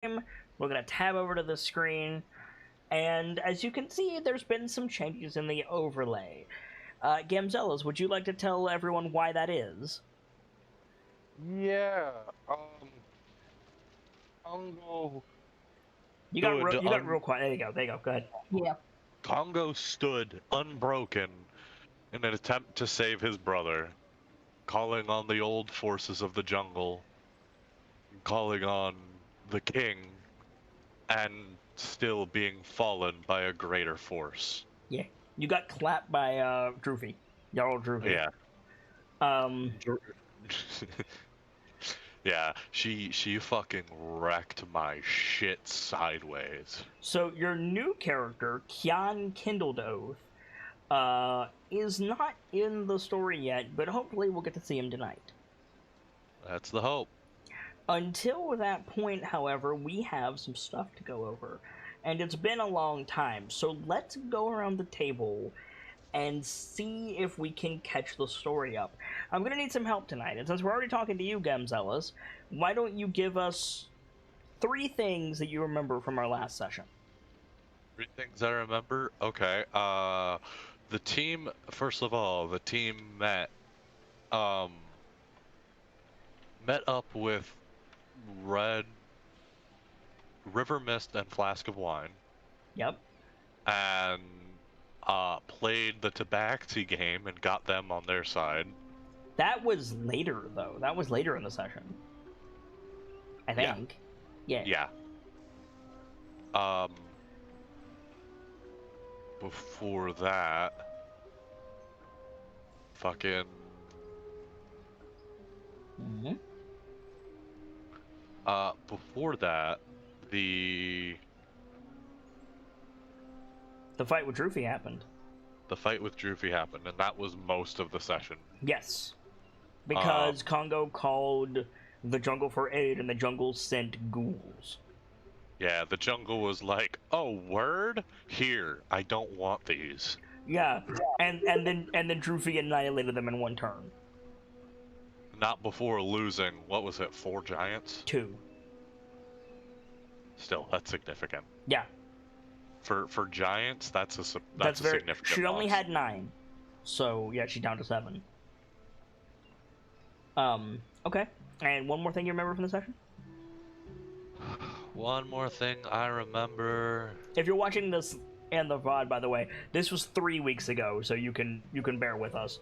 We're going to tab over to the screen, and as you can see, there's been some changes in the overlay. Gamzellas, would you like to tell everyone why that is? Yeah, Congo You got real quiet. There you go. There you go. Go ahead. Yeah. Congo stood unbroken in an attempt to save his brother, calling on the old forces of the jungle, calling on the king, and still being fallen by a greater force. Yeah. You got clapped by Droofy. Jarl Droofy. Yeah. Yeah, she fucking wrecked my shit sideways. So your new character, Kian Kindled Oath, is not in the story yet, but hopefully we'll get to see him tonight. That's the hope. Until that point, however, we have some stuff to go over. And it's been a long time, so let's go around the table and see if we can catch the story up. I'm going to need some help tonight, and since we're already talking to you, Gamzellas, why don't you give us 3 things that you remember from our last session? 3 things I remember? Okay, the team, first of all, the team met up with River Mist and Flask of Wine. Yep. And played the Tabaxi game and got them on their side. That was later, though. That was later in the session. I think. Yeah. Yeah. Before that, fucking... Mm-hmm. Before that, the fight with Droofy happened. The fight with Droofy happened, and that was most of the session. Yes. Because Congo called the jungle for aid, and the jungle sent ghouls. Yeah, the jungle was like, "Oh, word? Here, I don't want these." Yeah, and then Droofy annihilated them in one turn. Not before losing, what was it, 4 giants? 2. Still, that's significant. Yeah. For giants, that's a very significant She loss. only had 9, so yeah, she's down to 7. Okay. And one more thing you remember from the session? One more thing I remember. If you're watching this and the VOD, by the way, this was 3 weeks ago, so you can bear with us.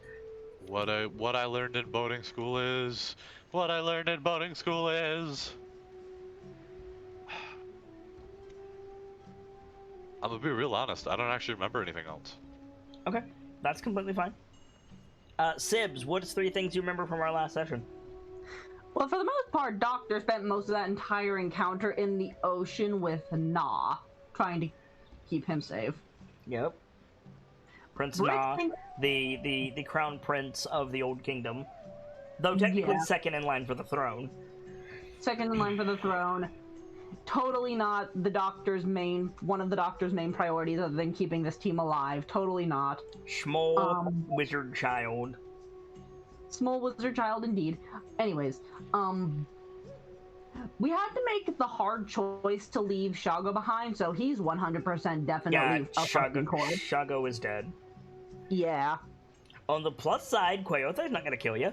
What I learned in boating school is what I learned in boating school is. I'm gonna be real honest. I don't actually remember anything else. Okay, that's completely fine. Sibs, what's 3 things you remember from our last session? Well, for the most part, Doctor spent most of that entire encounter in the ocean with Na, trying to keep him safe. Yep. Prince Na, the crown prince of the Old Kingdom. Though technically second in line for the throne. Second in line for the throne. Totally not one of the Doctor's main priorities other than keeping this team alive. Totally not. Schmoll, wizard child. Small wizard child indeed. Anyways, we had to make the hard choice to leave Shago behind, so he's 100% definitely a fucking corpse. Shago is dead. Yeah. On the plus side, Quayothe's not gonna kill you.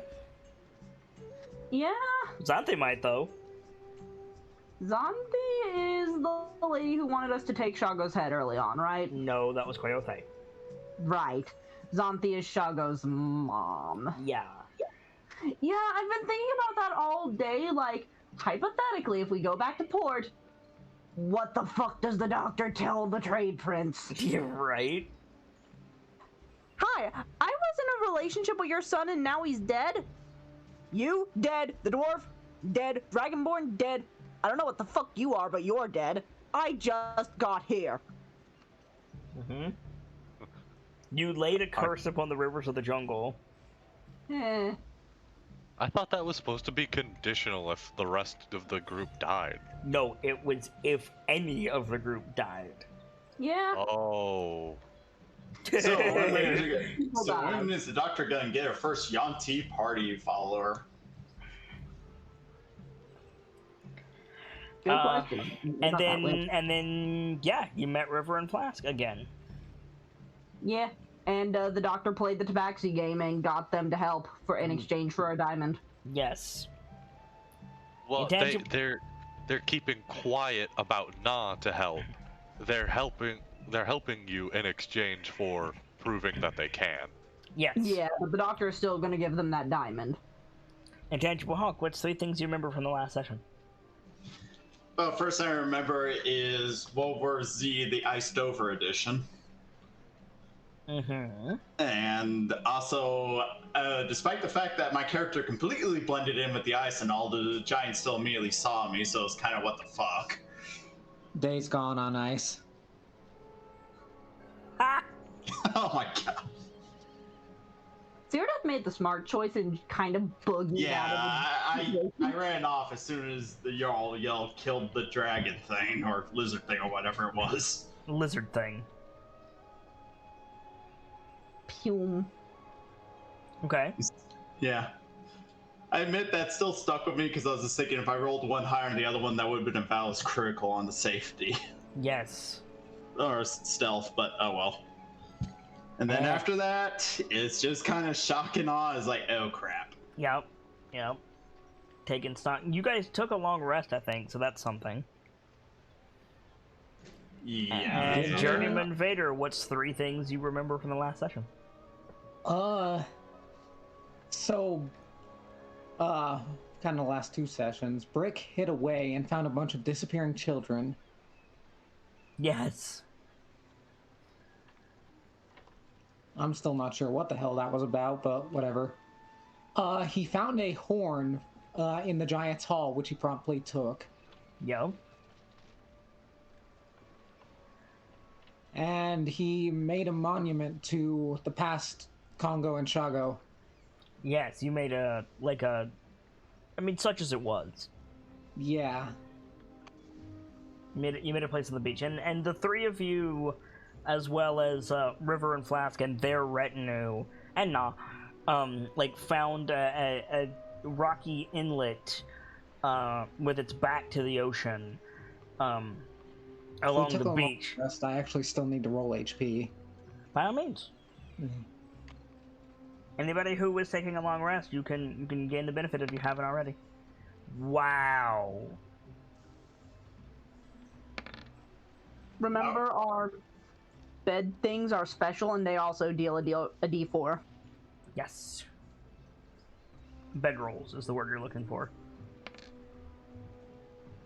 Yeah. Xanthe might, though. Xanthe is the lady who wanted us to take Shago's head early on, right? No, that was Quayothe. Right. Xanthe is Shago's mom. Yeah. Yeah, I've been thinking about that all day. Like, hypothetically, if we go back to port, what the fuck does the Doctor tell the trade prince? You're right. Hi, I was in a relationship with your son and now he's dead? You, dead. The dwarf, dead. Dragonborn, dead. I don't know what the fuck you are, but you're dead. I just got here. Mm-hmm. You laid a curse upon the rivers of the jungle. I thought that was supposed to be conditional if the rest of the group died. No, it was if any of the group died. Yeah. Oh. So when is the Doctor gonna get her first Yanti party follower? Good question. And then, yeah, you met River and Flask again. Yeah, and the doctor played the Tabaxi game and got them to help in exchange for a diamond. Yes. Well, they're keeping quiet about not to help. They're helping you in exchange for proving that they can. Yes. Yeah, but the doctor is still going to give them that diamond. Intangible Hawk, what's 3 things you remember from the last session? Well, first I remember is World War Z, the iced over edition. Mm-hmm. And also, despite the fact that my character completely blended in with the ice and all the giants still immediately saw me, so it's kind of what the fuck. Days Gone on Ice. Ah! Oh my god. Zerodeath made the smart choice and kind of boogied out of Yeah, I ran off as soon as the Jarl yelled, killed the dragon thing, or lizard thing, or whatever it was. Lizard thing. Pume. Okay. Yeah. I admit that still stuck with me because I was just thinking if I rolled one higher than the other one, that would have been a Valus critical on the safety. Yes. Or stealth, but oh well. And then after that, it's just kind of shock and awe. It's like, oh crap. Yep. Taking stock. You guys took a long rest, I think, so that's something. Yeah. And Journeyman Vader, what's 3 things you remember from the last session? Kind of the last 2 sessions, Brick hid away and found a bunch of disappearing children. Yes. I'm still not sure what the hell that was about, but whatever. He found a horn in the Giant's Hall, which he promptly took. Yo. And he made a monument to the past Congo and Shago. Yes, you made such as it was. Yeah. You made a place on the beach, and the 3 of you, as well as River and Flask and their retinue, and found a rocky inlet with its back to the ocean along the beach. Rest, I actually still need to roll HP. By all means. Mm-hmm. Anybody who is taking a long rest, you can gain the benefit if you haven't already. Wow. Remember, our bed things are special, and they also deal a D4. Yes. Bedrolls is the word you're looking for.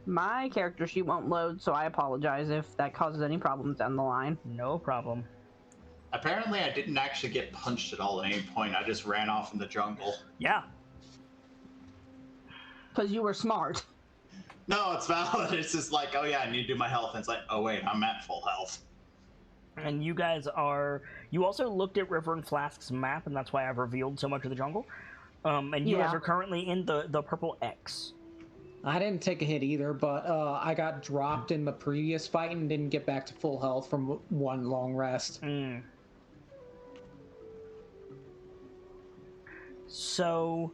My character sheet won't load, so I apologize if that causes any problems down the line. No problem. Apparently, I didn't actually get punched at all at any point. I just ran off in the jungle. Yeah. Because you were smart. No, it's valid. It's just like, oh yeah, I need to do my health. And it's like, oh wait, I'm at full health. And you guys are... You also looked at River and Flask's map, and that's why I've revealed so much of the jungle. And you guys are currently in the purple X. I didn't take a hit either, but I got dropped in the previous fight and didn't get back to full health from one long rest. Mm. So,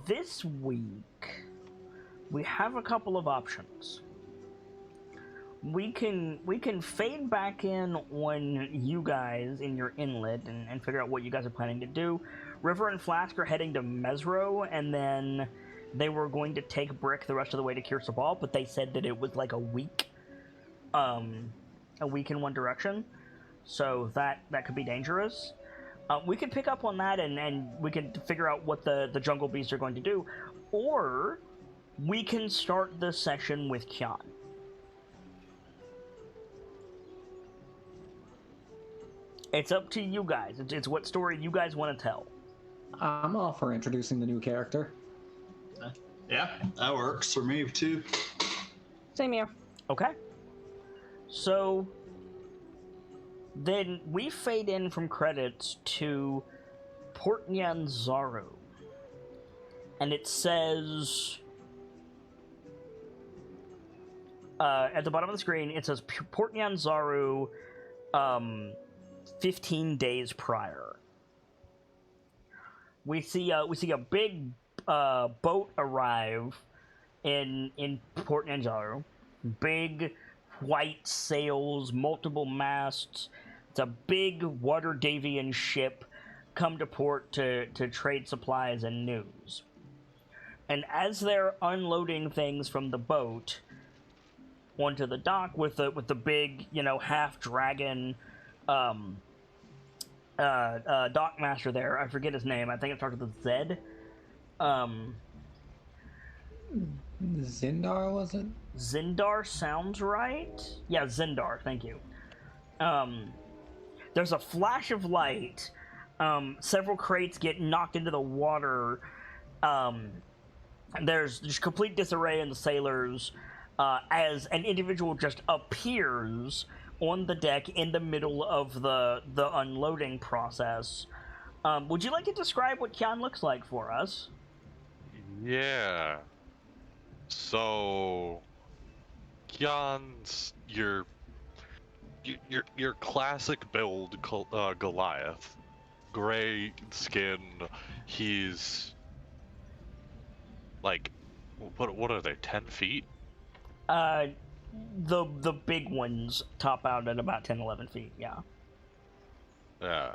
this week, we have a couple of options. We can fade back in on you guys in your inlet and figure out what you guys are planning to do. River and Flask are heading to Mesro, and then they were going to take Brick the rest of the way to Kirsabal, but they said that it was like a week in one direction, so that could be dangerous. We could pick up on that, and we could figure out what the Jungle Beasts are going to do, or we can start the session with Kyan. It's up to you guys. It's what story you guys want to tell. I'm all for introducing the new character. Yeah, that works for me too. Same here. Okay. So then we fade in from credits to Port Nyanzaru. And it says at the bottom of the screen, it says Port Nyanzaru 15 days prior. We see a big boat arrive in Port Ninjaro. Big white sails, multiple masts. It's a big water Davian ship come to port to trade supplies and news. And as they're unloading things from the boat onto the dock with the big, half dragon dockmaster there, I forget his name. I think it starts with a Z. Zindar, was it? Zindar sounds right. Yeah, Zindar. Thank you. There's a flash of light. Several crates get knocked into the water. There's just complete disarray in the sailors as an individual just appears on the deck in the middle of the unloading process. Would you like to describe what Kian looks like for us? Yeah. So, Kian's your classic build, Goliath. Gray skin. He's like, what are they? 10 feet? The big ones top out at about 10, 11 feet. Yeah. Yeah.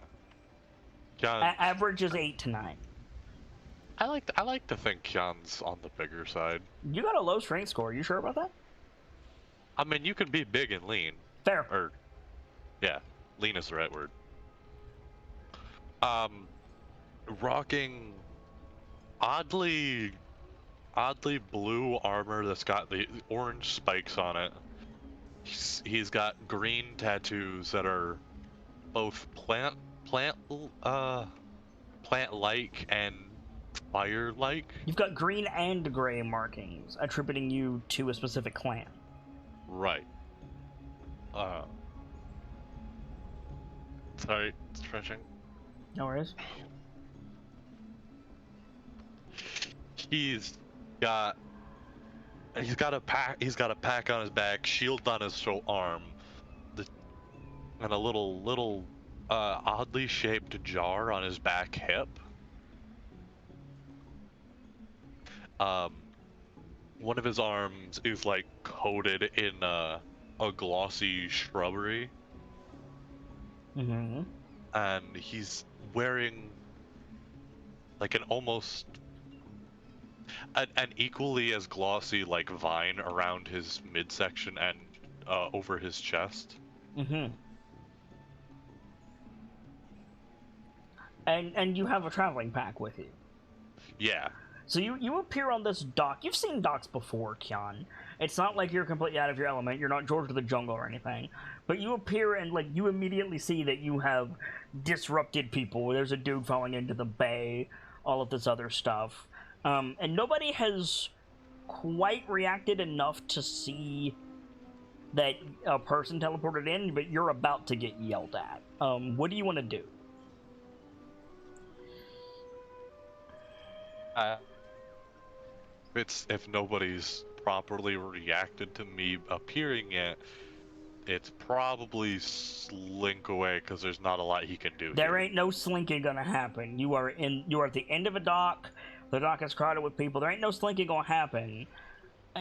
Kian, Average is 8 to 9. I like to think Kian's on the bigger side. You got a low strength score. You sure about that? I mean, you can be big and lean. Fair. Or, yeah, lean is the right word. Rocking oddly blue armor that's got the orange spikes on it. He's got green tattoos that are both plant-like and fire-like. You've got green and gray markings attributing you to a specific clan. Right. Sorry, stretching. No worries. He's got a pack on his back, shield on his arm, and a little oddly shaped jar on his back hip. One of his arms is like coated in a glossy shrubbery. Mm-hmm. And he's wearing like an equally as glossy like vine around his midsection and over his chest. Mm-hmm. And you have a traveling pack with you. Yeah. So you appear on this dock. You've seen docks before, Kian. It's not like you're completely out of your element. You're not George of the Jungle or anything. But you appear and like you immediately see that you have disrupted people. There's a dude falling into the bay, all of this other stuff. And nobody has quite reacted enough to see that a person teleported in, but you're about to get yelled at. What do you want to do? If nobody's properly reacted to me appearing yet, it's probably slink away because there's not a lot he can do. There ain't no slinking gonna happen. You are at the end of a dock. The dock is crowded with people. There ain't no slinking gonna happen.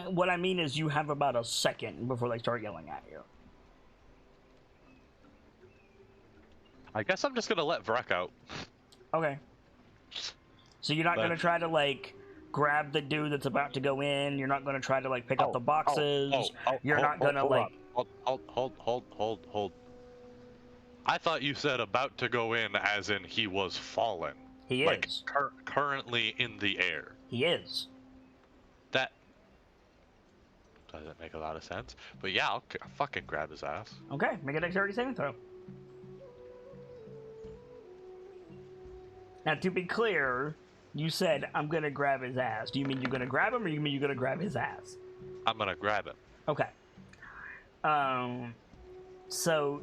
What I mean is you have about a second before they start yelling at you. I guess I'm just gonna let Vrek out. Okay. So you're not gonna try to like grab the dude that's about to go in. You're not gonna try to like pick up the boxes. You're not gonna like. Hold. I thought you said about to go in as in he was fallen. He like, is. Currently in the air. He is. That doesn't make a lot of sense. But yeah, I'll fucking grab his ass. Okay, make a dexterity saving throw. Now, to be clear, you said, I'm gonna grab his ass. Do you mean you're gonna grab him, or you mean you're gonna grab his ass? I'm gonna grab him. Okay. So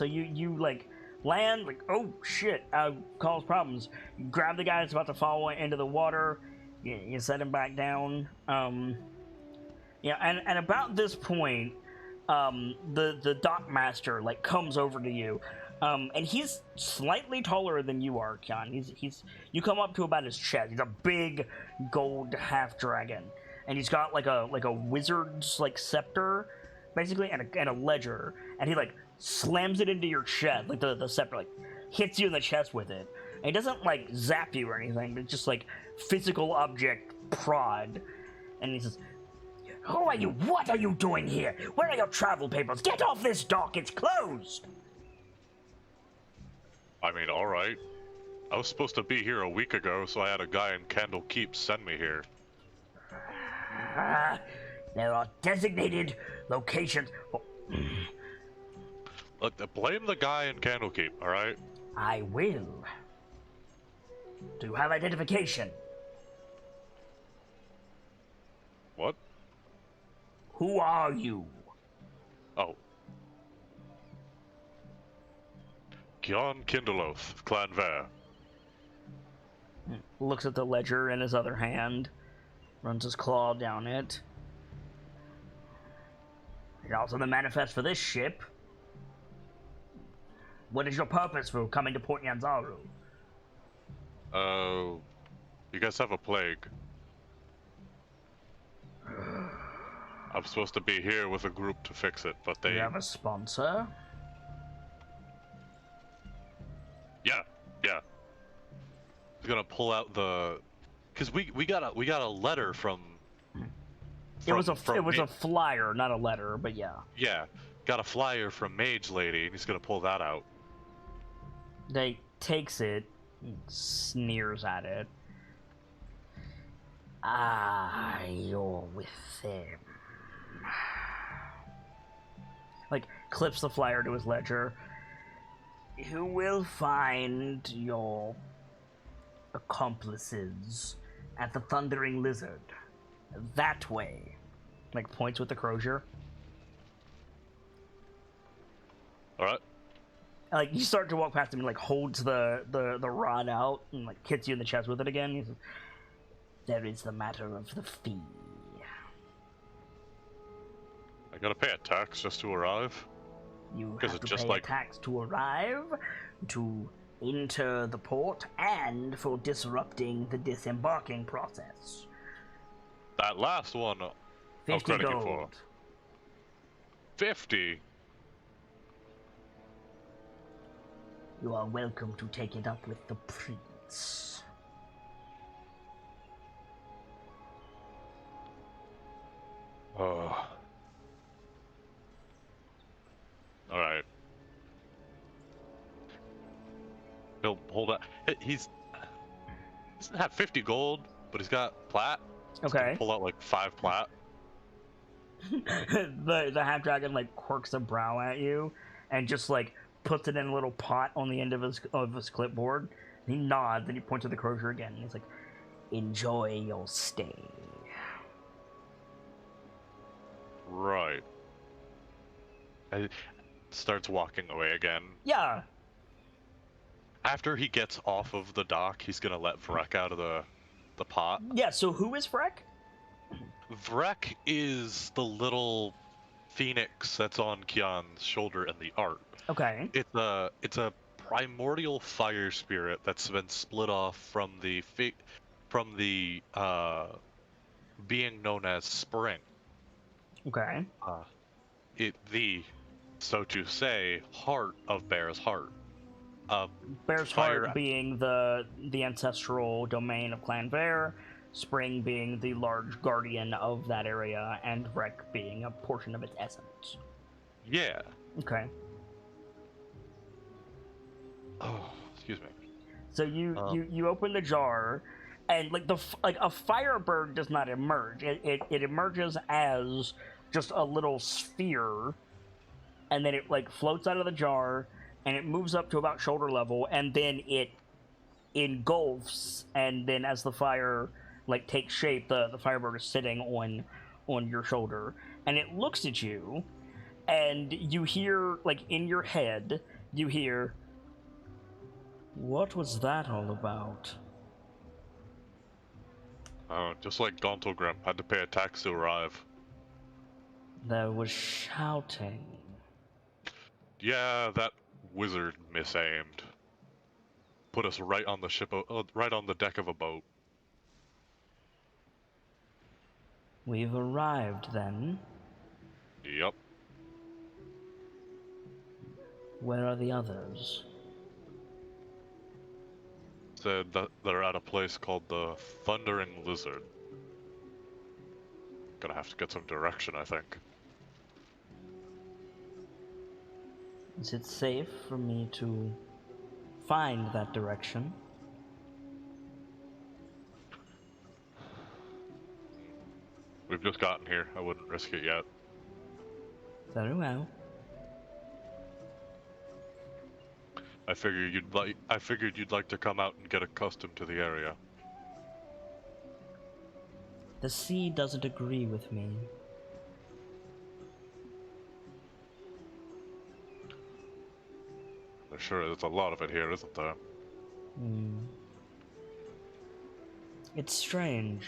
you like land, like, oh shit, cause problems. You grab the guy that's about to fall into the water, you set him back down. Yeah, and about this point, the dock master like comes over to you. And he's slightly taller than you are, Kian. You come up to about his chest. He's a big gold half dragon. and he's got like a wizard's like scepter, basically, and a ledger, and he like slams it into your chest, like the scepter like hits you in the chest with it. And he doesn't like zap you or anything, but it's just like physical object prod. And he says, "Who are you? What are you doing here? Where are your travel papers? Get off this dock! It's closed!" I mean, alright. I was supposed to be here a week ago, so I had a guy in Candle Keep send me here. There are designated locations. Look, blame the guy in Candlekeep, alright? I will. Do you have identification? What? Who are you? Oh. Gyon Kindleoth, Clan Ver. Looks at the ledger in his other hand, runs his claw down it. You're also the manifest for this ship. What is your purpose for coming to Port Yanzaru? You guys have a plague. I'm supposed to be here with a group to fix it, but Do they... you have a sponsor? Yeah. He's gonna pull out the... Cause we got a letter from It was a flyer, not a letter, but yeah. Yeah, got a flyer from Mage Lady, and he's gonna pull that out. They takes it, sneers at it. Ah, you're with them. Like, clips the flyer to his ledger. You will find your accomplices at the Thundering Lizard. That way. Like, points with the crozier. Alright. Like, you start to walk past him and, like, holds the rod out and, like, hits you in the chest with it again. He says, "There is the matter of the fee." I gotta pay a tax just to arrive? You Is have it to just pay like- a tax to arrive, to enter the port, and for disrupting the disembarking process. That last one, 50 credit you gold. for. 50? You are welcome to take it up with the prince. Oh. Alright. He'll hold up. He doesn't have 50 gold, but he's got plat. He's gonna Okay. pull out like 5 plat. the half dragon like quirks a brow at you and just like puts it in a little pot on the end of his clipboard. He nods and he points to the crozier again. And he's like, "Enjoy your stay." Right. And starts walking away again. Yeah. After he gets off of the dock, he's gonna let Vrek out of the pot. Yeah. So who is Freck? Vrek is the little phoenix that's on Kian's shoulder in the art. Okay. It's a primordial fire spirit that's been split off from the being known as Spring. Okay. So to say, heart of Bear's heart. Bear's Fire- Heart being the ancestral domain of Clan Bear, Spring being the large guardian of that area, and Wreck being a portion of its essence. Yeah. Okay. Oh, excuse me. So you open the jar, and like a firebird does not emerge. It emerges as just a little sphere, and then it like floats out of the jar, and it moves up to about shoulder level, and then it engulfs, and then as the fire like takes shape, the firebird is sitting on your shoulder, and it looks at you, and you hear like in your head you hear, "What was that all about?" Just like Gauntlgrim had to pay a tax to arrive. There was shouting. Yeah, that wizard misaimed. Put us right on the ship, right on the deck of a boat. We've arrived then. Yep. Where are the others? Said that they're at a place called the Thundering Lizard. Gonna have to get some direction, I think. Is it safe for me to find that direction? We've just gotten here. I wouldn't risk it yet. Very well. I figured you'd like to come out and get accustomed to the area. The sea doesn't agree with me. I'm sure there's a lot of it here, isn't there? It's strange.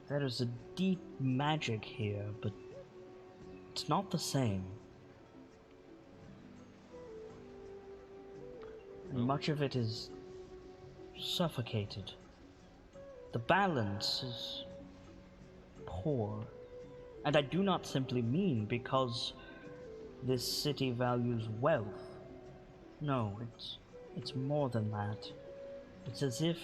There is a deep magic here, but it's not the same. And much of it is suffocated. The balance is poor. And I do not simply mean because this city values wealth. No, it's more than that. It's as if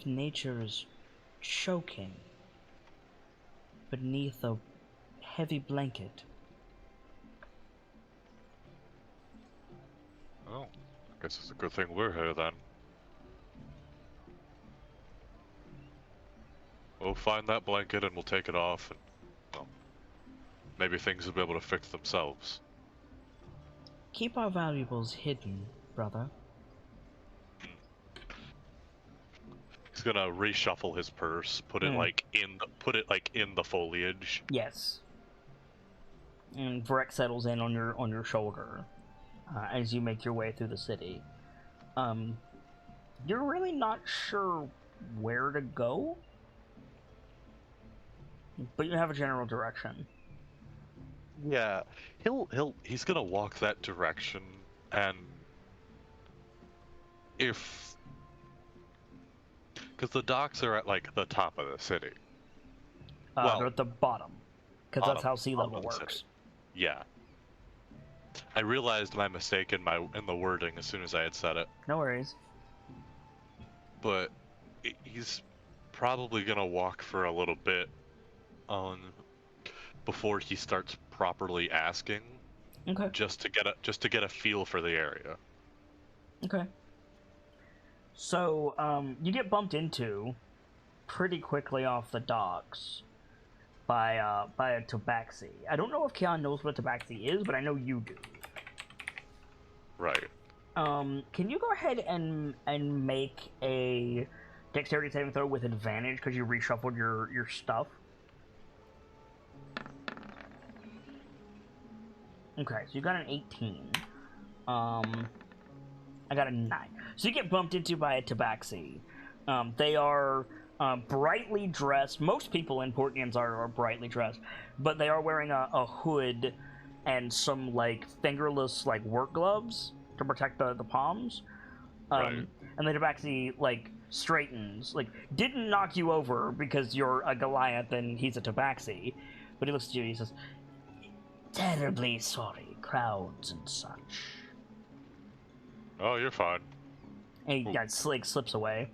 nature is choking beneath a heavy blanket. Oh, I guess it's a good thing we're here then. We'll find that blanket and we'll take it off and, well, maybe things will be able to fix themselves. Keep our valuables hidden, brother. He's gonna reshuffle his purse, put it in the foliage. Yes. And Vrek settles in on your shoulder as you make your way through the city. You're really not sure where to go, but you have a general direction. Yeah, he's gonna walk that direction, and because the docks are at like the top of the city. They're at the bottom, because that's how sea level works. City. Yeah. I realized my mistake in the wording as soon as I had said it. No worries. But he's probably gonna walk for a little bit before he starts properly asking. Okay. Just to get a feel for the area. Okay. So, you get bumped into pretty quickly off the docks by a tabaxi. I don't know if Kian knows what a tabaxi is, but I know you do. Right. Can you go ahead and make a dexterity saving throw with advantage because you reshuffled your stuff? Okay, so you got an 18. I got a 9. So you get bumped into by a tabaxi. They are brightly dressed. Most people in Portnians are brightly dressed, but they are wearing a hood and some like fingerless like work gloves to protect the palms. Right. And the tabaxi like straightens, like didn't knock you over because you're a Goliath and he's a tabaxi, but he looks at you and he says, "Terribly sorry, crowds and such." Oh, you're fine. And he slips away.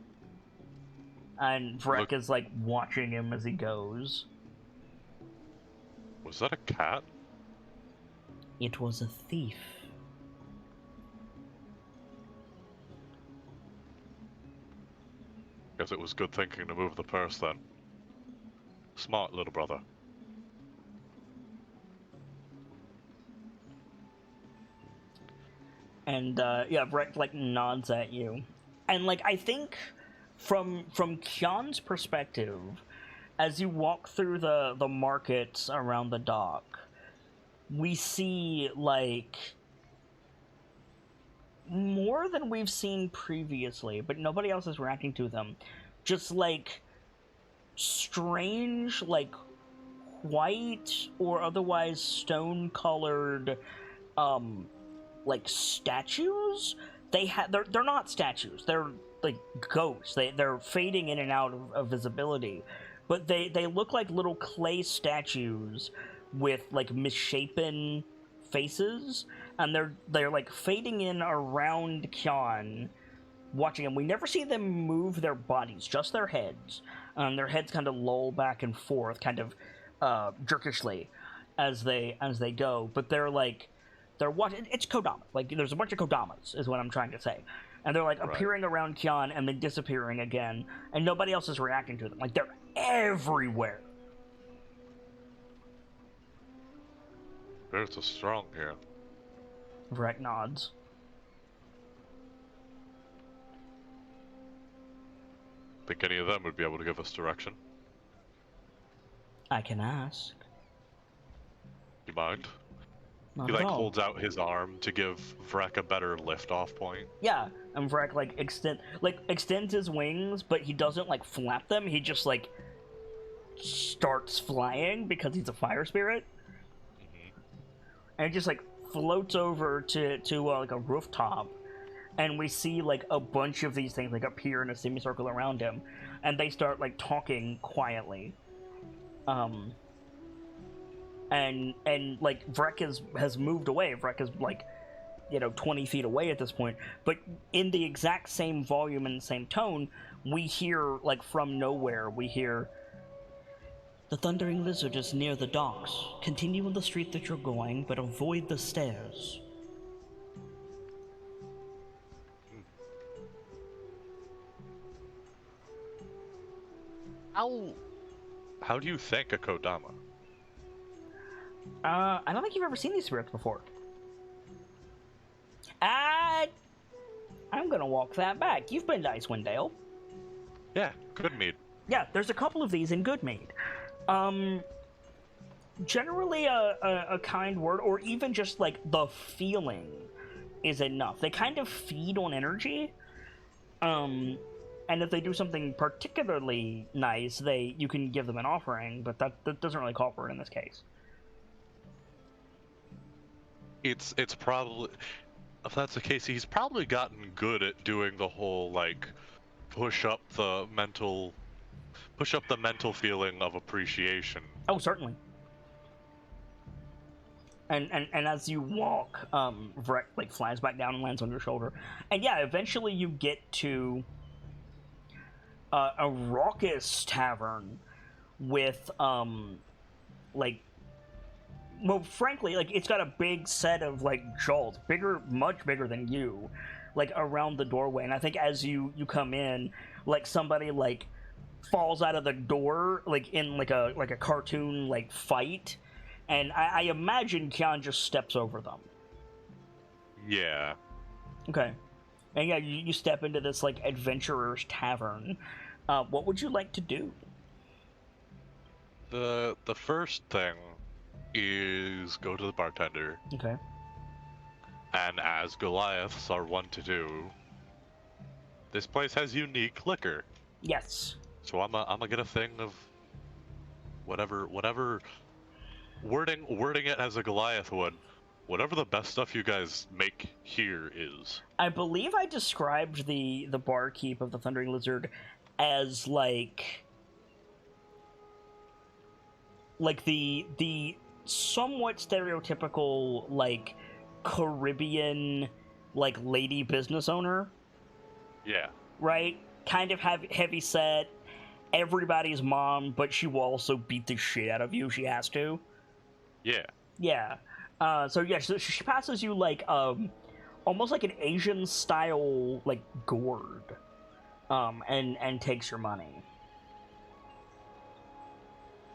And Vrek is like watching him as he goes. Was that a cat? It was a thief. Guess it was good thinking to move the purse then. Smart little brother. And yeah, Vrek like nods at you, and like I think from Kian's perspective, as you walk through the markets around the dock, we see like more than we've seen previously, but nobody else is reacting to them. Just like strange, like white or otherwise stone-colored like statues. They're not statues. They're like ghosts. They're fading in and out of visibility, but they look like little clay statues with like misshapen faces, and they're like fading in around Kyon, watching him. We never see them move their bodies, just their heads. Their heads kind of loll back and forth, kind of jerkishly, as they go. But they're watching. It's Kodama. Like there's a bunch of Kodamas, is what I'm trying to say. And they're like appearing around Kyon and then disappearing again, and nobody else is reacting to them. Like they're everywhere. There's a strong here. Vrek nods. Think any of them would be able to give us direction? I can ask. You mind? Not He at like all. holds out his arm to give Vrek a better lift-off point. Yeah, and Vrek like extends his wings, but he doesn't like flap them. He just like starts flying because he's a fire spirit, and it just like floats over to like a rooftop, and we see like a bunch of these things like appear in a semicircle around him, and they start like talking quietly. And like Vrek has moved away. Vrek is like, 20 feet away at this point. But in the exact same volume and same tone, we hear like from nowhere. We hear, "The Thundering Lizard is near the docks. Continue on the street that you're going, but avoid the stairs." How do you thank a Kodama? I don't think you've ever seen these spirits before. I'm gonna walk that back. You've been to Icewind Dale. Yeah, good mead. Yeah, there's a couple of these in Goodmead. Generally a kind word, or even just like the feeling, is enough. They kind of feed on energy. And if they do something particularly nice, you can give them an offering, but that doesn't really call for it in this case. It's probably, if that's the case, he's probably gotten good at doing the whole like push up the mental feeling of appreciation. Oh, certainly. And as you walk, Vrek like flies back down and lands on your shoulder. And yeah, eventually you get to a raucous tavern with frankly, like it's got a big set of like jolts, much bigger than you, like around the doorway. And I think as you come in, like somebody like falls out of the door, like in like a cartoon like fight, and I imagine Kyon just steps over them. Yeah. Okay. And yeah, you step into this like adventurer's tavern. What would you like to do? The first thing is go to the bartender. Okay. And as Goliaths are wont to do, this place has unique liquor. Yes. So I'm gonna get a thing of whatever wording it as a Goliath would. Whatever the best stuff you guys make here is. I believe I described the barkeep of the Thundering Lizard as like the somewhat stereotypical like Caribbean like lady business owner. Yeah. Right? Kind of heavy set, everybody's mom, but she will also beat the shit out of you. She has to. Yeah. Yeah. So she passes you like almost like an Asian style like gourd, and takes your money.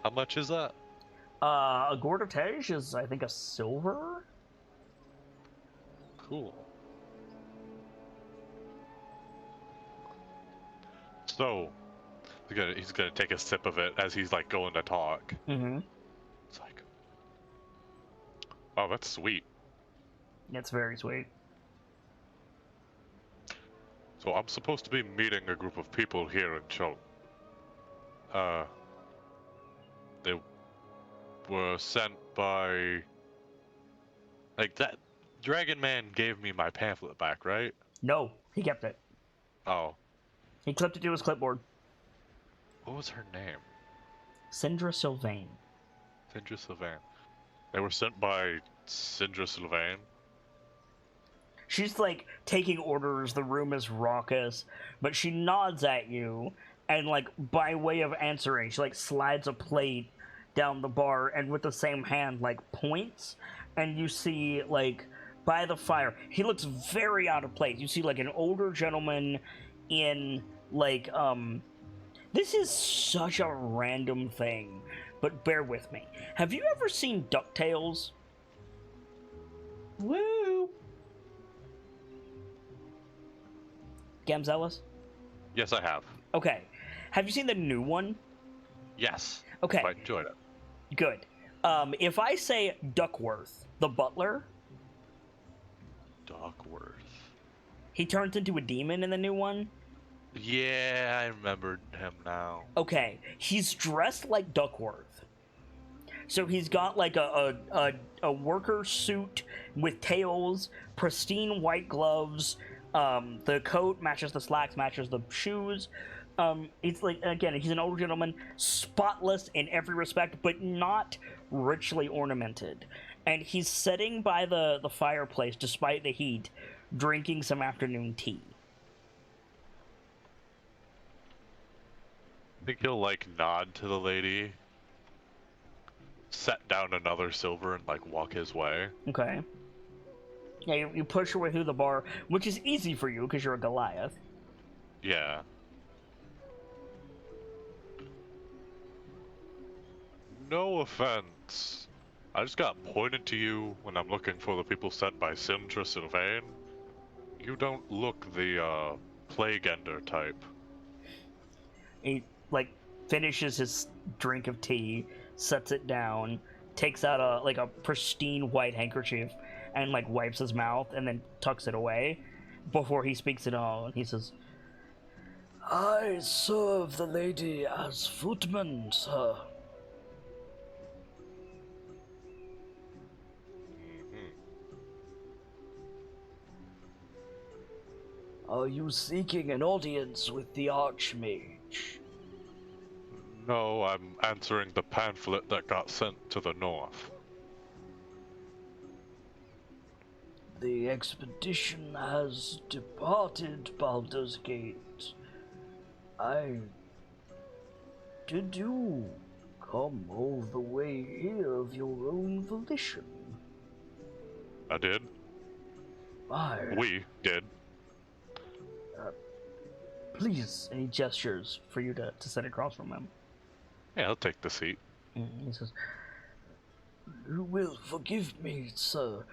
How much is that? A gourd of Tej is I think a silver. Cool. So he's gonna take a sip of it as he's like going to talk. Mm-hmm. It's like, oh, that's sweet. It's very sweet. So I'm supposed to be meeting a group of people here in Chol. They were sent by, like, that Dragon Man gave me my pamphlet back, right? No, he kept it. Oh, He clipped it to his clipboard. What was her name? Sindra Sylvain. Sindra Sylvain. They were sent by Sindra Sylvain. She's like taking orders, the room is raucous, but she nods at you, and like by way of answering, she like slides a plate down the bar and with the same hand like points, and you see like by the fire, he looks very out of place. You see like an older gentleman in like this is such a random thing, but bear with me. Have you ever seen DuckTales? Woo! Gamzelis? Yes, I have. Okay. Have you seen the new one? Yes. Okay. I enjoyed it. Good. If I say Duckworth, the butler, Duckworth. he turns into a demon in the new one. Yeah, I remembered him now. Okay, he's dressed like Duckworth. So he's got like a worker suit with tails, pristine white gloves. The coat matches the slacks, matches the shoes. It's like, again, he's an older gentleman, spotless in every respect, but not richly ornamented. And he's sitting by the fireplace, despite the heat, drinking some afternoon tea. I think he'll like nod to the lady, set down another silver, and like walk his way. Okay. Yeah, you push your way through the bar, which is easy for you because you're a Goliath. Yeah. No offense. I just got pointed to you when I'm looking for the people sent by Sindra Sylvain. You don't look the plague ender type. He like finishes his drink of tea, sets it down, takes out a pristine white handkerchief, and like wipes his mouth, and then tucks it away before he speaks it all. He says, "I serve the lady as footman, sir." Are you seeking an audience with the Archmage? No, I'm answering the pamphlet that got sent to the north. The expedition has departed Baldur's Gate. Did you come all the way here of your own volition? I did. We did. Please, and he gestures for you to sit across from him. Yeah, I'll take the seat. He says, "You will forgive me, sir.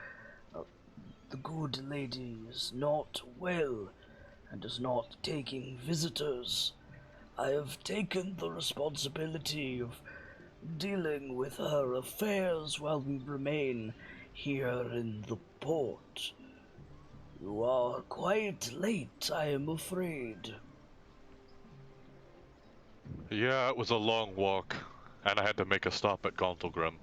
The good lady is not well and is not taking visitors. I have taken the responsibility of dealing with her affairs while we remain here in the port. You are quite late, I am afraid." Yeah, it was a long walk, and I had to make a stop at Gauntlgrim.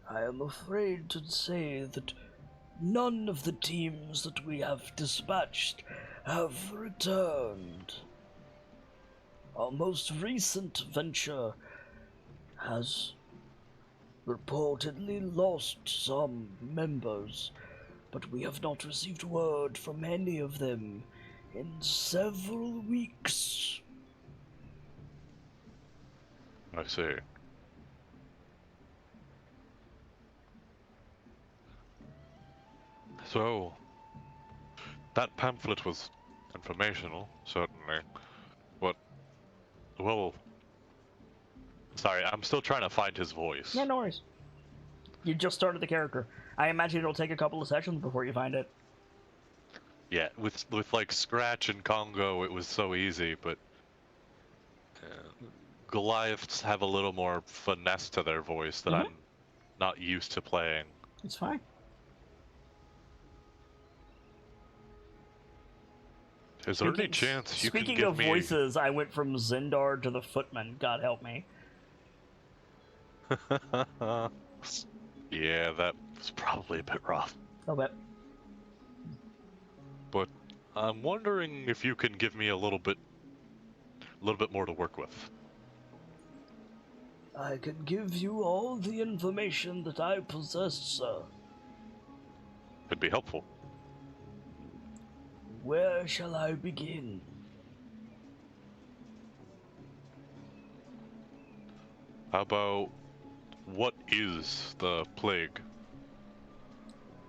I am afraid to say that none of the teams that we have dispatched have returned. Our most recent venture has reportedly lost some members, but we have not received word from any of them in several weeks. I see. So, that pamphlet was informational, certainly. But, well... Sorry, I'm still trying to find his voice. Yeah, no worries. You just started the character. I imagine it'll take a couple of sessions before you find it. Yeah, with like Scratch and Congo, it was so easy, but... Goliaths have a little more finesse to their voice that I'm not used to playing. It's fine. Is there any chance you can Speaking give of me... voices, I went from Zendar to the Footman. God help me. Yeah, that was probably a bit rough. A little bit. but I'm wondering if you can give me a little bit more to work with. I can give you all the information that I possess, sir. It'd be helpful. Where shall I begin? How about what is the plague?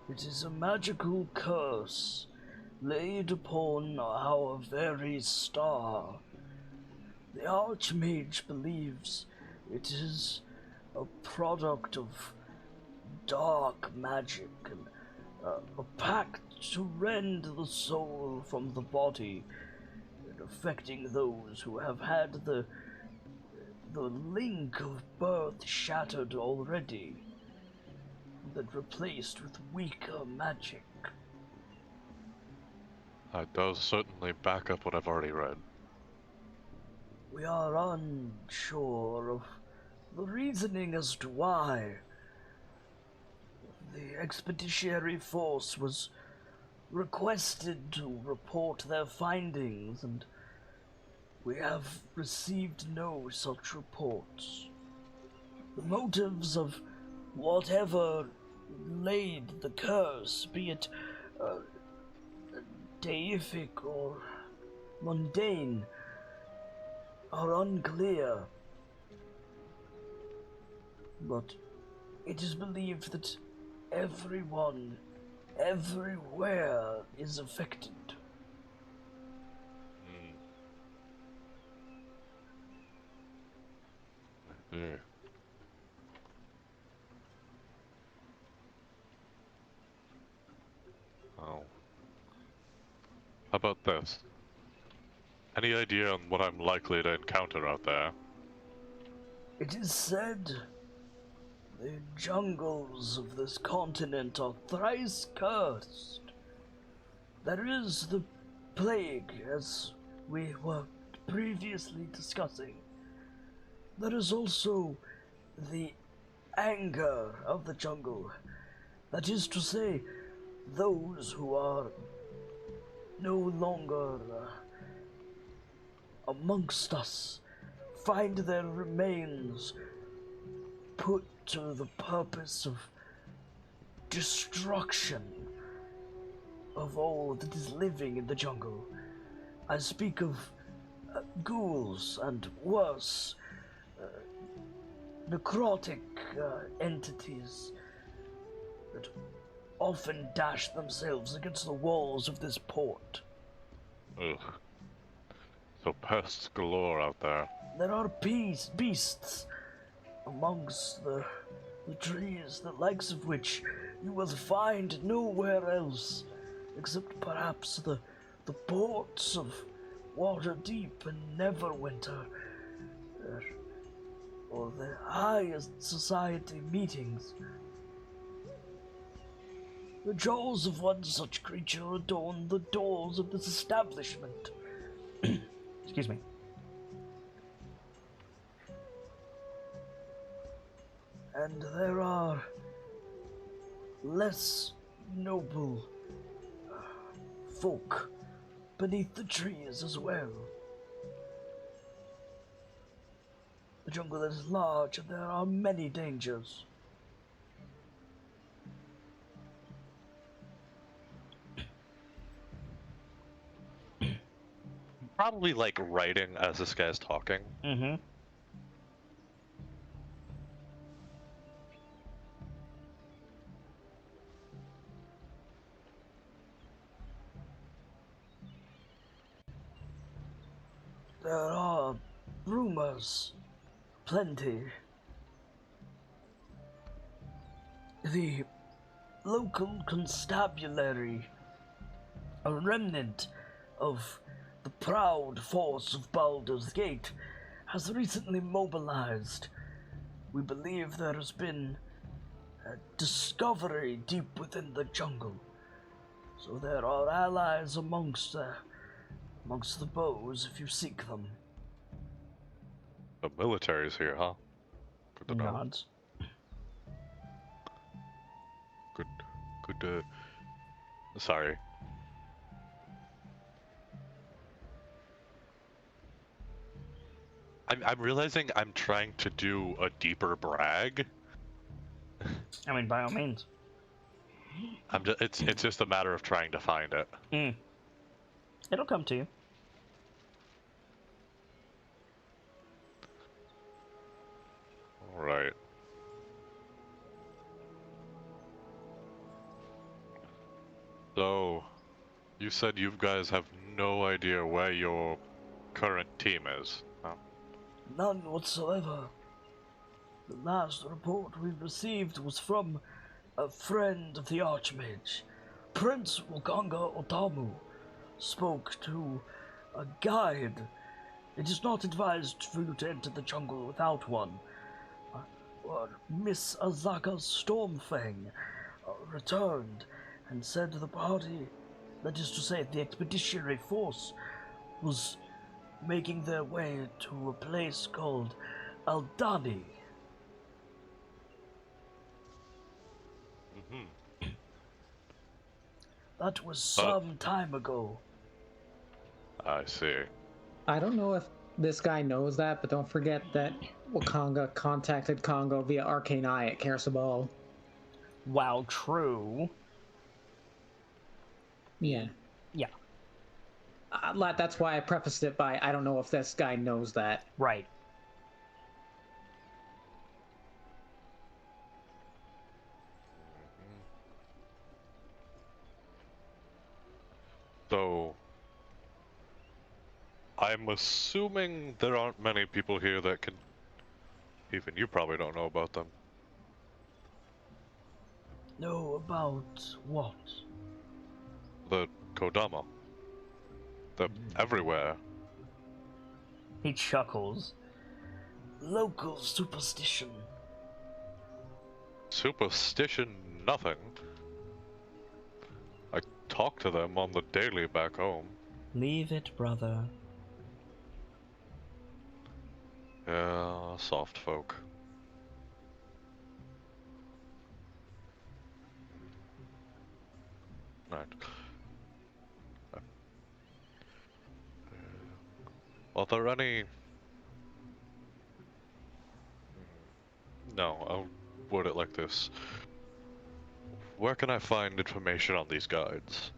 It is a magical curse laid upon our very star. The Archmage believes it is a product of dark magic and a pact to rend the soul from the body and affecting those who have had the link of birth shattered already, then replaced with weaker magic. That does certainly back up what I've already read. We are unsure of the reasoning as to why. The expeditionary force was requested to report their findings, and we have received no such reports. The motives of whatever laid the curse, be it deific or mundane, are unclear. But it is believed that everyone, everywhere, is affected. Yeah. Oh. How about this? Any idea on what I'm likely to encounter out there? It is said the jungles of this continent are thrice cursed. There is the plague, as we were previously discussing. There is also the anger of the jungle. That is to say, those who are no longer amongst us find their remains put to the purpose of destruction of all that is living in the jungle. I speak of ghouls and worse, necrotic entities that often dash themselves against the walls of this port. Ugh. So pests galore out there. There are beasts amongst the trees, the likes of which you will find nowhere else, except perhaps the ports of Waterdeep and Neverwinter, or the highest society meetings. The jaws of one such creature adorn the doors of this establishment. Excuse me. And there are less noble folk beneath the trees as well. The jungle is large and there are many dangers. Probably like writing as this guy's talking. Mm-hmm. There are rumors, plenty. The local constabulary, a remnant of the proud force of Baldur's Gate, has recently mobilized. We believe there has been a discovery deep within the jungle. So there are allies amongst the bows if you seek them. The military's here, huh? Good to know. Nods. Good. Sorry. I'm realizing I'm trying to do a deeper brag. I mean, by all means. It's just a matter of trying to find it. It'll come to you. All right. So, you said you guys have no idea where your current team is. Huh? None whatsoever. The last report we received was from a friend of the Archmage. Prince Wakanga Otamu spoke to a guide. It is not advised for you to enter the jungle without one. Miss Azaka's Stormfang returned and said the party, that is to say, the expeditionary force, was making their way to a place called Aldani. Mm-hmm. That was some time ago. I see. I don't know if this guy knows that, but don't forget that Wakanga contacted Congo via Arcane Eye at Kersabal. While true. Yeah. Yeah. That's why I prefaced it by, I don't know if this guy knows that. Right. So, I'm assuming there aren't many people here that can... Even you probably don't know about them. Know about what? The Kodama. They're everywhere. He chuckles. Local superstition. Superstition, nothing. I talk to them on the daily back home. Leave it, brother. Yeah, soft folk. Right. Are there any... No, I'll word it like this. Where can I find information on these guides?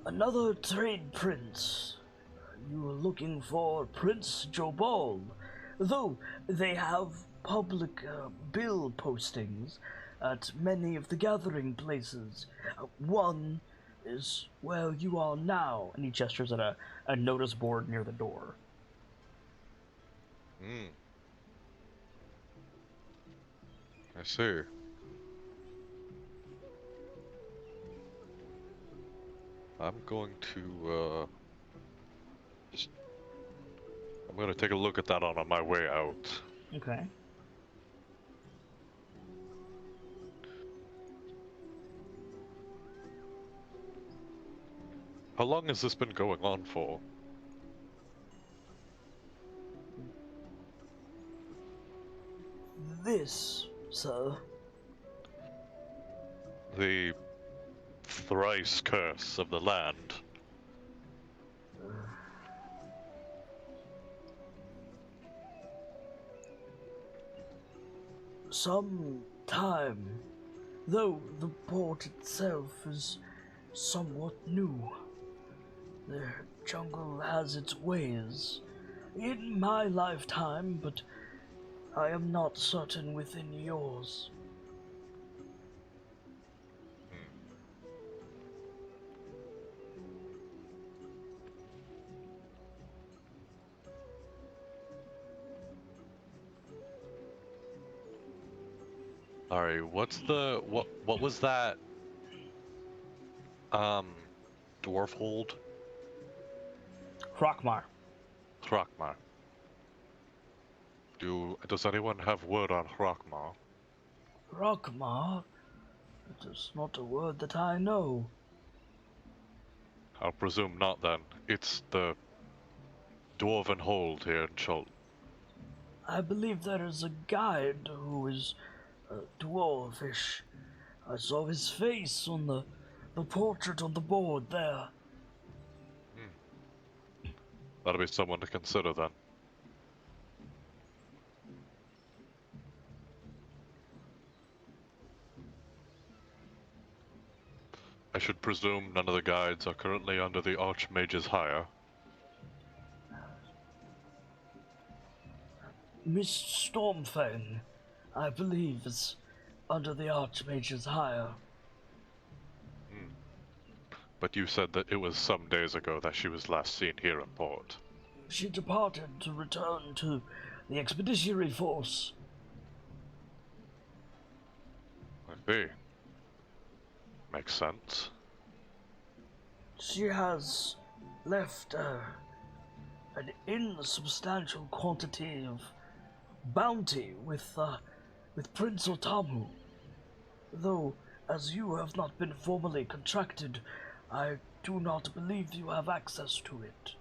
Another trade prince. You are looking for Prince Jobal. Though they have public bill postings at many of the gathering places. One is where you are now. And he gestures at a notice board near the door. Hmm. I see. I'm going to, I'm gonna take a look at that on my way out. Okay. How long has this been going on for? This, sir, The thrice curse of the land. some time, though the port itself is somewhat new. The jungle has its ways. In my lifetime, but I am not certain within yours. Alright, what's the what was that dwarf hold? Hrockmar. Hrockmar. Does anyone have word on Hrockmar? Rockmar? It is not a word that I know. I'll presume not then. It's the dwarven hold here in Chult. I believe there is a guide who is dwarfish. I saw his face on the portrait on the board there. That'll be someone to consider then. should presume none of the guides are currently under the Archmage's hire. Miss Stormfang, I believe, is under the Archmage's hire. But you said that it was some days ago that she was last seen here in port. She departed to return to the Expeditionary Force. I see. Makes sense. She has left an insubstantial quantity of bounty with Prince Otamu. Though, as you have not been formally contracted, I do not believe you have access to it.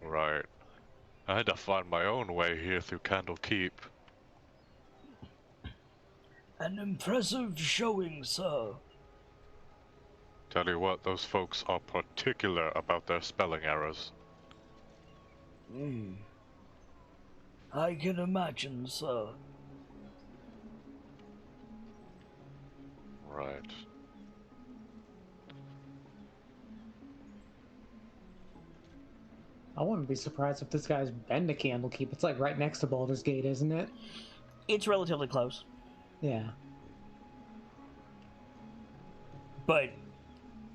Right. I had to find my own way here through Candle Keep. An impressive showing, sir. Tell you what, those folks are particular about their spelling errors. I can imagine, sir. Right. I wouldn't be surprised if this guy's been to Candlekeep. It's like right next to Baldur's Gate, isn't it? It's relatively close. Yeah. But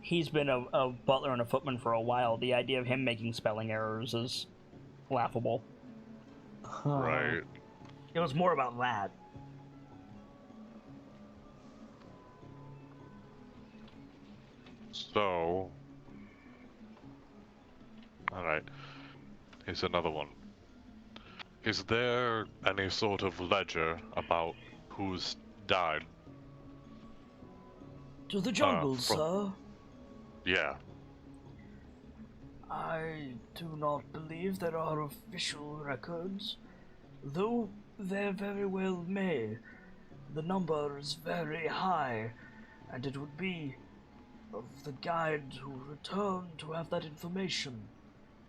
he's been a butler and a footman for a while. The idea of him making spelling errors is laughable. Right. It was more about that. So... Alright. Here's another one. Is there any sort of ledger about who's died? To the jungle, sir. Yeah. I do not believe there are official records, though there very well may. The number is very high, and it would be of the guide who returned to have that information.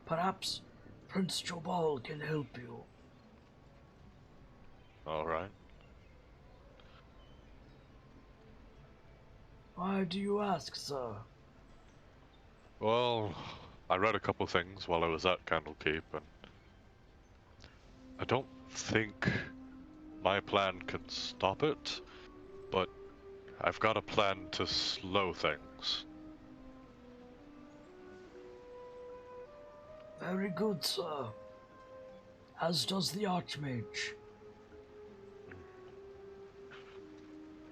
Perhaps Prince Jobal can help you. Alright. Why do you ask, sir? Well, I read a couple things while I was at Candlekeep, and I don't think my plan can stop it, but I've got a plan to slow things. Very good, sir. As does the Archmage.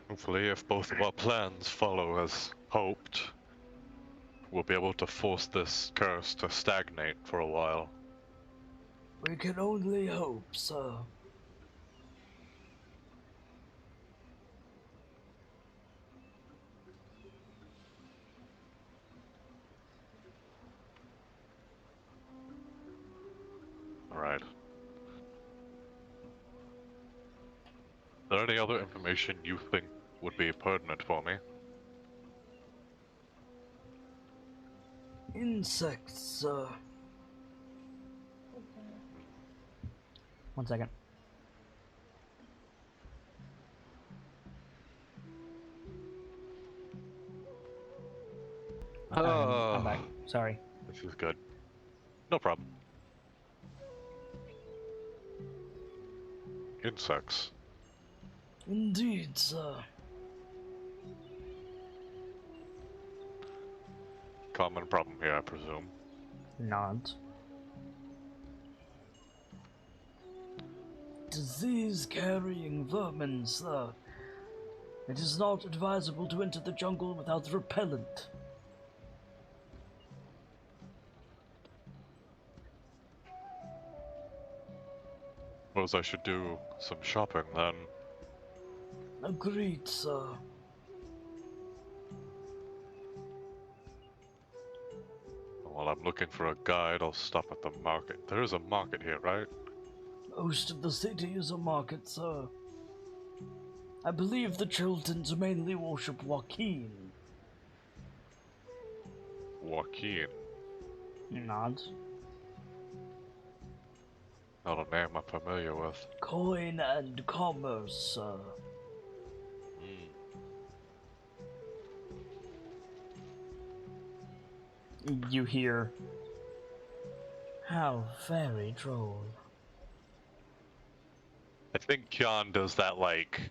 Hopefully, if both of our plans follow as hoped, we'll be able to force this curse to stagnate for a while. We can only hope, sir. Alright. Is there any other information you think would be pertinent for me? Insects, sir. 1 second. I'm back. Sorry. This is good. No problem. Insects. Indeed, sir. Common problem here, I presume. Nods. Disease-carrying vermin, sir. It is not advisable to enter the jungle without repellent. Suppose I should do some shopping then. Agreed, sir. While I'm looking for a guide, I'll stop at the market. There is a market here, right? Most of the city is a market, sir. I believe the Chiltons mainly worship Joaquin. Joaquin. Nods. Not a name I'm familiar with. Coin and commerce, sir. you hear, How very droll. I think Kyon does that like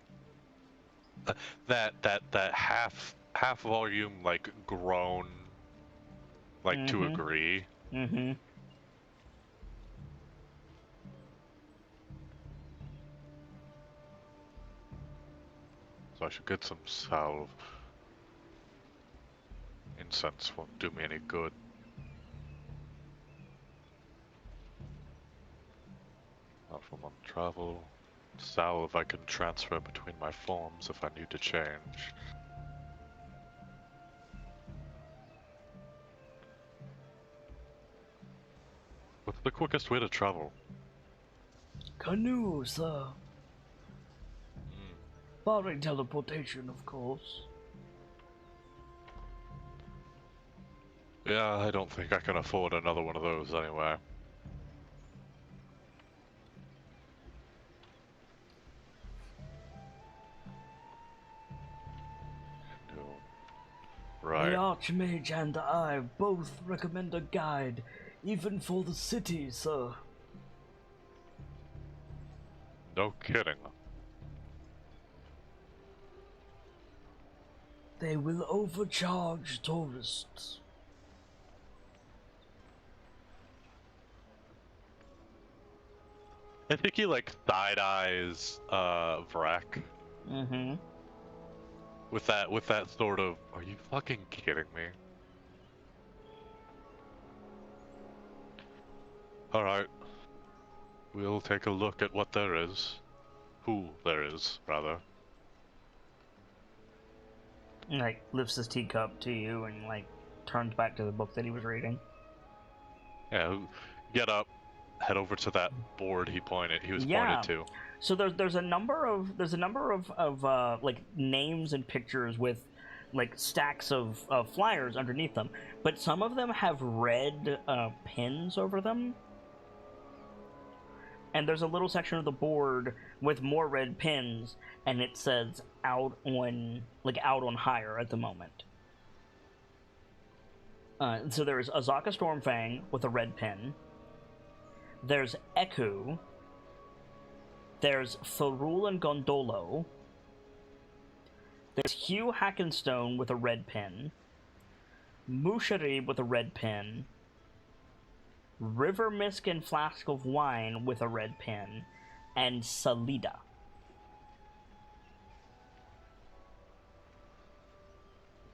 that half volume like groan, like to Mhm. agree. mm-hmm. So I should get some salve. Incense won't do me any good. Not from on travel. Salve I can transfer between my forms if I need to change. What's the quickest way to travel? Canoe, sir. Hmm. Barring teleportation, of course. Yeah, I don't think I can afford another one of those anyway. No. The Right. Archmage and I both recommend a guide, even for the city, sir. No kidding. They will overcharge tourists. I think he like side eyes Vrak Mm-hmm. with that sort of, are you fucking kidding me? Alright. We'll take a look at what there is. Who there is, rather. And, like, lifts his teacup to you and, like, turns back to the book that he was reading. Yeah, get up, head over to that board he was Yeah. pointed to. So there's a number of like names and pictures with like stacks of flyers underneath them, but some of them have red pins over them. And there's a little section of the board with more red pins, and it says out on hire at the moment. So there's Azaka Stormfang with a red pin. There's Eku. There's Thorul and Gondolo. There's Hugh Hackenstone with a red pin. Mushari with a red pin. River Mist and Flask of Wine with a red pin. And Salida.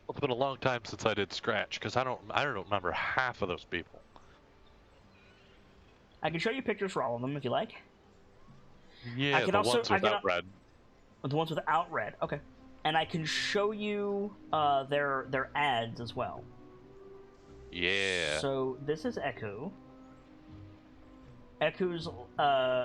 It's been a long time since I did Scratch, because I don't remember half of those people. I can show you pictures for all of them if you like. Yeah, the ones without red. The ones without red, okay. And I can show you their ads as well. Yeah. So this is Echo. Echo's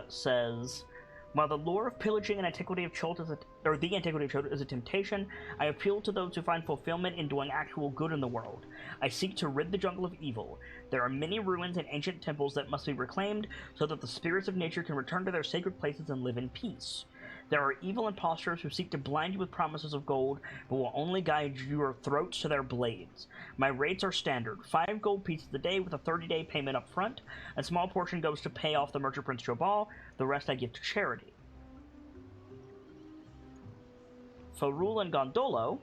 says, while the lure of pillaging and antiquity of Chult is a temptation, I appeal to those who find fulfillment in doing actual good in the world. I seek to rid the jungle of evil. There are many ruins and ancient temples that must be reclaimed so that the spirits of nature can return to their sacred places and live in peace. There are evil impostors who seek to blind you with promises of gold, but will only guide your throats to their blades. My rates are standard, 5 gold pieces a day with a 30-day payment up front. A small portion goes to pay off the Merchant Prince Jobal, the rest I give to charity. Thorul and Gondolo.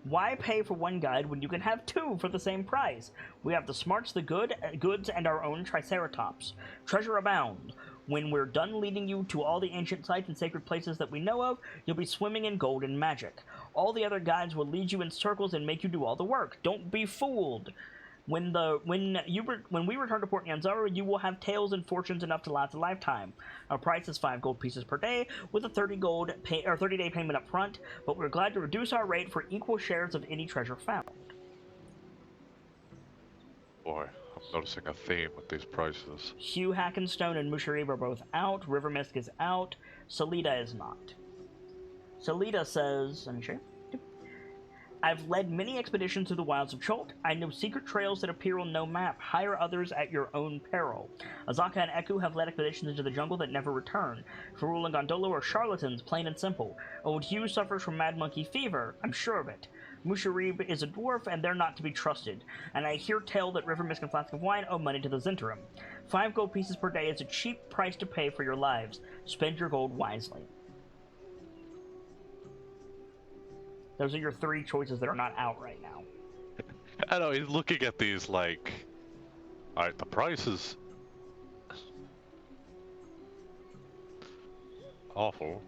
Why pay for one guide when you can have 2 for the same price? We have the smarts, the goods, and our own Triceratops. Treasure abound. When we're done leading you to all the ancient sites and sacred places that we know of, you'll be swimming in gold and magic. All the other guides will lead you in circles and make you do all the work. Don't be fooled. When we return to Port Nyanzaru, you will have tales and fortunes enough to last a lifetime. Our price is 5 gold pieces per day, with a 30-day payment up front, but we're glad to reduce our rate for equal shares of any treasure found. Boy, I'm noticing a theme with these prices. Hugh Hackenstone and Mushari are both out. River Mist is out. Salida is not. Salida says, let me show you. I've led many expeditions through the wilds of Chult. I know secret trails that appear on no map. Hire others at your own peril. Azaka and Eku have led expeditions into the jungle that never return. Thorul and Gondolo are charlatans, plain and simple. Old Hugh suffers from mad monkey fever. I'm sure of it. Musharib is a dwarf, and they're not to be trusted. And I hear tell that River Mist and Flask of Wine owe money to the Zentarum. 5 gold pieces per day is a cheap price to pay for your lives. Spend your gold wisely. Those are your 3 choices that are not out right now. I know, he's looking at these like... Alright, the price is... awful.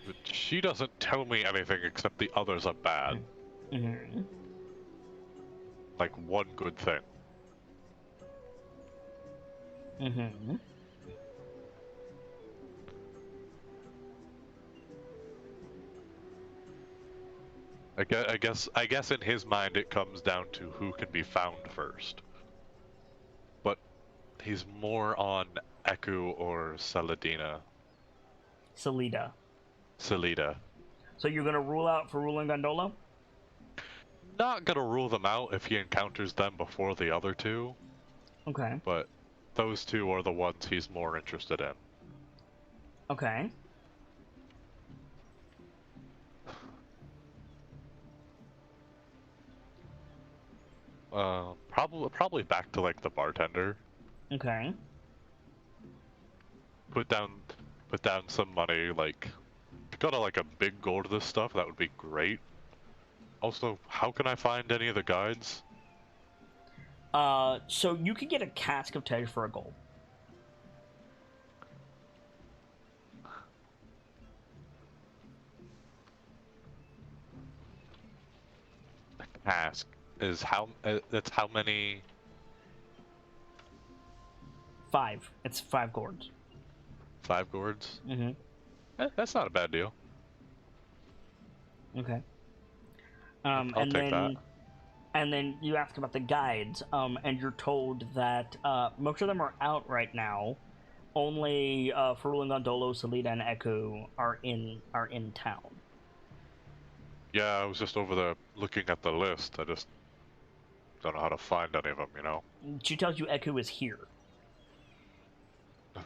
But she doesn't tell me anything except the others are bad. Mm-hmm. Like, one good thing. Mm-hmm. I guess in his mind it comes down to who can be found first. But he's more on Eku or Saladina. Salida. Salida. So you're gonna rule out for ruling Gondola? Not gonna rule them out if he encounters them before the other 2, Okay. but those 2 are the ones he's more interested in. Okay. Probably back to like the bartender. Okay. Put down some money. Like, if you got like a big goal to this stuff, that would be great. Also, how can I find any of the guides? So you could get a cask of Tej for a gold. Ask is how that's how many? 5. It's 5 gourds. 5 gourds. Mm-hmm. That's not a bad deal. Okay. I'll and take that. And then you ask about the guides, and you're told that most of them are out right now. Only Ferulin Gondolo, Salida, and Echo are in town. Yeah, I was just over there looking at the list. I just don't know how to find any of them, you know? She tells you Echo is here.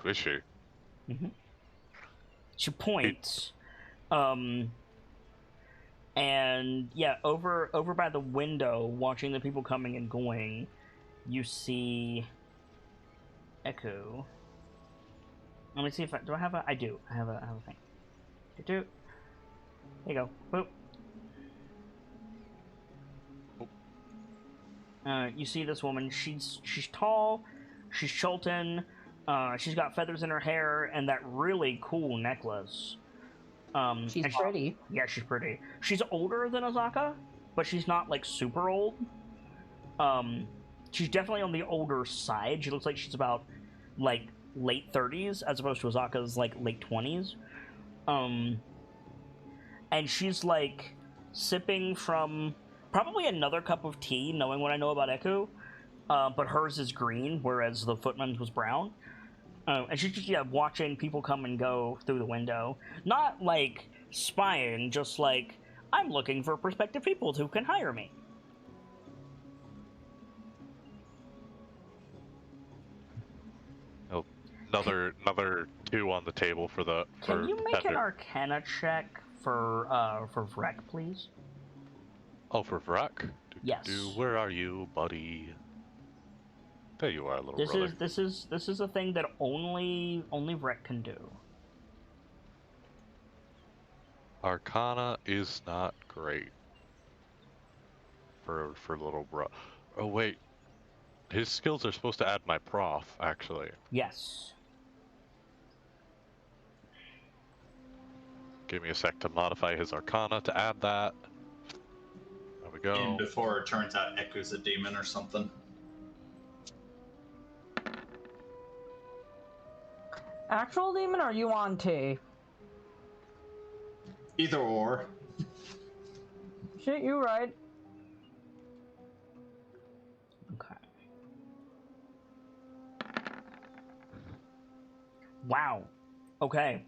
Is she? Mm-hmm. She points. And yeah, over by the window, watching the people coming and going, you see Echo. Let me see if do I have a? I do. I have a thing. There you go. Boop. You see this woman. She's tall. She's Chultan. She's got feathers in her hair and that really cool necklace. She's pretty. Yeah, she's pretty. She's older than Azaka, but she's not like super old. She's definitely on the older side. She looks like she's about like late 30s as opposed to Azaka's like late 20s. And she's like sipping from probably another cup of tea, knowing what I know about Echo. But hers is green, whereas the footman's was brown. And she's just watching people come and go through the window. Not like spying, just like, I'm looking for prospective people who can hire me. Oh, another 2 on the table for the. Can you make an Bender. Arcana check for Vrek, please? Oh, for Vrak? Yes. Where are you, buddy? There you are, little This brother. is a thing that only Vrek can do. Arcana is not great for little bro. Oh wait, his skills are supposed to add my prof, actually. Yes. Give me a sec to modify his Arcana to add that. There we go. And before it turns out Echo's a demon or something. Actual demon or you on T? Either or. Shit, you right. Okay. Wow. Okay.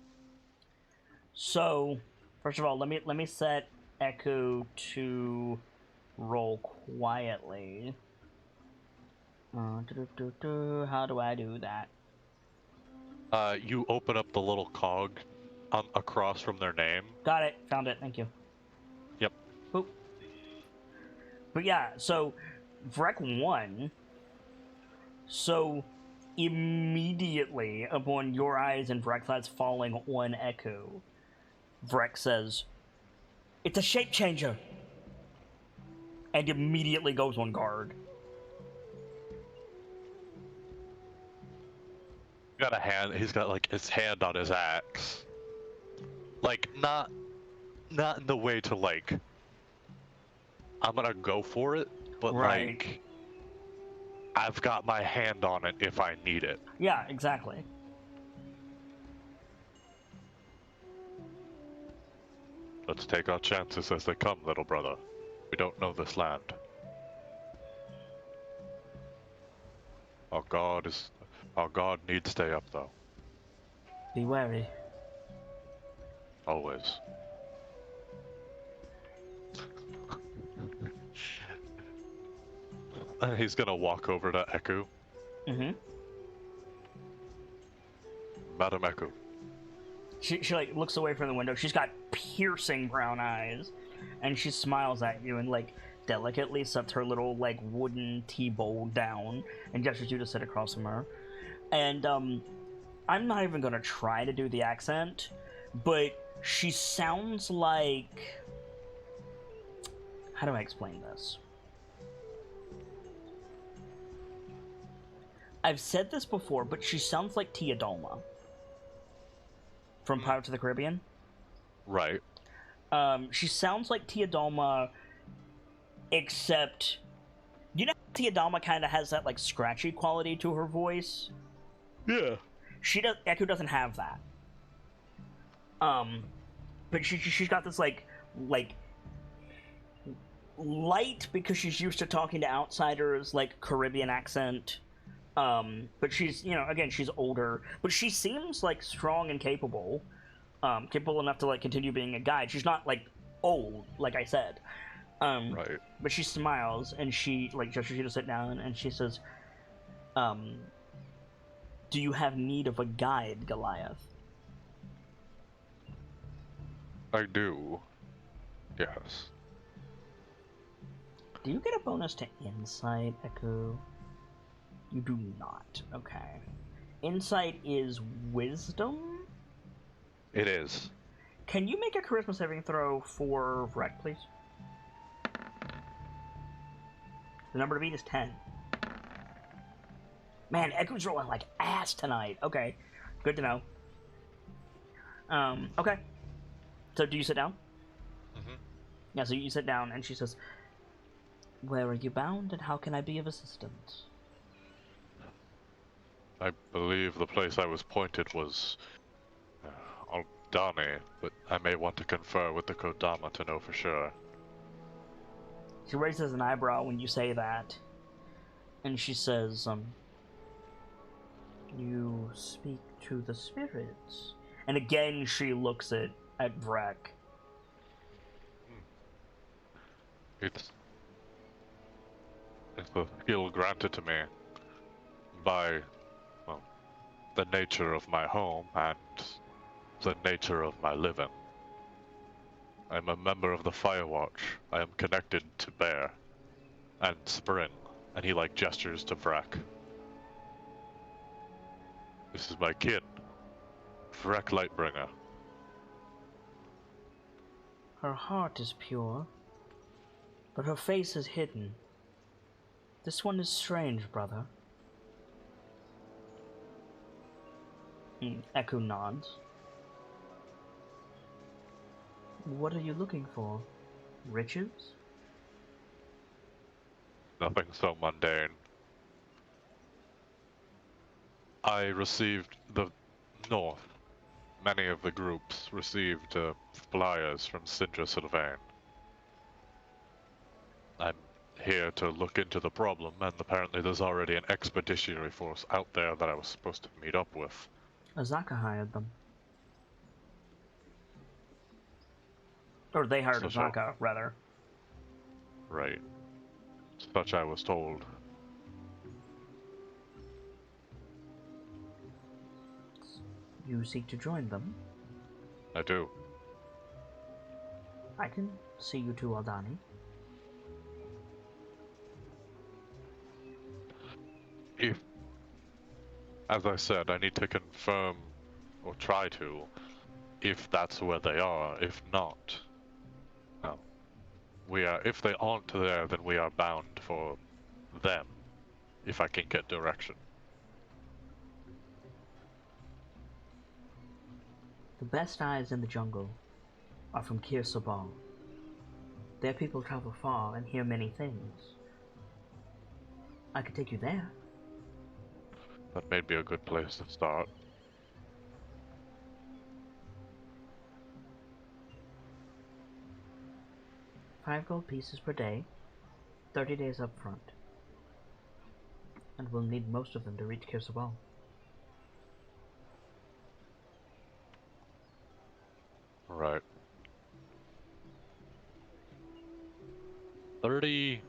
So, first of all, let me set Echo to roll quietly. How do I do that? You open up the little cog across from their name. Got it. Found it. Thank you. Yep. Boop. But yeah, so Vrek won. So immediately upon your eyes and Vrek's eyes falling on Echo, Vrek says, "It's a shape changer," and immediately goes on guard. Got a hand. He's got like his hand on his axe. Like not in the way to like I'm gonna go for it, but Right. like I've got my hand on it if I need it. Yeah, exactly. Let's take our chances as they come, little brother. We don't know this land. Our guard needs stay up though. Be wary. Always. And he's gonna walk over to Echo. Mm-hmm. Madam Echo. She like looks away from the window. She's got piercing brown eyes, and she smiles at you and like delicately sets her little like wooden tea bowl down and gestures you to sit across from her. And I'm not even gonna try to do the accent, but she sounds like, how do I explain this? I've said this before, but she sounds like Tia Dalma from Pirates of the Caribbean. Right. She sounds like Tia Dalma, except, you know, Tia Dalma kind of has that like scratchy quality to her voice. Yeah. Echo doesn't have that. But she's got this like light, because she's used to talking to outsiders, like Caribbean accent. But she's, you know, again, she's older, but she seems like strong and capable enough to like continue being a guide. She's not like old, like I said. Right. But she smiles and she like gestures you to sit down, and she says, "Do you have need of a guide, Goliath?" I do. Yes. Do you get a bonus to insight, Echo? You do not. Okay. Insight is wisdom? It is. Can you make a charisma saving throw for Vrek, please? The number to beat is 10. Man, Echo's rolling like ass tonight. Okay. Good to know. Okay. So do you sit down? Mm-hmm. Yeah, so you sit down and she says, "Where are you bound and how can I be of assistance?" I believe the place I was pointed was Aldani, but I may want to confer with the Kodama to know for sure. She raises an eyebrow when you say that, and she says, "You speak to the spirits." And again, she looks at Vrek. It's a skill granted to me by, well, the nature of my home and the nature of my living. I'm a member of the Firewatch. I am connected to Bear and Spring, and he like gestures to Vrek. This is my kin, Vrek Lightbringer. Her heart is pure, but her face is hidden. This one is strange, brother. Echo nods. What are you looking for? Riches? Nothing so mundane. I received the North. Many of the groups received flyers from Sindra Sylvain. I'm here to look into the problem, and apparently there's already an expeditionary force out there that I was supposed to meet up with. Azaka hired them. Or they hired So- Azaka, rather. Right. Such I was told. You seek to join them? I do. I can see you to Aldani. If, as I said, I need to confirm, or try to, if that's where they are. If not, no. We are. If they aren't there, then we are bound for them. If I can get direction. The best eyes in the jungle are from Kir Sabal. Their people travel far and hear many things. I could take you there. That may be a good place to start. $5 gold pieces per day, 30 days up front. And we'll need most of them to reach Kir Sabal. Right. 30...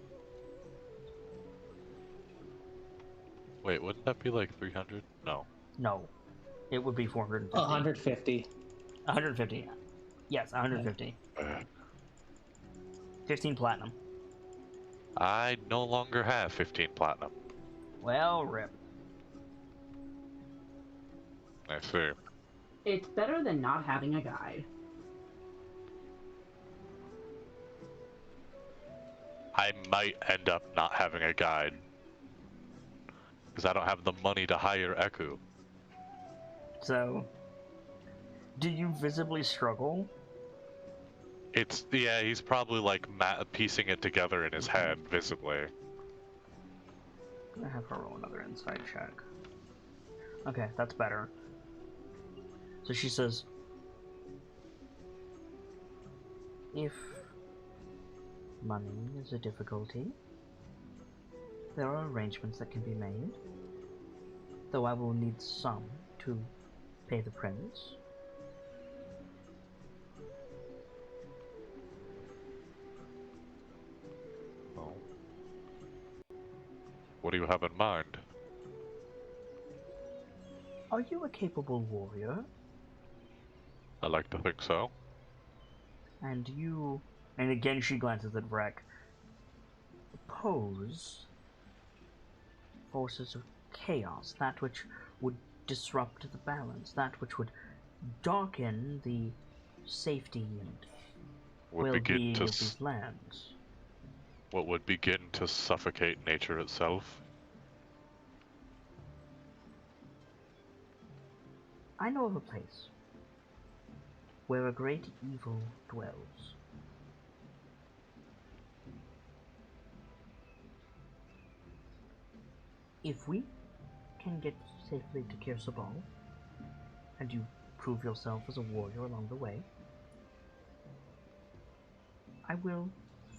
Wait, wouldn't that be like 300? No. No. It would be 450. 150. 150. Yes, 150. 15 platinum. I no longer have 15 platinum. Well, rip. I see. It's better than not having a guide. I might end up not having a guide. Because I don't have the money to hire Eku. So, do you visibly struggle? It's, yeah, he's probably like piecing it together in his head, visibly. I'm gonna have her roll another insight check. Okay, that's better. So she says, if money is a difficulty, there are arrangements that can be made, though I will need some to pay the prince. Oh. What do you have in mind? Are you a capable warrior? I like to think so. And you... And again she glances at Vrek. Oppose forces of chaos, that which would disrupt the balance, that which would darken the safety and well-being of these lands. What would begin to suffocate nature itself? I know of a place where a great evil dwells. If we can get safely to Kir Sabal, and you prove yourself as a warrior along the way, I will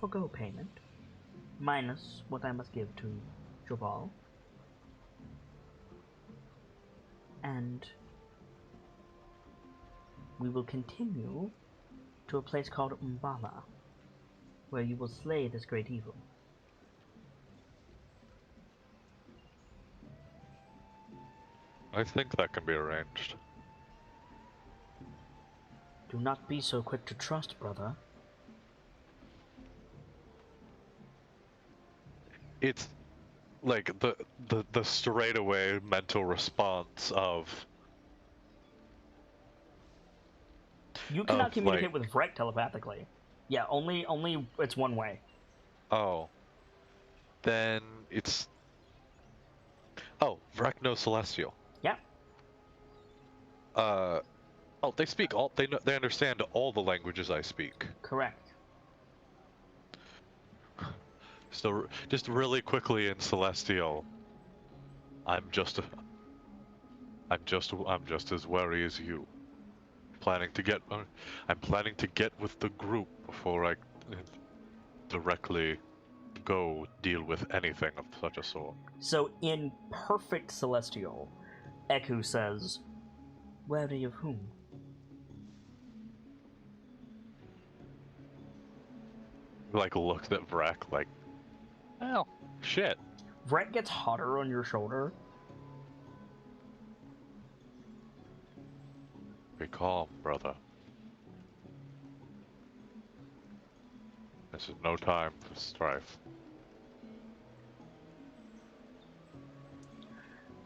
forgo payment, minus what I must give to Jabal, and we will continue to a place called Umbala, where you will slay this great evil. I think that can be arranged. Do not be so quick to trust, brother. It's like the straightaway mental response of You cannot Of, communicate like- with Vrek telepathically. Yeah, only it's one way. oh, then it's Vrek knows Celestial. Yeah. They speak all they understand all the languages I speak. Correct. So just really quickly in Celestial, I'm just as wary as you. I'm planning to get with the group before I directly go deal with anything of such a sort. So in perfect Celestial, Eku says, "Wary of whom?" Like looks at Vrek like, oh shit. Vrek gets hotter on your shoulder. Be calm, brother. This is no time for strife.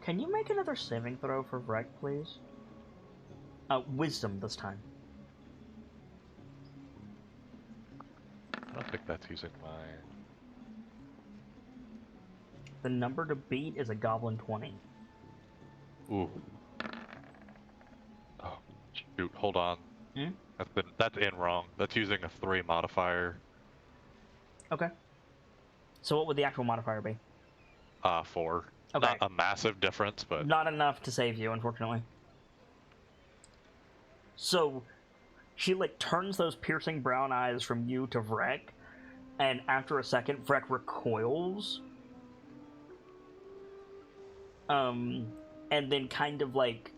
Can you make another saving throw for Vrek, please? Wisdom this time. I don't think that's using my... The number to beat is a goblin 20. Ooh. Oh, shoot, hold on. Hmm? That's in wrong. That's using a 3 modifier. Okay. So what would the actual modifier be? 4. Okay. Not a massive difference, but... Not enough to save you, unfortunately. So, she, like, turns those piercing brown eyes from you to Vrek, and after a second, Vrek recoils. And then kind of, like...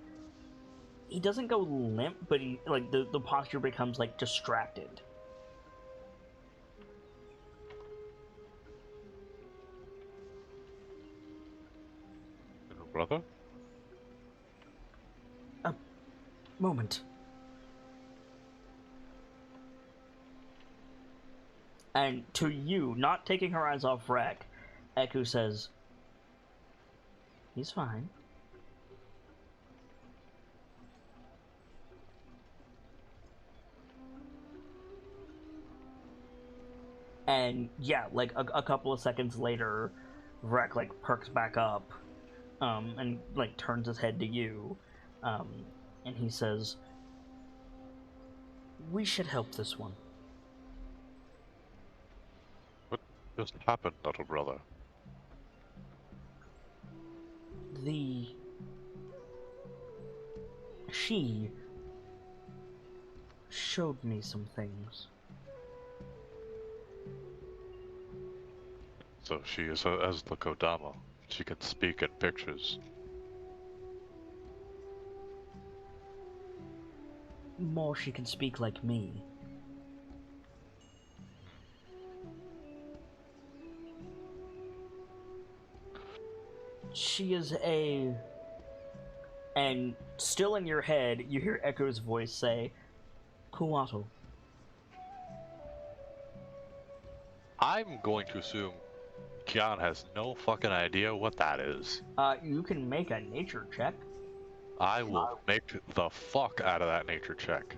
He doesn't go limp, but he, like, the posture becomes, like, distracted. Brother? A moment. And to you, not taking her eyes off Vrek, Eku says, he's fine. And yeah, like a couple of seconds later, Vrek like perks back up, and like turns his head to you, and he says, "We should help this one." What just happened, little brother? She showed me some things. So she is as the Kodama. She can speak in pictures. More, she can speak like me. She is a... And still in your head, you hear Echo's voice say, Kuato. I'm going to assume Kian has no fucking idea what that is. You can make a nature check. I will make the fuck out of that nature check.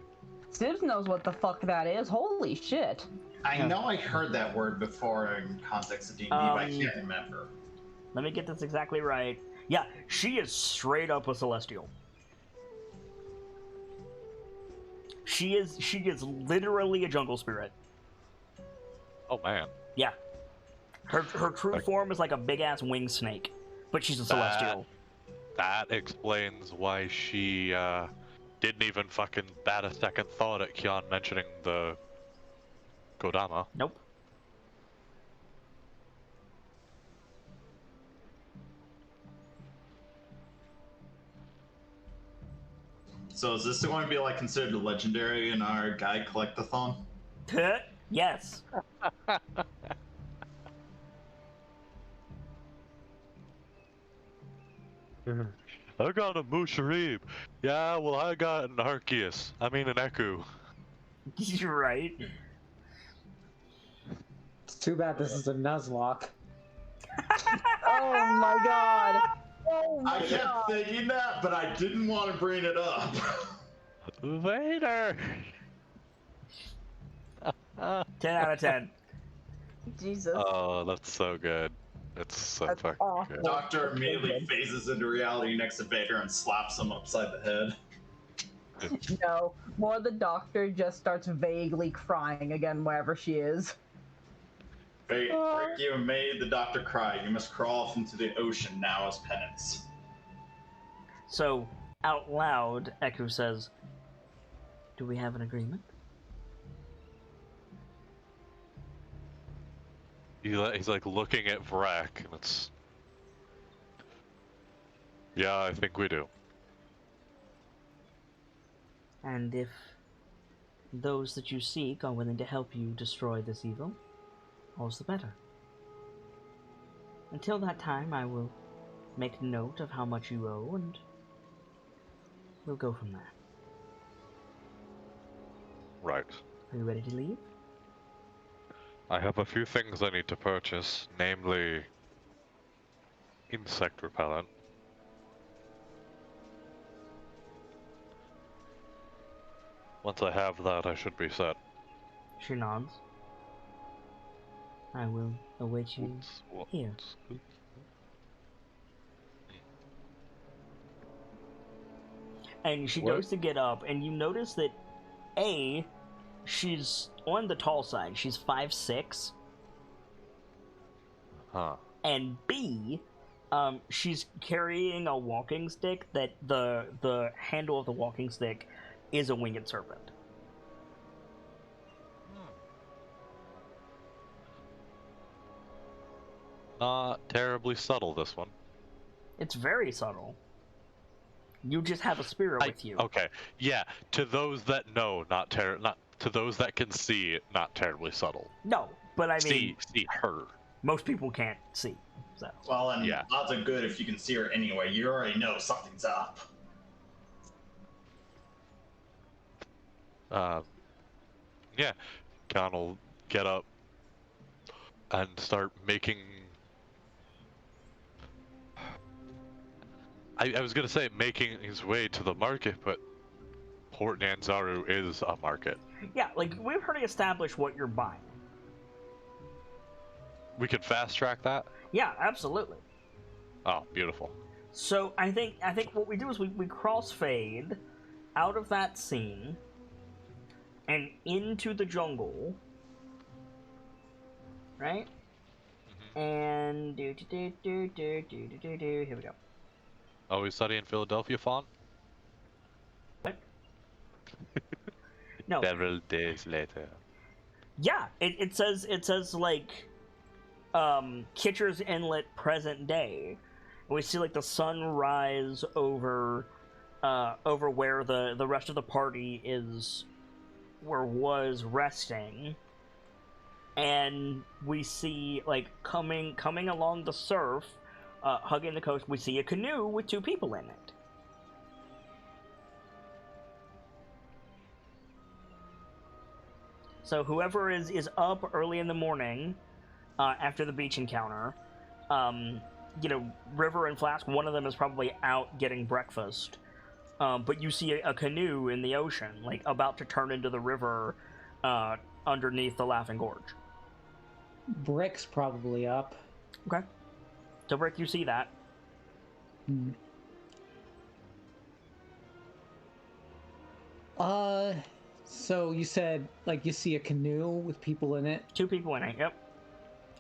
Sibs knows what the fuck that is. Holy shit. I know I heard that word before in context of D&D, but I can't remember. Let me get this exactly right. Yeah, she is straight up a celestial. She is literally a jungle spirit. Oh man. Yeah. Her true form is like a big ass winged snake, but she's a celestial. That explains why she didn't even fucking bat a second thought at Kian mentioning the Kodama. Nope. So is this going to be like considered a legendary in our guide collectathon? Yes. I got a Musharib. Yeah, well I got an Arceus. I mean an Eku. You're right. It's too bad this is a Nuzlocke. Oh my god. Oh my I kept thinking that, but I didn't want to bring it up. Vader! 10 out of 10. Jesus. Oh, that's so good. It's so That's fucking awful. good. Doctor immediately phases into reality next to Vader and slaps him upside the head. No, more the doctor just starts vaguely crying again wherever she is. Rick, you made the doctor cry. You must crawl off into the ocean now as penance. So, out loud, Echo says, do we have an agreement? He's like looking at Vrek, and it's... Yeah, I think we do. And if those that you seek are willing to help you destroy this evil, all's the better. Until that time, I will make note of how much you owe, and we'll go from there. Right. Are you ready to leave? I have a few things I need to purchase, namely... insect repellent. Once I have that, I should be set. She nods. I will await you here. And she goes to get up, and you notice that A, she's on the tall side. She's 5'6". Huh. And B, she's carrying a walking stick that the handle of the walking stick is a winged serpent. Not terribly subtle, this one. It's very subtle. You just have a spirit with you. Okay, yeah. To those that know, not to those that can see, not terribly subtle. No, but I mean, see her. Most people can't see. So. Well, and odds are good if you can see her anyway. You already know something's up. Yeah. Khan will get up and start making. I was gonna say making his way to the market, but Port Nanzaru is a market. Yeah, like we've already established what you're buying. We could fast track that? Yeah, absolutely. Oh, beautiful. So I think what we do is we crossfade out of that scene and into the jungle, right? Mm-hmm. And here we go. Oh, we study in Philadelphia, Fawn? What? No. Several days later. Yeah, it says like Kitcher's Inlet present day. We see like the sun rise over where the rest of the party was resting, and we see like coming along the surf, hugging the coast. We see a canoe with 2 people in it. So whoever is up early in the morning after the beach encounter, River and Flask, one of them is probably out getting breakfast. But you see a canoe in the ocean, like about to turn into the river underneath the Laughing Gorge. Brick's probably up. Okay. So, Brick, you see that. So you said, like, you see a canoe with people in it? 2 people in it, yep.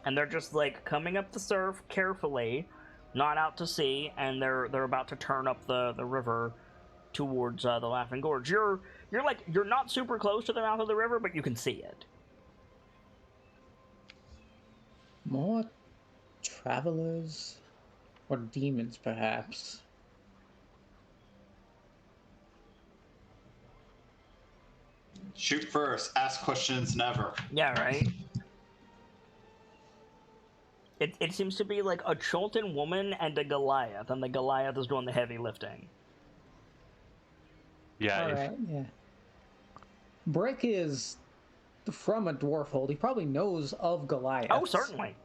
And they're just, like, coming up the surf carefully, not out to sea, and they're about to turn up the river towards the Laughing Gorge. You're not super close to the mouth of the river, but you can see it. More travelers? Or demons, perhaps? Shoot first, ask questions never. Yeah, right? It seems to be like a Cholton woman and a Goliath, and the Goliath is doing the heavy lifting. Yeah. Alright, yeah. Brick is from a dwarf hold. He probably knows of Goliath. Oh, certainly.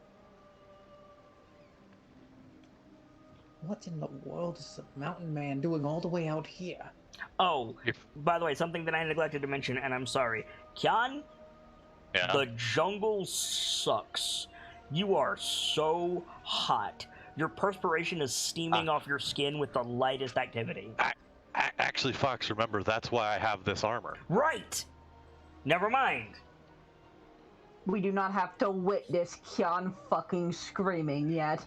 What in the world is the mountain man doing all the way out here? Oh, by the way, something that I neglected to mention, and I'm sorry. Kyan, Yeah. the jungle sucks. You are so hot. Your perspiration is steaming off your skin with the lightest activity. Actually, Fox, remember, that's why I have this armor. Right! Never mind. We do not have to witness Kyan fucking screaming yet.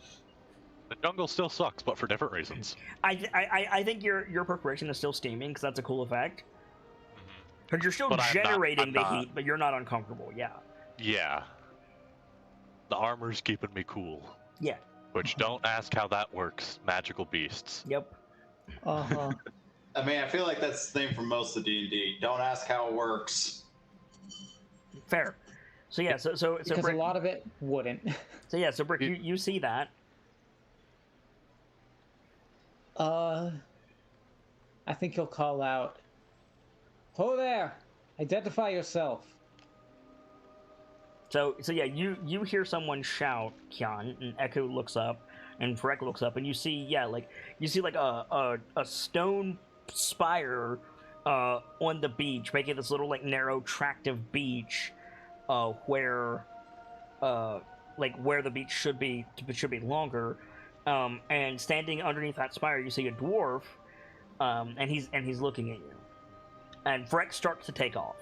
The jungle still sucks, but for different reasons. I think your perspiration is still steaming, because that's a cool effect. Because you're still But generating the I'm not. heat, but you're not uncomfortable, yeah. Yeah. The armor's keeping me cool. Yeah. Which, don't ask how that works. Magical beasts. Yep. Uh-huh. I mean, I feel like that's the thing for most of D&D. Don't ask how it works. Fair. So yeah, so Because Brick, a lot of it wouldn't. So yeah, so Brick, you see that. I think he'll call out, "Ho there! Identify yourself." So yeah, you hear someone shout, Kyan, and Echo looks up, and Freck looks up, and you see a stone spire on the beach, making this little like narrow tract of beach, where the beach should be longer. And standing underneath that spire, you see a dwarf, and he's looking at you. And Vrek starts to take off.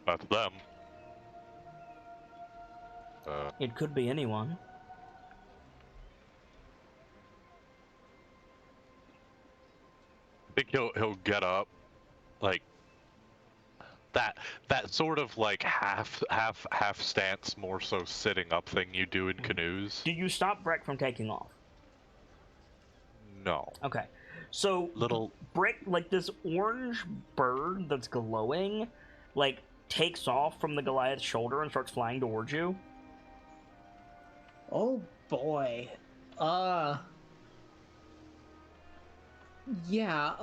That's them. It could be anyone. I think he'll get up, like that sort of like half stance, more so sitting up thing you do in canoes. Do you stop Vrek from taking off? No. Okay. So Little Brick, like this orange bird that's glowing, like takes off from the Goliath's shoulder and starts flying towards you. Oh boy. Yeah,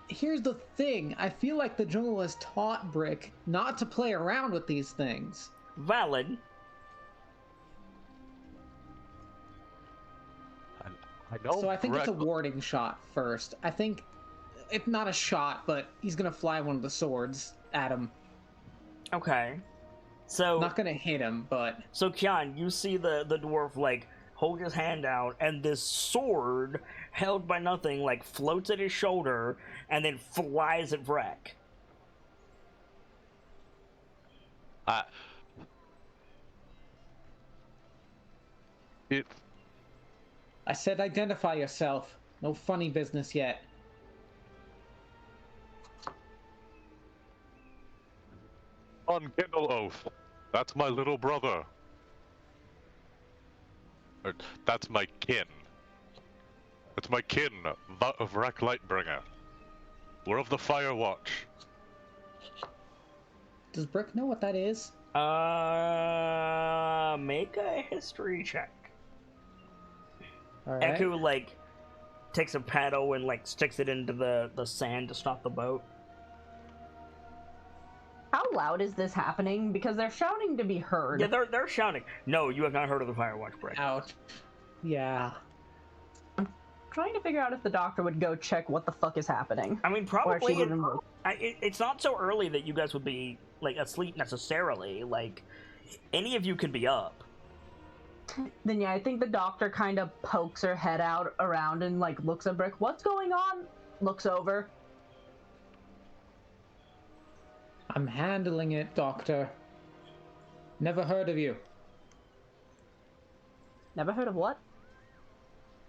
here's the thing. I feel like the jungle has taught Brick not to play around with these things. Valid. I know. So I think it's a warding shot first. I think it's not a shot, but he's gonna fly one of the swords at him. Okay. So Not gonna hit him, but so Kian, you see the dwarf like hold his hand out, and this sword held by nothing like floats at his shoulder and then flies at Vrek. I said identify yourself. No funny business yet. Unkindle oath. That's my little brother. That's my kin. That's my kin, Vrek Lightbringer. We're of the Fire Watch. Does Brick know what that is? Make a history check. All right. Echo like takes a paddle and like sticks it into the sand to stop the boat. How loud is this happening? Because they're shouting to be heard. Yeah, they're shouting. No, you have not heard of the Firewatch Break. Ouch. Yeah. Trying to figure out if the doctor would go check what the fuck is happening. I mean, Or if probably she would remove. it's not so early that you guys would be like asleep necessarily. Like any of you could be up. Then yeah, I think the doctor kind of pokes her head out around and like looks at Brick. What's going on? Looks over. I'm handling it, Doctor. Never heard of you. Never heard of what?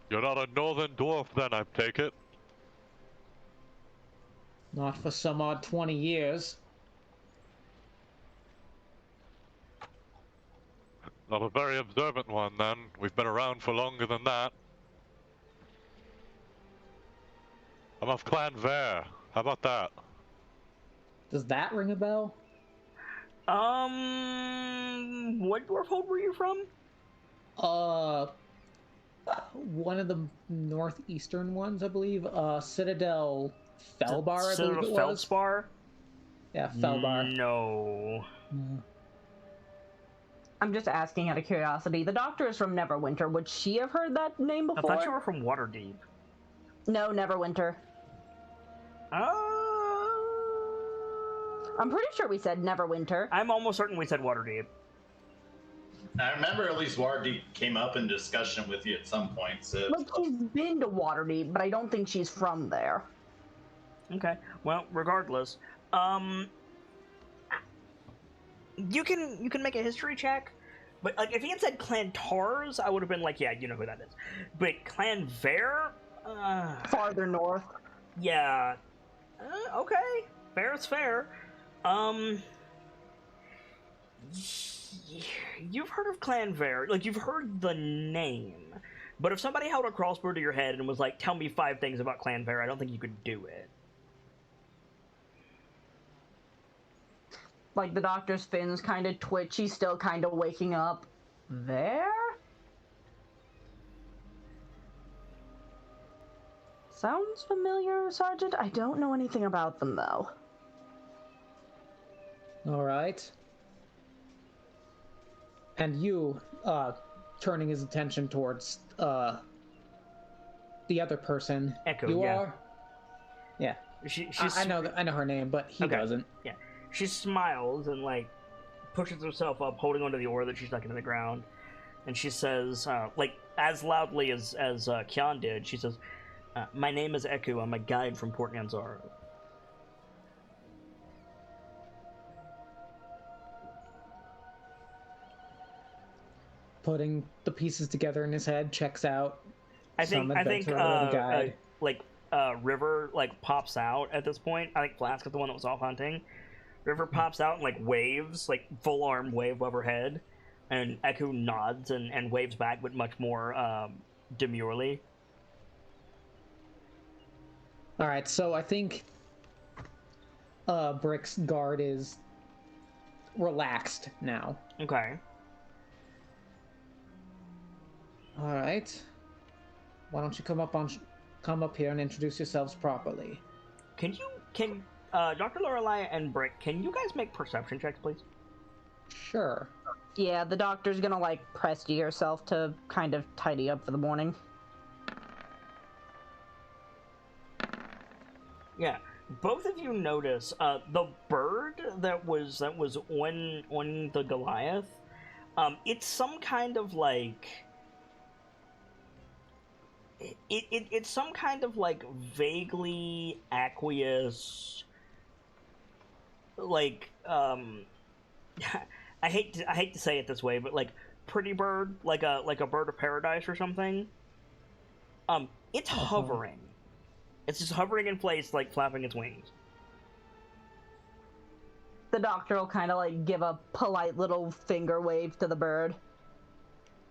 You're not a northern dwarf then, I take it? Not for some odd 20 years. Not a very observant one then. We've been around for longer than that. I'm of Clan Vare. How about that? Does that ring a bell? What dwarf hold were you from? One of the northeastern ones, I believe. Citadel Felbar, I believe it was. Feldspar? Yeah, Felbar. No. I'm just asking out of curiosity. The doctor is from Neverwinter. Would she have heard that name I before? thought you were from Waterdeep. No, Neverwinter. I'm pretty sure we said Neverwinter. I'm almost certain we said Waterdeep. I remember at least Wardeep came up in discussion with you at some point. So Like, she's been to Waterdeep, but I don't think she's from there. Okay. Well, regardless, you can make a history check, but like if he had said Clan Tars, I would have been like, yeah, you know who that is. But Clan Vare, Farther north. yeah, okay, fair is fair. You've heard of Clan Vare, like you've heard the name, but if somebody held a crossbow to your head and was like, "Tell me 5 things about Clan Vare," I don't think you could do it. Like, the doctor's fins kind of twitch. He's still kind of waking up. There? Sounds familiar, Sergeant. I don't know anything about them, though. All right. And you, turning his attention towards the other person. Echo, you yeah. are? Yeah. She's I know her name, but he Okay. doesn't. Yeah. She smiles and, like, pushes herself up, holding onto the oar that she's stuck into the ground. And she says, like, as loudly as Kian did, she says, my name is Eku. I'm a guide from Port Anzaro. Putting the pieces together in his head, checks out I think the guide. River, like, pops out at this point. I think Flask is the one that was off hunting. River pops out and, like, waves, like, full arm wave above her head. And Eku nods and waves back, but much more demurely. Alright, so I think Brick's guard is relaxed now. Okay. Alright. Why don't you come up here and introduce yourselves properly? Can Dr. Lorelei and Brick, can you guys make perception checks, please? Sure. Yeah, the doctor's gonna, like, press to yourself to kind of tidy up for the morning. Yeah, both of you notice the bird that was on the Goliath. It's some kind of like it's some kind of like vaguely aqueous, like I hate to say it this way, but like pretty bird, like a bird of paradise or something. It's hovering. It's just hovering in place, like flapping its wings. The doctor will kind of, like, give a polite little finger wave to the bird.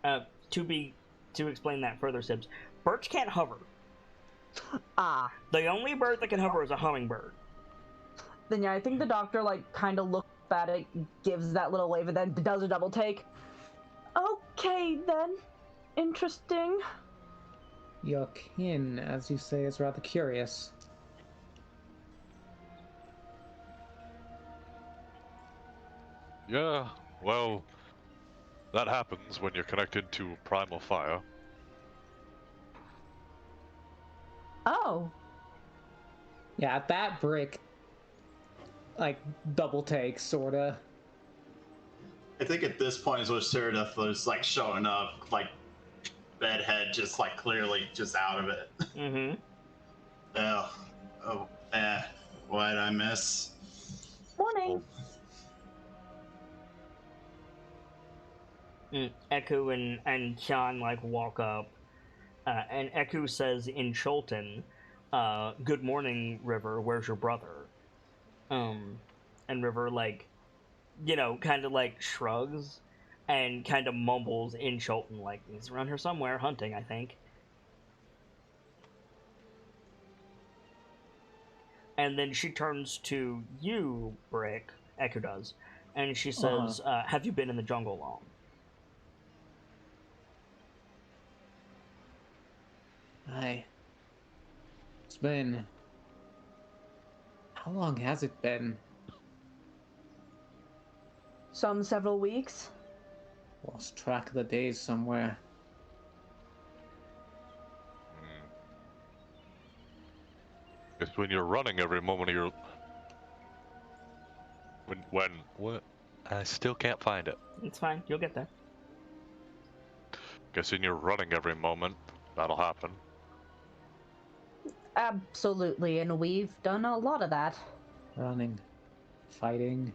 To explain that further, Sibs, birds can't hover. Ah. The only bird that can hover is a hummingbird. Then, yeah, I think the doctor, like, kind of looks at it, gives that little wave, and then does a double take. Okay, then. Interesting. Your kin, as you say, is rather curious. Yeah, well, that happens when you're connected to primal fire. Oh. Yeah, at that Brick, like, double takes, sorta. I think at this point is where Cyrodiil was like showing up, like bedhead, just like clearly just out of it. Mm-hmm. What did I miss? Morning. Eku and Kian like walk up, and Eku says in Cholton, "Good morning, River. Where's your brother?" And River, like, you know, kind of like shrugs and kind of mumbles in Cholton, like, he's around here somewhere hunting, I think. And then she turns to you, Brick. Echo does, and she says, "Have you been in the jungle long?" It's been... How long has it been? Some several weeks. Lost track of the days somewhere. It's when you're running every moment of your... What? I still can't find it. It's fine. You'll get there. Guessing you're running every moment. That'll happen. Absolutely, and we've done a lot of that. Running. Fighting.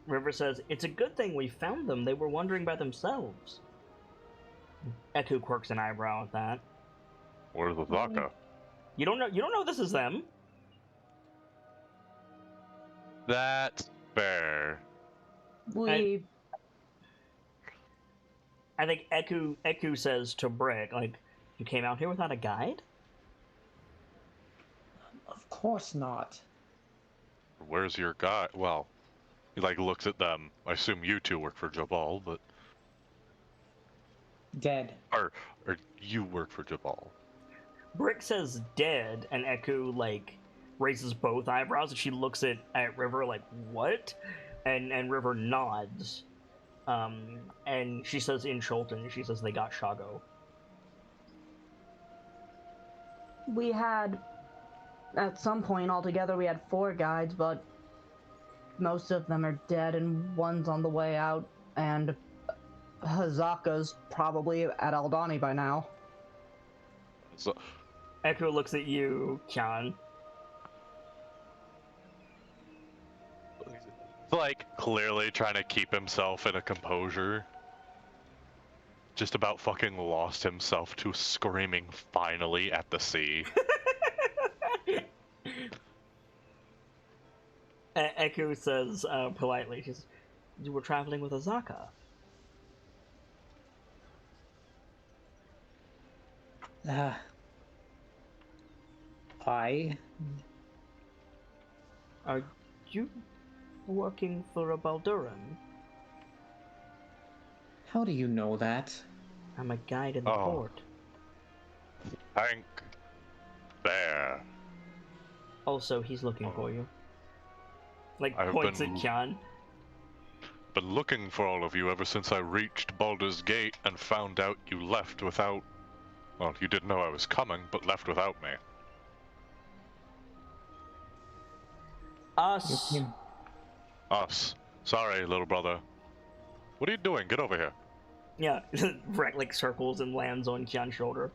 River says, "It's a good thing we found them. They were wondering by themselves." Eku quirks an eyebrow at that. Where's the Zaka? You don't know this is them. That's fair. I think Eku says to Brick, like, "You came out here without a guide?" Of course not. Where's your guy? Well, he like looks at them. I assume you two work for Jabal, but Dead. or you work for Jabal. Brick says dead, and Eku, like, raises both eyebrows, and she looks at River like, "What?" And River nods. And she says in Shulton, she says they got Shago. We had, at some point altogether, we had 4 guides, but most of them are dead and one's on the way out, and Hazaka's probably at Aldani by now. So, Echo looks at you, Kyan. like, clearly trying to keep himself in a composure. Just about fucking lost himself to screaming finally at the sea. Echo says politely, she says, you were traveling with Azaka. I... Are you working for a Balduran? How do you know that? I'm a guide in the Oh. port. Thank there. Also, he's looking for you. Like, I've points been- at Kyan. Been looking for all of you ever since I reached Baldur's Gate and found out you left without... Well, you didn't know I was coming, but left without me. Us. You- Us. Sorry, little brother. What are you doing? Get over here. Yeah, Rek like circles and lands on Kyan's shoulder.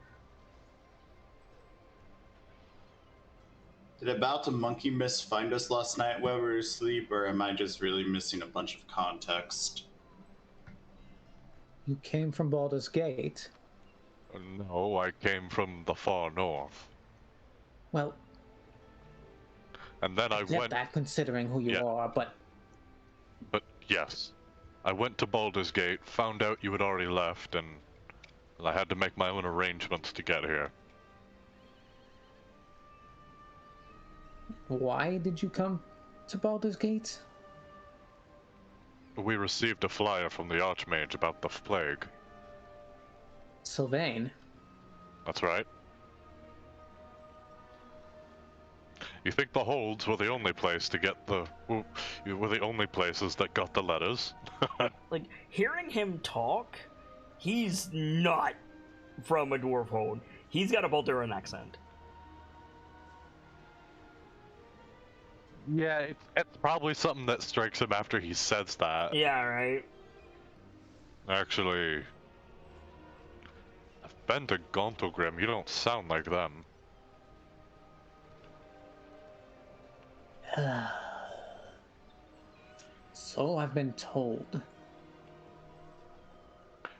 Did About to Monkey Miss find us last night while we were asleep, or am I just really missing a bunch of context? You came from Baldur's Gate. No, I came from the far north. Well, And then I get went... that considering who you Yeah. are, but But yes, I went to Baldur's Gate, found out you had already left, and I had to make my own arrangements to get here. why did you come to Baldur's Gate? We received a flyer from the Archmage about the plague. Sylvain? That's right. You think the holds were the only place to get the... were the only places that got the letters? Like, hearing him talk, he's not from a dwarf hold. He's got a Balduran accent. Yeah, it's probably something that strikes him after he says that. Yeah, right? Actually... I've been to Gauntlegrim, you don't sound like them. So I've been told.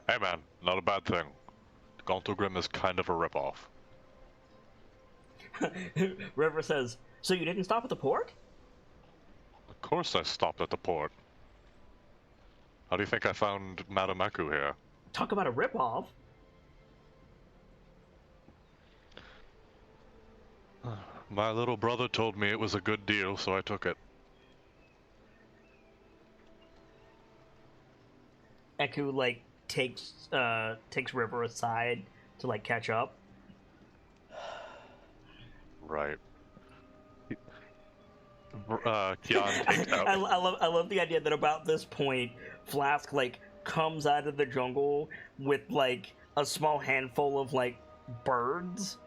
Hey man, not a bad thing. Gauntlegrim is kind of a ripoff. River says, so you didn't stop at the port? Of course I stopped at the port. How do you think I found Madame Eku here? Talk about a ripoff. My little brother told me it was a good deal, so I took it. Eku, like, takes River aside to, like, catch up. Right. Kyan takes out... I love the idea that about this point, Flask, like, comes out of the jungle with, like, a small handful of, like, birds,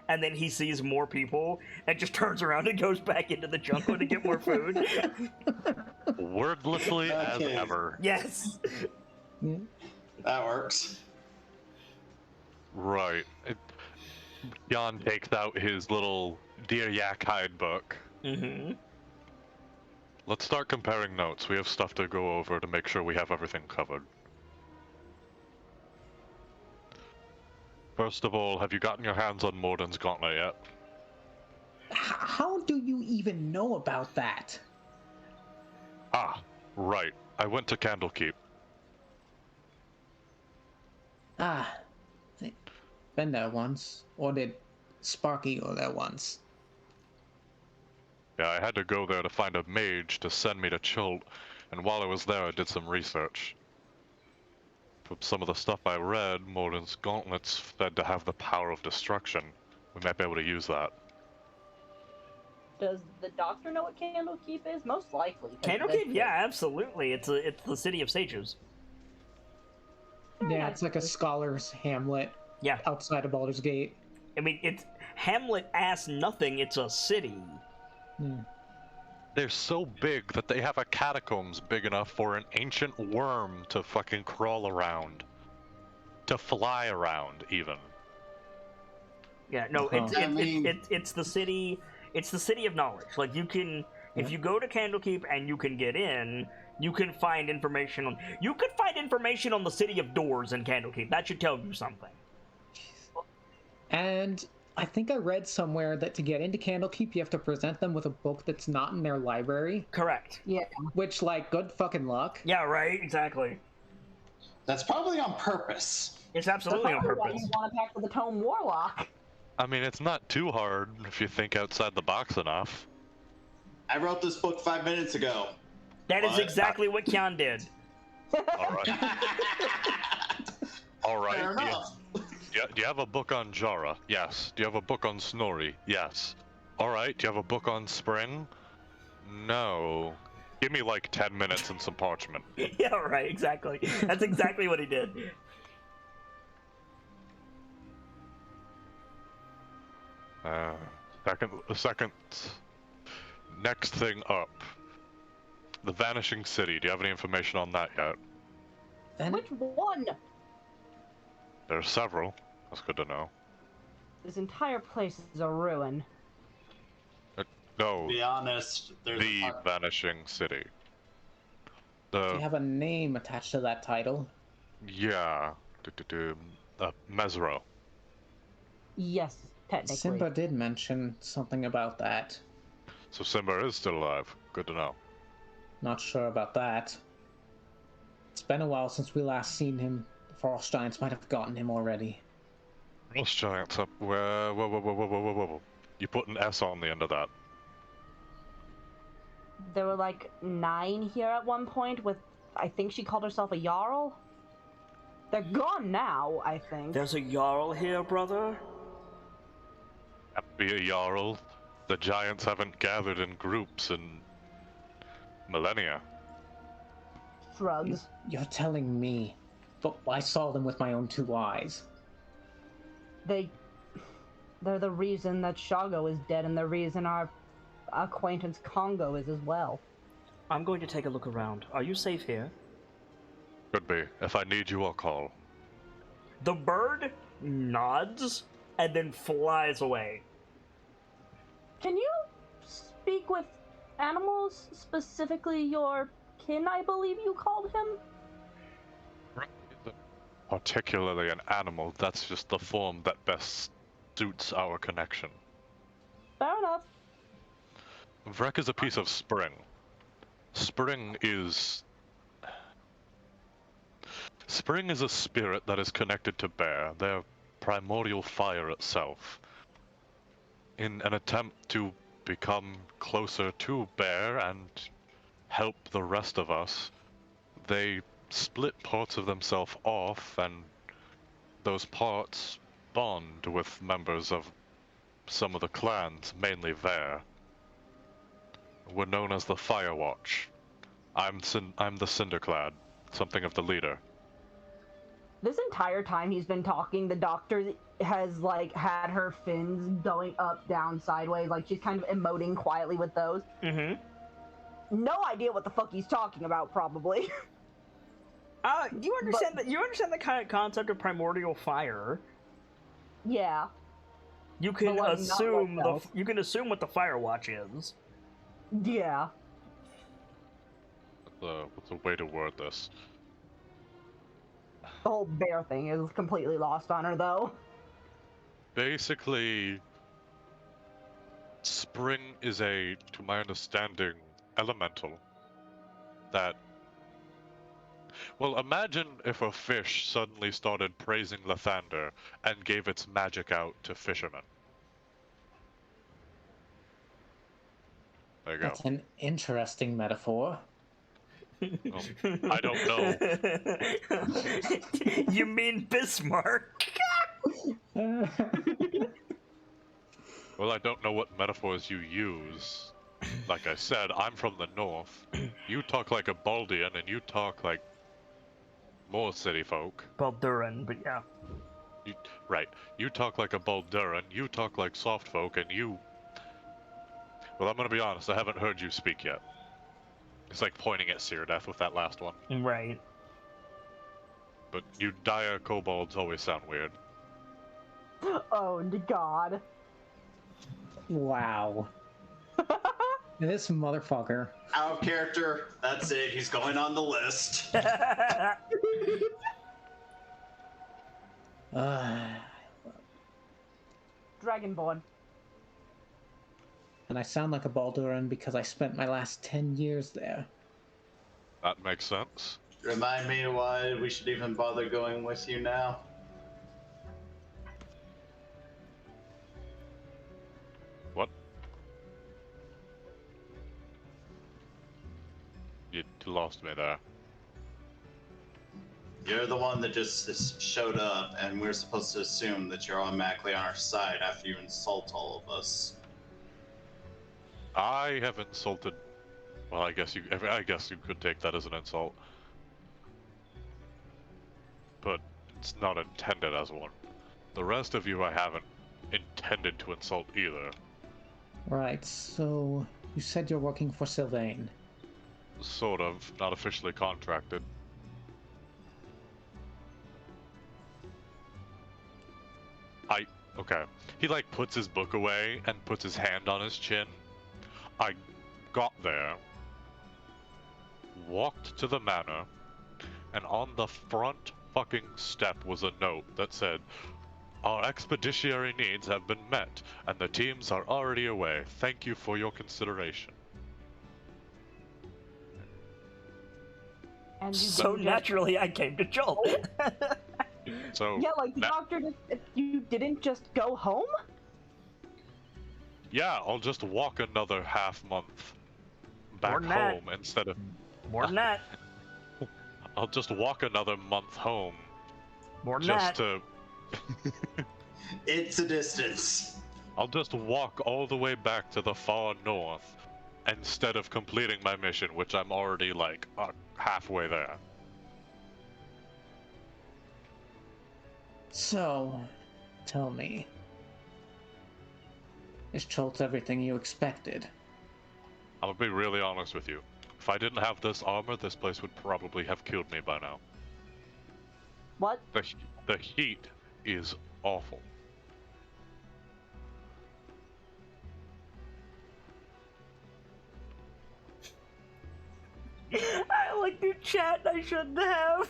and then he sees more people and just turns around and goes back into the jungle to get more food. Wordlessly as Okay. ever. Yes. That works. Right. Kyan takes out his little Dear Yak Hide book. Mm-hmm. Let's start comparing notes. We have stuff to go over to make sure we have everything covered. First of all, have you gotten your hands on Morden's gauntlet yet? How do you even know about that? Ah, right. I went to Candlekeep. Ah, been there once. Or did Sparky go there once? Yeah, I had to go there to find a mage to send me to Chult, and while I was there I did some research. From some of the stuff I read, Morden's gauntlets said to have the power of destruction. We might be able to use that. Does the doctor know what Candlekeep is? Most likely. 'cause Candlekeep? they- Yeah, absolutely. It's the city of sages. Yeah, it's like a scholar's hamlet Yeah. outside of Baldur's Gate. I mean, it's Hamlet ass nothing, it's a city. They're so big that they have a catacombs big enough for an ancient worm to fucking crawl around. To fly around, even. Yeah, no, it's the city. It's the city of knowledge. Like you can, if you go to Candlekeep and you can get in, you can find information on. You could find information on the city of doors in Candlekeep. That should tell you something. And I think I read somewhere that to get into Candlekeep, you have to present them with a book that's not in their library. Correct. Yeah. Which, like, good fucking luck. Yeah. Right. Exactly. That's probably on purpose. It's absolutely on That's why purpose. you want to pack with the Tome Warlock. I mean, it's not too hard if you think outside the box enough. I wrote this book 5 minutes ago. That is What? exactly what Kyan did. Alright. Alright. Fair enough. Do you have a book on Jara? Yes. Do you have a book on Snorri? Yes. Alright, do you have a book on Spring? No. Give me like 10 minutes and some parchment. Yeah. Right. Exactly. That's exactly what he did. Second. Next thing up. The Vanishing City. Do you have any information on that yet? Which one? There are several. That's good to know. This entire place is a ruin. No, To be honest, there's the a part- Vanishing City. Do you The have a name attached to that title? yeah, Mesro. Yes, technically. Simba did mention something about that. So Simba is still alive. Good to know. Not sure about that. It's been a while since we last seen him. The Frost Giants might have gotten him already. Frost Giants up. Whoa. You put an S on the end of that. There were like 9 here at one point with, I think she called herself a Jarl? They're gone now, I think. There's a Jarl here, brother. Can't be a Jarl. The giants haven't gathered in groups in millennia. Shrugs. You're telling me, but I saw them with my own 2 eyes. They're the reason that Shago is dead and the reason our acquaintance Congo is as well. I'm going to take a look around. Are you safe here? Could be. If I need you, I'll call. The bird nods and then flies away. Can you speak with animals, specifically your kin, I believe you called him? Particularly an animal, that's just the form that best suits our connection. Fair enough. Vrek is a piece of spring. Spring is a spirit that is connected to Bear, their primordial fire itself. In an attempt to become closer to Bear and help the rest of us, they split parts of themselves off, and those parts bond with members of some of the clans, mainly Vare. We're known as the Firewatch. I'm the Cinderclad, something of the leader. This entire time he's been talking, the doctor has like had her fins going up, down, sideways, like she's kind of emoting quietly with those. Mm-hmm. No idea what the fuck he's talking about, probably. You understand that? You understand the kind of concept of primordial fire. Yeah. You can But, like, not assume like that. you can assume what the Firewatch is. Yeah. What's a way to word this? The whole bear thing is completely lost on her, though. Basically, spring is to my understanding, elemental. That. Well, imagine if a fish suddenly started praising Lathander and gave its magic out to fishermen. There you go. That's an interesting metaphor. I don't know. You mean Bismarck? Well, I don't know what metaphors you use. Like I said, I'm from the north. You talk like a Baldian, and you talk like more city folk. Balduran, but yeah. Right. You talk like a Balduran, you talk like soft folk, and you... Well, I'm gonna be honest, I haven't heard you speak yet. It's like pointing at Seerdeath with that last one. Right. But you dire kobolds always sound weird. Oh, God. Wow. This motherfucker. Out of character. That's it. He's going on the list. Dragonborn. And I sound like a Balduran because I spent my last 10 years there. That makes sense. Remind me why we should even bother going with you now. What? You lost me there. You're the one that just showed up, and we're supposed to assume that you're automatically on our side after you insult all of us. I have insulted... Well, I guess you could take that as an insult. But it's not intended as one. The rest of you I haven't intended to insult either. Right, so you said you're working for Sylvain. Sort of, not officially contracted. Okay. He like puts his book away and puts his hand on his chin. I got there, walked to the manor, and on the front fucking step was a note that said, "Our expeditionary needs have been met, and the teams are already away. Thank you for your consideration." And you So didn't just- naturally, I came to Joel. So Yeah, like the doctor just... You didn't just go home? yeah, I'll just walk another half month back More than that. home instead of... More than that. I'll just walk another month home More than just that. to... It's a distance. I'll just walk all the way back to the far north instead of completing my mission, which I'm already like halfway there. So, tell me. Is Schultz everything you expected? I'm gonna be really honest with you. If I didn't have this armor, this place would probably have killed me by now. What? The heat is awful. I like the chat I shouldn't have.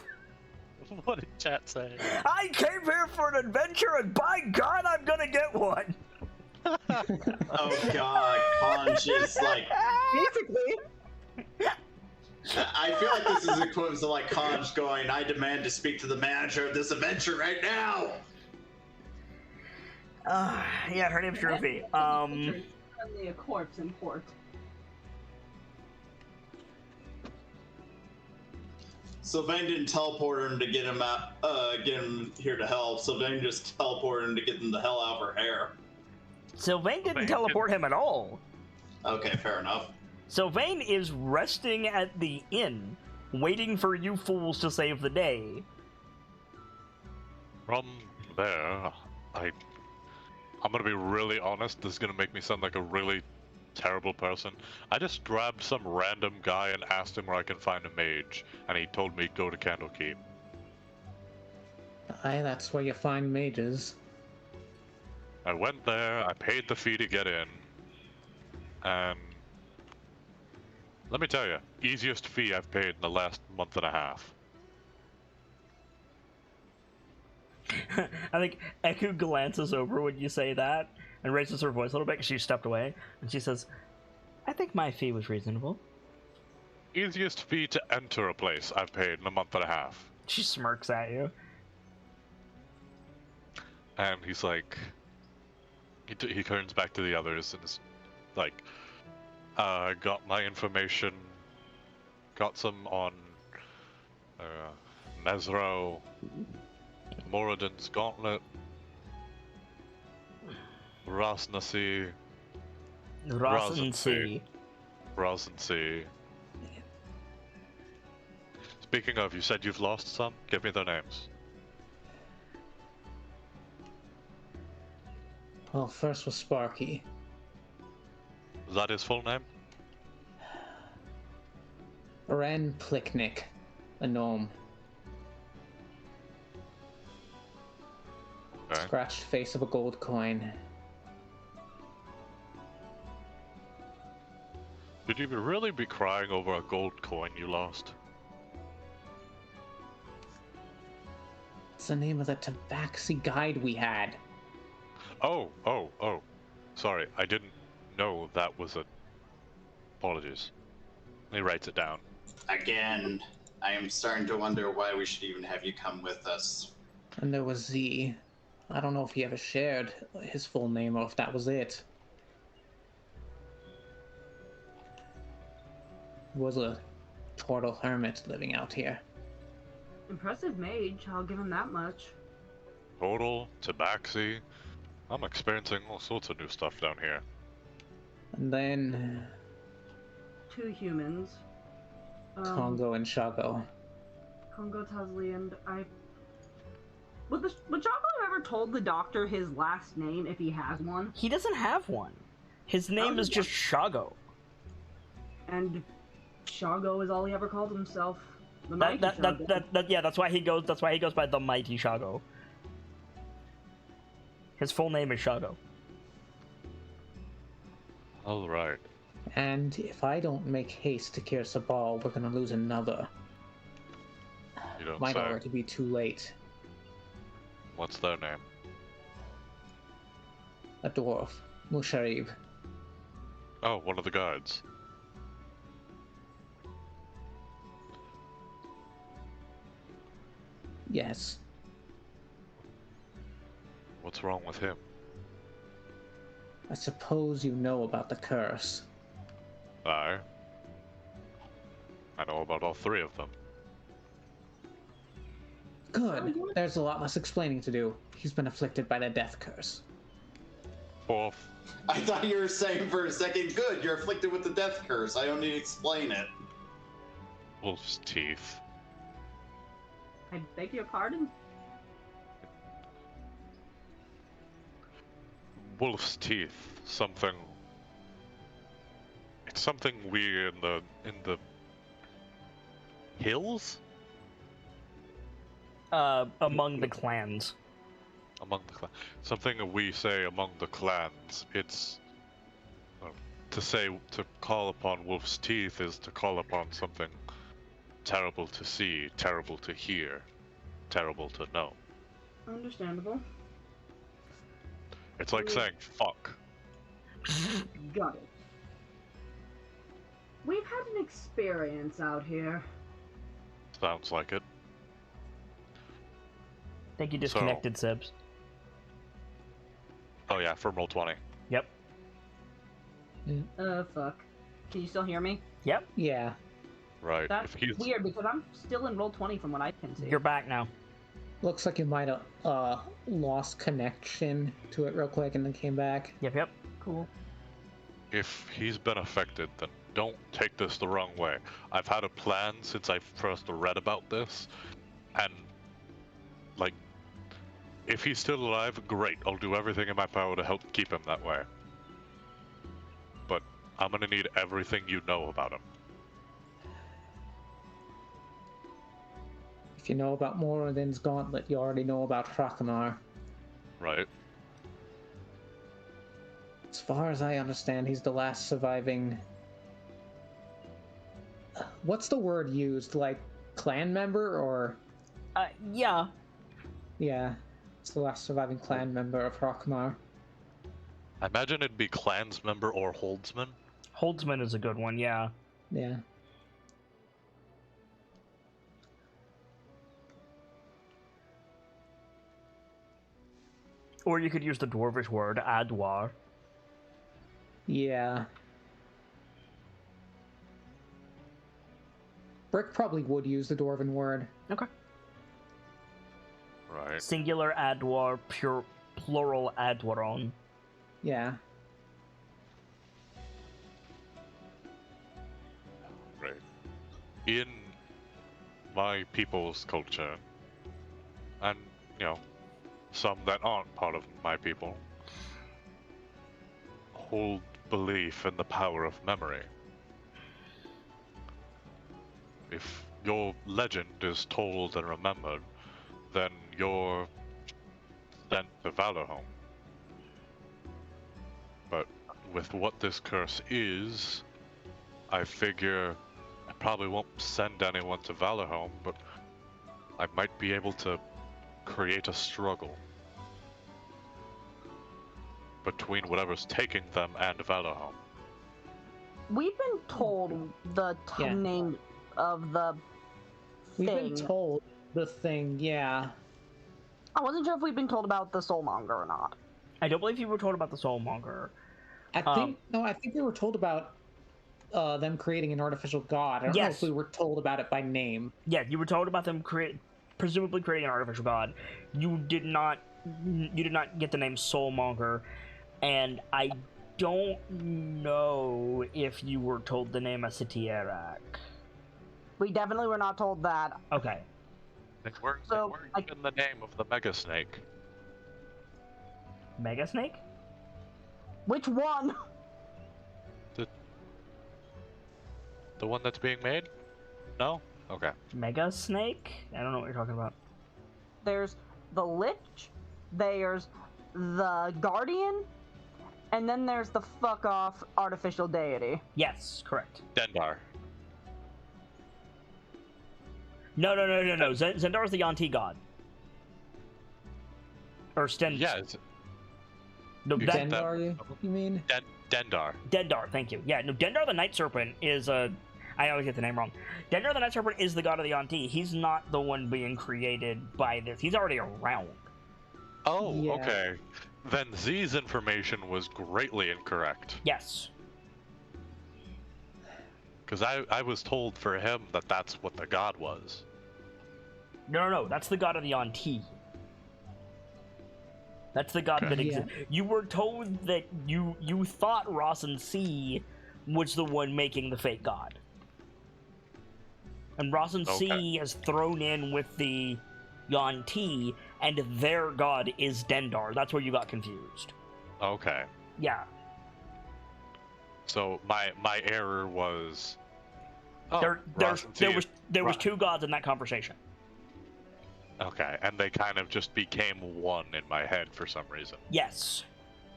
What did chat say? I came here for an adventure, and by God, I'm gonna get one. Oh god, Conch is like... Basically. I feel like this is equivalent to like Conch going, "I demand to speak to the manager of this adventure right now!" Yeah, her name's Ruby. Currently a corpse in port. Sylvain didn't teleport him to get him out, get him here to help. Sylvain just teleported him to get him the hell out of her hair. Sylvain didn't teleport him at all. Okay, fair enough. Sylvain is resting at the inn, waiting for you fools to save the day. From there, I'm gonna be really honest, this is gonna make me sound like a really terrible person. I just grabbed some random guy and asked him where I can find a mage, and he told me go to Candlekeep. Aye, that's where you find mages. I went there, I paid the fee to get in, and let me tell you, easiest fee I've paid in the last month and a half. I think Eku glances over when you say that and raises her voice a little bit because she stepped away, and she says, "I think my fee was reasonable." Easiest fee to enter a place I've paid in a month and a half. She smirks at you. And he's like, he turns back to the others and is like, got my information, got some on Mesro, Moradin's Gauntlet, Rosnasi, Rosensea. Rosensea. Speaking of, you said you've lost some? Give me their names. Well, first was Sparky. Is that his full name? Ren Plicknick, a gnome. Okay. Scratched face of a gold coin. Should you really be crying over a gold coin you lost? It's the name of the tabaxi guide we had. Oh. Sorry, I didn't know that was a... Apologies. He writes it down. Again, I am starting to wonder why we should even have you come with us. And there was Z. I don't know if he ever shared his full name or if that was it. He was a turtle hermit living out here. Impressive mage, I'll give him that much. Total, Tabaxi. I'm experiencing all sorts of new stuff down here. And then 2 humans. Congo and Shago. Congo Tazli and I... Would Shago ever told the doctor his last name if he has one? He doesn't have one. His name is just Shago. And Shago is all he ever called himself. The mighty Shago. That's why he goes. That's why he goes by the mighty Shago. His full name is Shago. All right. And if I don't make haste to cure Sabal, we're gonna lose another. You don't Might say. already be too late. What's their name? A dwarf, Musharib. Oh, one of the guards. Yes. What's wrong with him? I suppose you know about the curse. I know about all 3 of them. Good. There's a lot less explaining to do. He's been afflicted by the death curse. 4th. I thought you were saying for a second, good, you're afflicted with the death curse. I don't need to explain it. Wolf's teeth. I beg your pardon? Wolf's teeth. Something. It's something weird in the hills? Among the clans. Among the clans. Something we say among the clans. It's to call upon Wolf's teeth is to call upon something terrible to see, terrible to hear, terrible to know. Understandable. It's like saying fuck. Got it. We've had an experience out here. Sounds like it. I think you disconnected, Sebs. Oh yeah, from Roll20. Yep. Fuck. Can you still hear me? Yep. Yeah. Right. That's If he's weird because I'm still in roll 20 from what I can see. You're back now. Looks like you might have lost connection to it real quick and then came back. Yep. Cool. if he's been affected, then don't take this the wrong way. I've had a plan since I first read about this, and like, if he's still alive, great. I'll do everything in my power to help keep him that way. But I'm gonna need everything you know about him. If you know about Moradin's gauntlet, you already know about Hrakamar. Right? As far as I understand, he's the last surviving... What's the word used? Like, clan member, or...? Yeah. Yeah, it's the last surviving clan member of Hrakamar. I imagine it'd be clans member or holdsman. Holdsman is a good one, yeah. Yeah. Or you could use the dwarvish word, Adwar. Yeah. Brick probably would use the dwarven word. Okay. Right. Singular Adwar, plural Adwaron. Yeah. Right. In my people's culture, and, you know, some that aren't part of my people, hold belief in the power of memory. If your legend is told and remembered, then you're sent to Valorhome. But with what this curse is, I figure I probably won't send anyone to Valorhome, but I might be able to create a struggle between whatever's taking them and Valorhome. We've been told the Yeah. name of the We've thing. been told the thing, yeah. I wasn't sure if we'd been told about the Soulmonger or not. I don't believe you were told about the Soulmonger. I think we were told about them creating an artificial god. I don't know Yes. if we were told about it by name. Yeah, you were told about them presumably creating an artificial god. You did not get the name Soulmonger, and I don't know if you were told the name Asitierak. We definitely were not told that. Okay. They weren't given the name of the Mega Snake. Mega Snake? Which one? The one that's being made? No? Okay. Mega Snake? I don't know what you're talking about. There's the Lich, there's the Guardian, and then there's the fuck off artificial deity. Yes, correct. Dendar. No. Zendar is the Yanti god. Or Sten. Yeah, it's No, You that, said that- Dendar, you mean? Dendar. Dendar, thank you. Yeah, no, Dendar the Night Serpent is I always get the name wrong. Dendar the Night Serpent is the god of the Yanti. He's not the one being created by this. He's already around. Oh, Yeah. okay. Then Z's information was greatly incorrect. Yes. Because I was told for him that that's what the god was. No, that's the god of the Yanti. That's the god Okay. that exists. You were told that you thought Rossin C was the one making the fake god. And Rossin C Okay. has thrown in with the Yanti, and their god is Dendar. That's where you got confused. Okay. Yeah. So my error was. Oh, There was two gods in that conversation. Okay, and they kind of just became one in my head for some reason. Yes.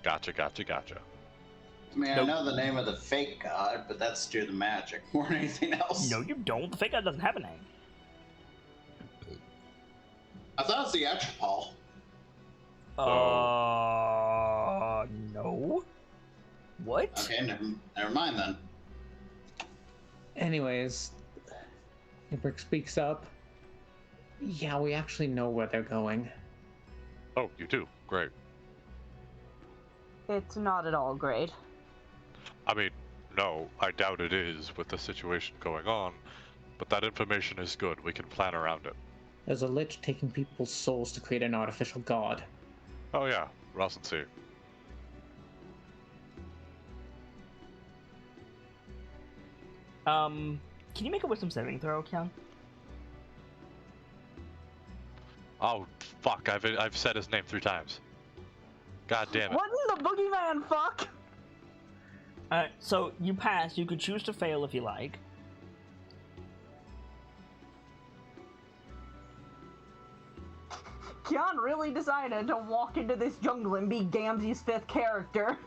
Gotcha. I mean, Nope. I know the name of the fake god, but that's due to magic more than anything else. No, you don't. The fake god doesn't have a name. I thought it was the Atropol. No. What? Okay, never mind then. Anyways, Ibrick speaks up. Yeah, we actually know where they're going. Oh, you do? Great. It's not at all great. I mean, no, I doubt it is with the situation going on, but that information is good. We can plan around it. There's a lich taking people's souls to create an artificial god. Oh yeah, Ross and C. Can you make a wisdom saving throw, Kian? Oh fuck! I've said his name 3 times. God damn it! What in the boogeyman fuck? So you pass. You could choose to fail if you like. Kian really decided to walk into this jungle and be Gamzee's 5th character.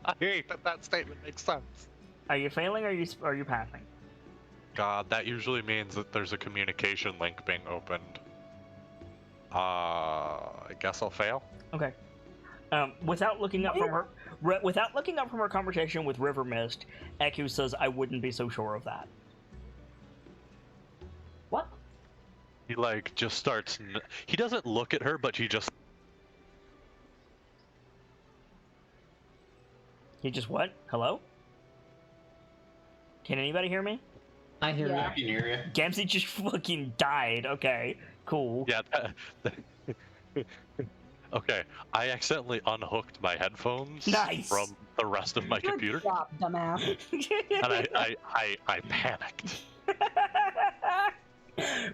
I hate that statement makes sense. Are you failing or are you passing? God, that usually means that there's a communication link being opened. I guess I'll fail. Okay. Without looking up from her conversation with River Mist, Eku says, "I wouldn't be so sure of that." What? He like just starts. He doesn't look at her, but he just. He just what? Hello? Can anybody hear me? I hear Yeah. I can hear you. Gamzee just fucking died. Okay, cool. Yeah. Okay, I accidentally unhooked my headphones Nice. from the rest of my computer, Good job, dumbass. and I panicked.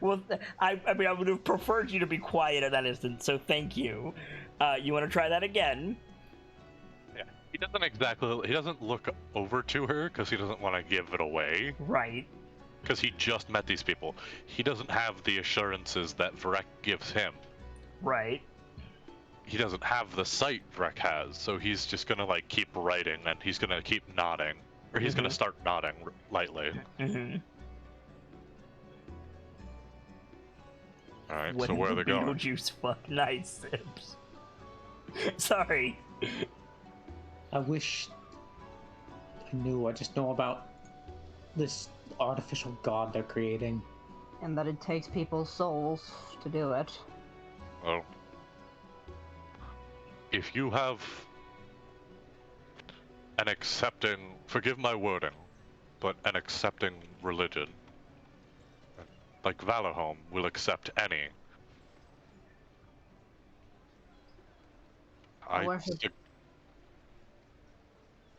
Well, I mean, I would have preferred you to be quiet in that instance, so thank you. You want to try that again? Yeah. He doesn't look over to her because he doesn't want to give it away. Right. Because he just met these people. He doesn't have the assurances that Vrek gives him. Right. He doesn't have the sight Vrek has, so he's just gonna like keep writing and he's gonna keep nodding. Or he's gonna start nodding lightly. Mm-hmm. Alright, so where are they going? Beetlejuice fuck nice sips. Sorry. I wish I knew. I just know about this artificial god they're creating. And that it takes people's souls to do it. Well, if you have an accepting, forgive my wording, but an accepting religion, like Valorhome will accept any.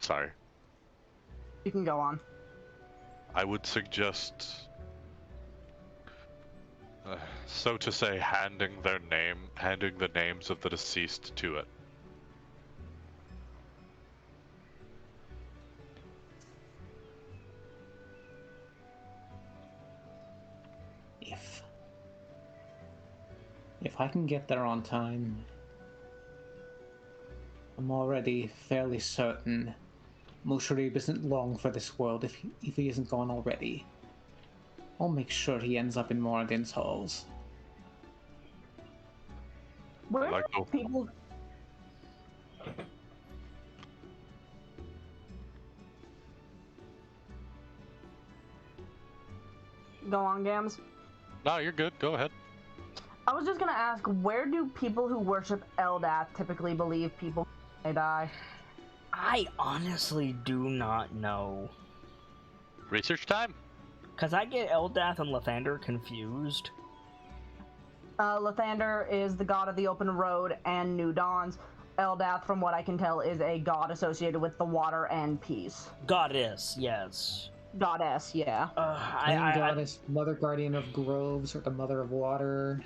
Sorry. You can go on. I would suggest, so to say, handing the names of the deceased to it. If I can get there on time, I'm already fairly certain Musharib isn't long for this world if he isn't gone already. I'll make sure he ends up in Moradin's halls. Where Like do people... Go on, Gams. No, you're good. Go ahead. I was just gonna ask, where do people who worship Eldath typically believe people may die? I honestly do not know. Research time? Because I get Eldath and Lathander confused. Lathander is the god of the open road and New Dawns. Eldath, from what I can tell, is a god associated with the water and peace. Goddess, yes. Goddess, yeah. Goddess, Mother Guardian of Groves, or the Mother of Water.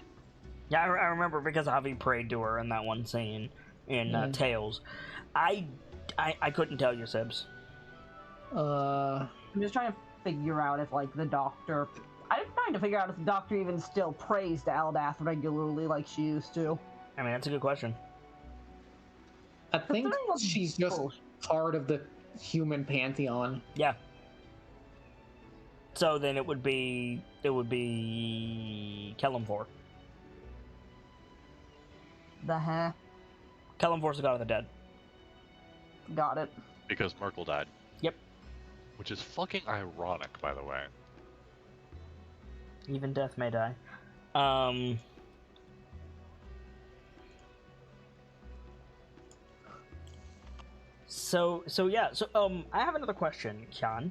Yeah, I remember because Javi prayed to her in that one scene in Tales. I couldn't tell you, Sibs. I'm just trying to figure out if, like, the doctor... I'm trying to figure out if the doctor even still prays to Eldath regularly like she used to. I mean, that's a good question. I think she's just part of the human pantheon. Yeah. So then it would be Kellamvor. The heck? Kellamvor's the god of the dead. Got it. Because Merkel died. Yep. Which is fucking ironic, by the way. Even death may die. So I have another question, Kyan.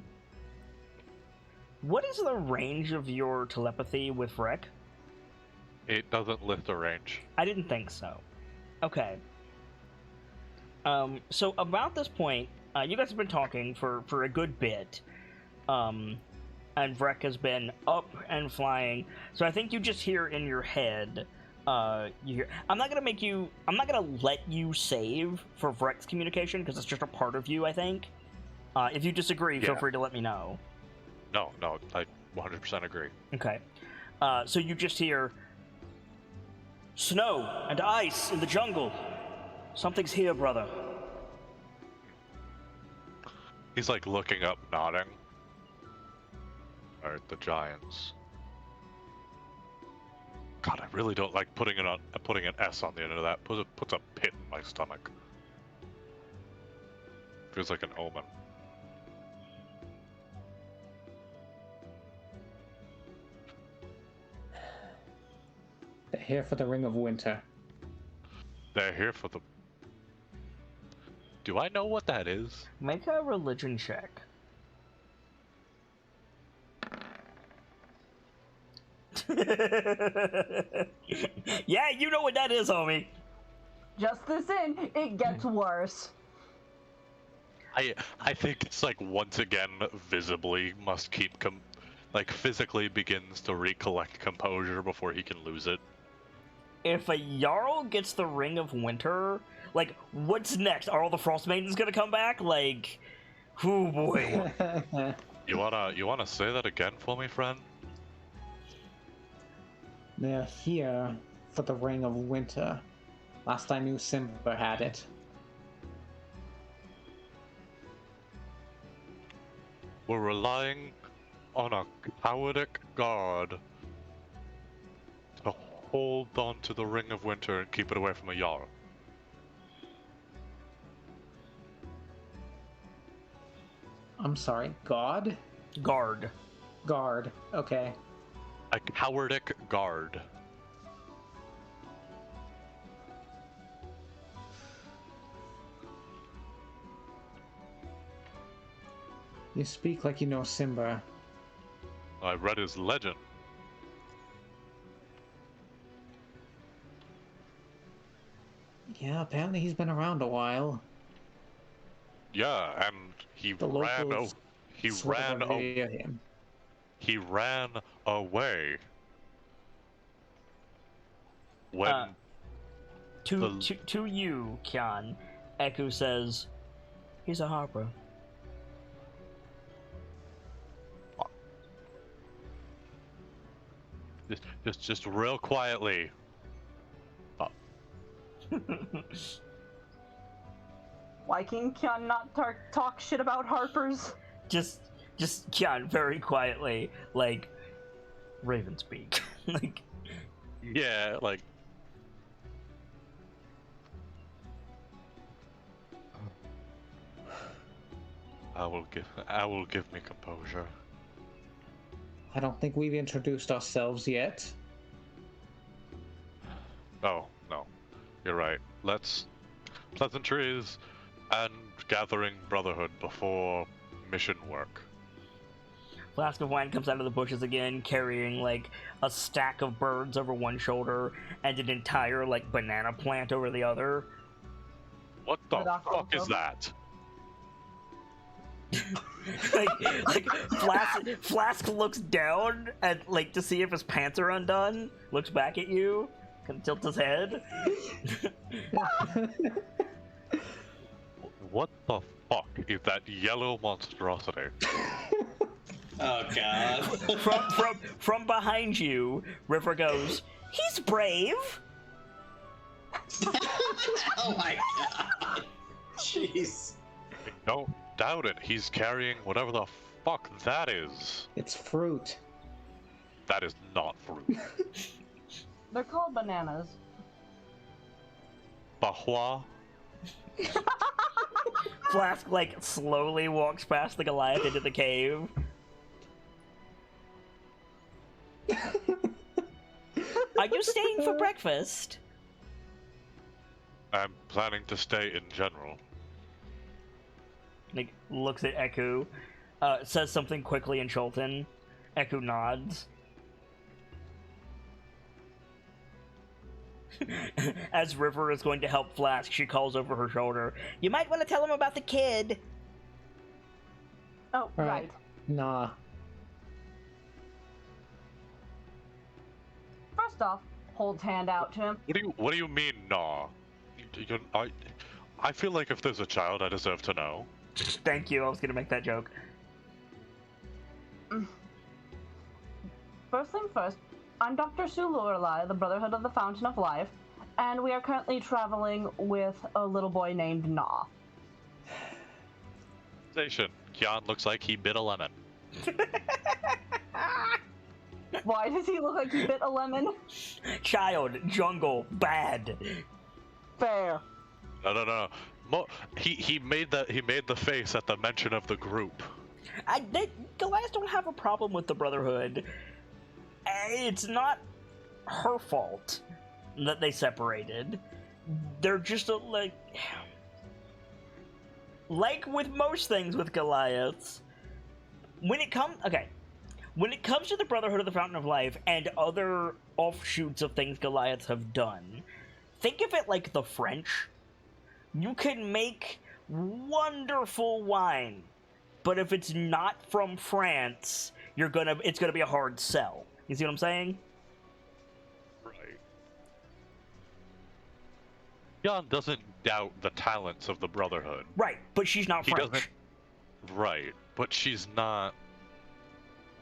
What is the range of your telepathy with Vrek? It doesn't list a range. I didn't think so. Okay. So about this point, you guys have been talking for a good bit. And Vrek has been up and flying. So I think you just hear in your head, you hear, I'm not gonna let you save for Vrek's communication, because it's just a part of you, I think. If you disagree, feel free to let me know. No, I 100% agree. Okay. So you just hear, snow and ice in the jungle. Something's here, brother. He's like looking up, nodding. Alright, the giants. God, I really don't like putting an S on the end of that. Puts a pit in my stomach. Feels like an omen. They're here for the Ring of Winter. They're here for the... Do I know what that is? Make a religion check. Yeah, you know what that is, homie. Just this in, it gets worse. I think it's like once again visibly must keep like physically begins to recollect composure before he can lose it. If a Jarl gets the Ring of Winter, like, what's next? Are all the Frost Maidens gonna come back? Like, oh boy. You wanna say that again for me, friend? They're here for the Ring of Winter. Last I knew, Simba had it. We're relying on a cowardic guard to hold on to the Ring of Winter and keep it away from a Jarl. I'm sorry, God? Guard. Guard, okay. A cowardic guard. You speak like you know Simba. I read his legend. Yeah, apparently he's been around a while. Yeah, and he The ran. locals He sort of ran. revere him. He ran away. When To you, Kian, Eku says, he's a harper. just real quietly. Why can Kian not talk shit about Harpers? just Kian, very quietly, like, Raven speak. Like, Yeah, like. I will give me composure. I don't think we've introduced ourselves yet. Oh, no. You're right. Let's pleasantries and gathering brotherhood before mission work. Flask of Wine comes out of the bushes again, carrying, like, a stack of birds over one shoulder and an entire, like, banana plant over the other. What the But fuck is that? like Flask looks down and, like, to see if his pants are undone, looks back at you, kind of tilts his head. What the fuck is that yellow monstrosity? Oh god. From behind you, River goes, he's brave! Oh my god. Jeez. Don't doubt it. He's carrying whatever the fuck that is. It's fruit. That is not fruit. They're called bananas. Bahua? Flask, like, slowly walks past the Goliath into the cave. Are you staying for breakfast? I'm planning to stay in general. Like, looks at Eku, says something quickly in Chultan. Eku nods. As River is going to help Flask, she calls over her shoulder, you might want to tell him about the kid. Oh, right. Nah. First off, holds hand out to him. What do you mean, nah? I feel like if there's a child, I deserve to know. Thank you, I was going to make that joke. First thing first, I'm Dr. Sue Lorelei, the Brotherhood of the Fountain of Life, and we are currently traveling with a little boy named Na. Station. Kian looks like he bit a lemon. Why does he look like he bit a lemon? Child, jungle, bad. Fair. No. He made the face at the mention of the group. Goliaths don't have a problem with the Brotherhood. It's not her fault that they separated. They're just like with most things with Goliaths, when it comes to the Brotherhood of the Fountain of Life and other offshoots of things Goliaths have done, think of it like the French. You can make wonderful wine, but if it's not from France, it's gonna be a hard sell. You see what I'm saying? Right. Jan doesn't doubt the talents of the Brotherhood. Right, but she's not He French. doesn't. Right, but she's not.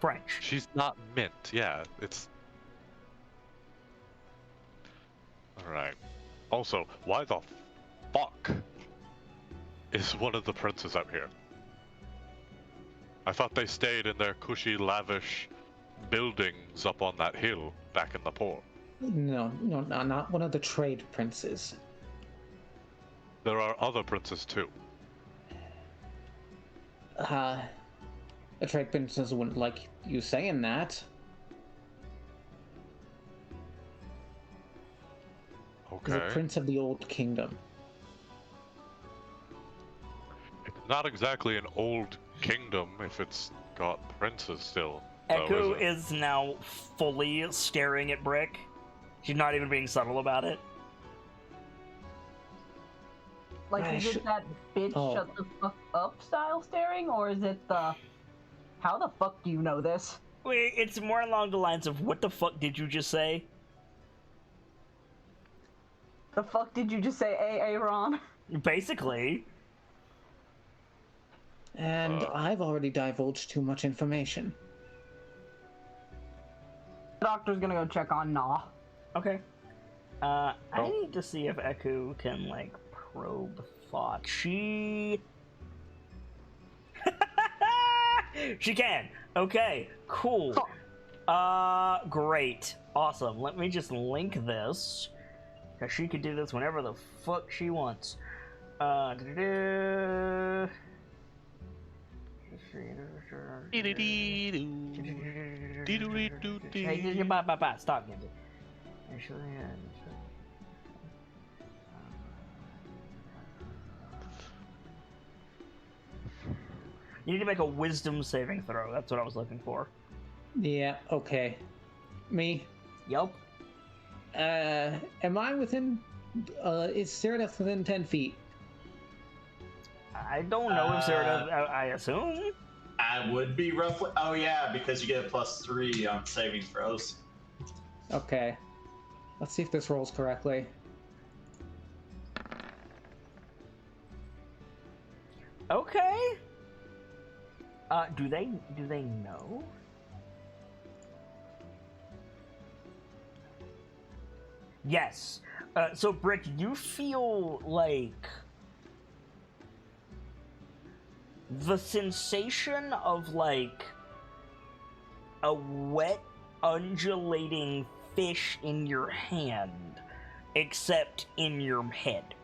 French. She's not mint. Yeah, it's. All right. Also, why the fuck is one of the princes up here? I thought they stayed in their cushy, lavish buildings up on that hill back in the port. No, not one of the trade princes. There are other princes too. The trade princes wouldn't like you saying that. He's a Okay. prince of the Old Kingdom. It's not exactly an old kingdom if it's got princes still. though, Echo is it? is now fully staring at Brick. She's not even being subtle about it. Like, I is should- it that bitch Oh. shut the fuck up style staring, or is it the how the fuck do you know this? Wait, it's more along the lines of what the fuck did you just say? The fuck did you just say, Ron? Basically. And I've already divulged too much information. The doctor's gonna go check on Nah. Okay. I Oh. need to see if Echo can, like, probe thought. She can. Okay, cool. Great. Awesome. Let me just link this. Cause she can do this whenever the fuck she wants. Hey, bye. Stop, Gimby. You need to make a wisdom saving throw. That's what I was looking for. Yeah, okay. Me? Yup. Am I within... is Ceratus within 10 feet? I don't know if Sarah does. I assume. I would be roughly. Oh yeah, because you get a +3 on saving throws. Okay. Let's see if this rolls correctly. Okay. Do they know? Yes. So Brick, you feel like the sensation of like a wet, undulating fish in your hand, except in your head.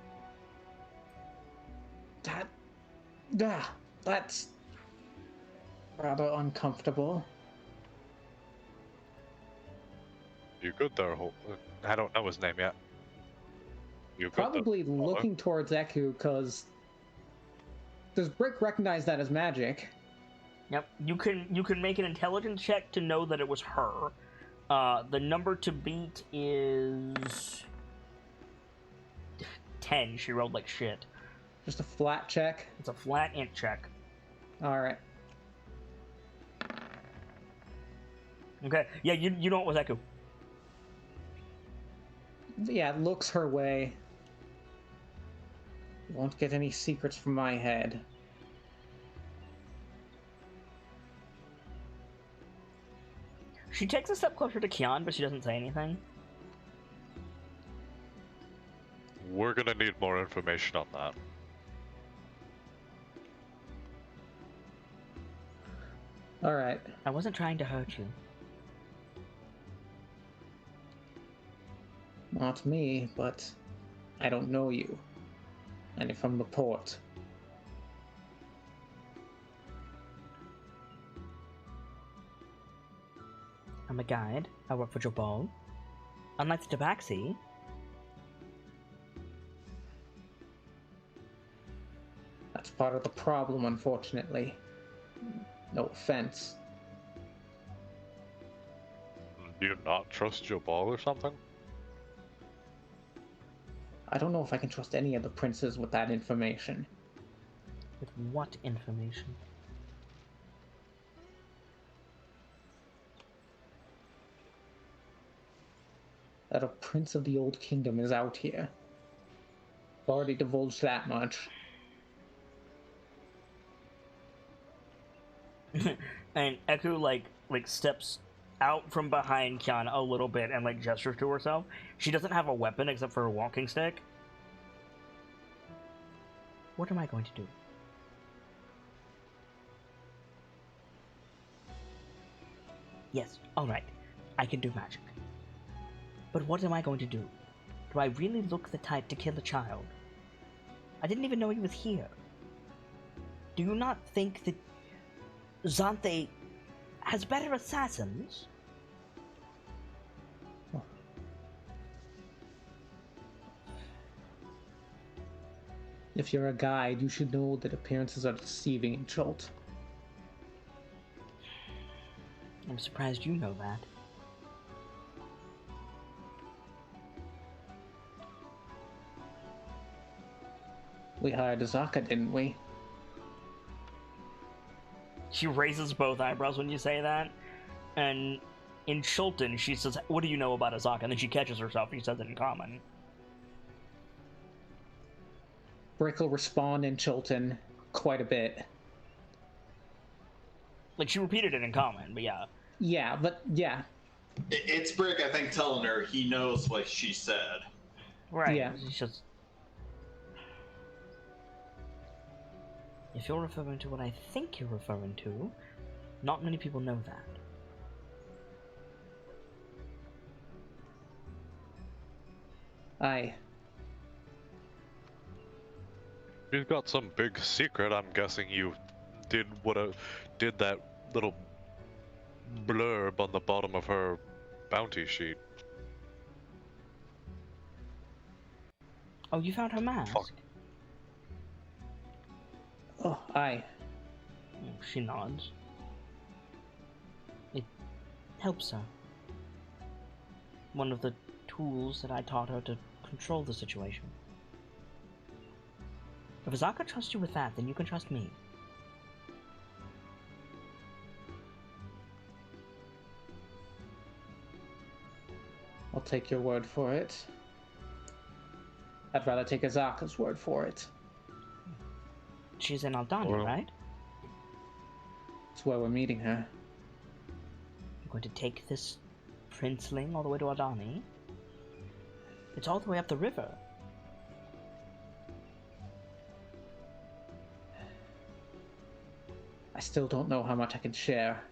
That's rather uncomfortable. You good there, Holt? I don't know his name yet. You good there, Probably Holt? looking towards Eku, because does Brick recognize that as magic? Yep, you can make an intelligence check to know that it was her. The number to beat is 10. She rolled like shit. Just a flat check? It's a flat int check. Alright. Okay, yeah, you know it was Echo. Yeah, it looks her way. Won't get any secrets from my head. She takes a step closer to Kian, but she doesn't say anything. We're gonna need more information on that. Alright. I wasn't trying to hurt you. Not me, but I don't know you. And you're from the port. I'm a guide. I work for Jabal. Unlike the Tabaxi. That's part of the problem, unfortunately. No offense. Do you not trust Jabal or something? I don't know if I can trust any of the princes with that information. With what information? that a prince of the old kingdom is out here. Already divulged that much. And Echo like steps out from behind Kiana a little bit and like gestures to herself. She doesn't have a weapon except for a walking stick. What am I going to do? Yes, alright. I can do magic. But what am I going to do? Do I really look the type to kill a child? I didn't even know he was here. Do you not think that Zante has better assassins? If you're a guide, you should know that appearances are deceiving in Chult. I'm surprised you know that. We hired Azaka, didn't we? She raises both eyebrows when you say that, and in Chultan she says, "What do you know about Azaka?" And then she catches herself. She says it in common. Brick will respond in Chultan quite a bit. Like, she repeated it in common, but yeah. Yeah, but yeah. It's Brick, I think, telling her he knows what she said. Right. Yeah. It's just... If you're referring to what I think you're referring to, not many people know that. Aye. You've got some big secret. I'm guessing you did did that little blurb on the bottom of her bounty sheet. Oh, you found her mask? Fuck. Oh, aye. She nods. It helps her. One of the tools that I taught her to control the situation. If Azaka trusts you with that, then you can trust me. I'll take your word for it. I'd rather take Azaka's word for it. She's in Aldani, Well- right? It's where we're meeting her. You're going to take this princeling all the way to Aldani? It's all the way up the river. I still don't know how much I can share.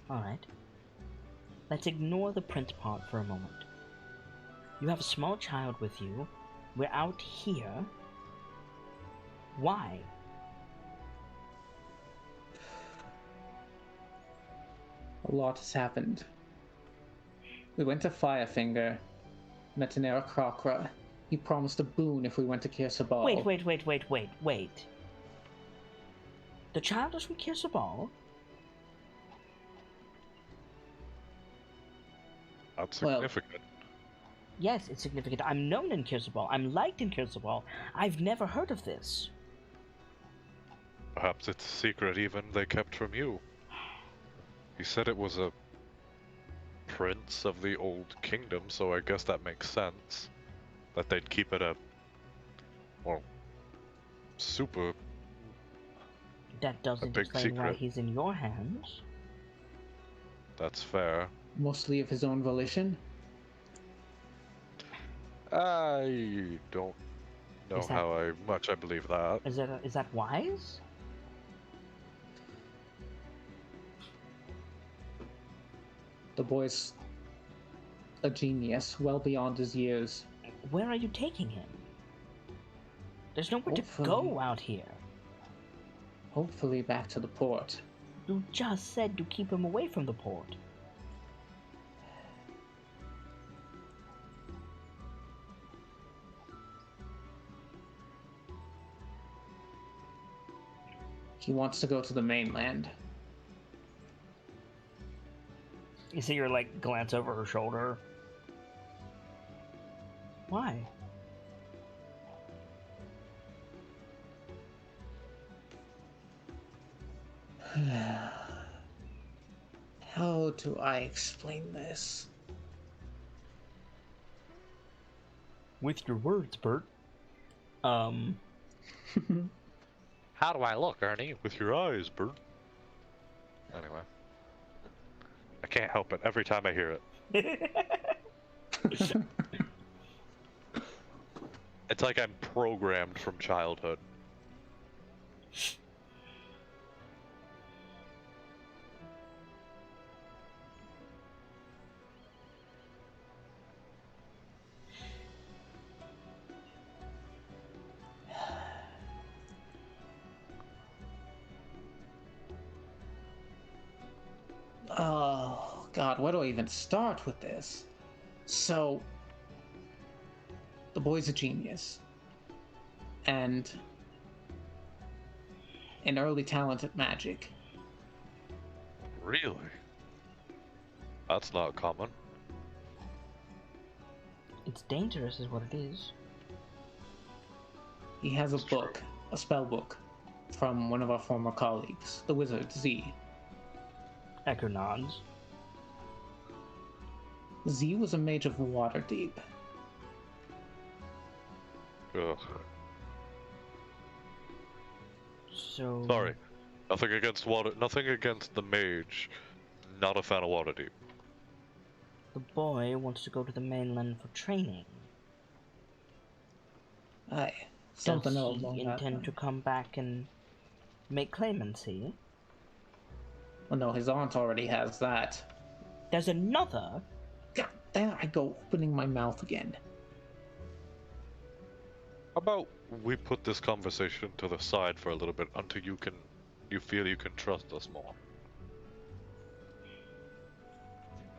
Alright. Let's ignore the prince part for a moment. You have a small child with you. We're out here. Why? A lot has happened. We went to Firefinger, met an Aarakocra. He promised a boon if we went to Kirsabal. Wait. The child is from Kirsabal? That's Well- significant. Yes, it's significant. I'm known in Kirsabal. I'm liked in Kirsabal. I've never heard of this. Perhaps it's a secret even they kept from you. You said it was a prince of the old kingdom, so I guess that makes sense. That they'd keep it a... well... super... That doesn't big explain why secret. he's in your hands. that's fair. Mostly of his own volition. I don't know Is that- how much I believe that. Is that wise? The boy's a genius, well beyond his years. Where are you taking him? There's nowhere to Hopefully. go out here. Hopefully back to the port. You just said to keep him away from the port. He wants to go to the mainland. You see her, like, glance over her shoulder. Why? How do I explain this? With your words, Bert. How do I look, Ernie? With your eyes, Bert. Anyway. I can't help it every time I hear it. It's like I'm programmed from childhood. Oh, God, where do I even start with this? So, the boy's a genius. And an early talent at magic. Really? That's not common. It's dangerous, is what it is. He has a It's true. book, a spell book, from one of our former colleagues, the wizard Z. Echo nods. Z was a mage of Waterdeep. Ugh. So. Sorry. Nothing against nothing against the mage. Not a fan of Waterdeep. The boy wants to go to the mainland for training. Aye, something Does along he that intend line. to come back and make claimancy? Well, no, his aunt already has that. There's another. God, there I go, opening my mouth again. How about we put this conversation to the side for a little bit until you feel you can trust us more.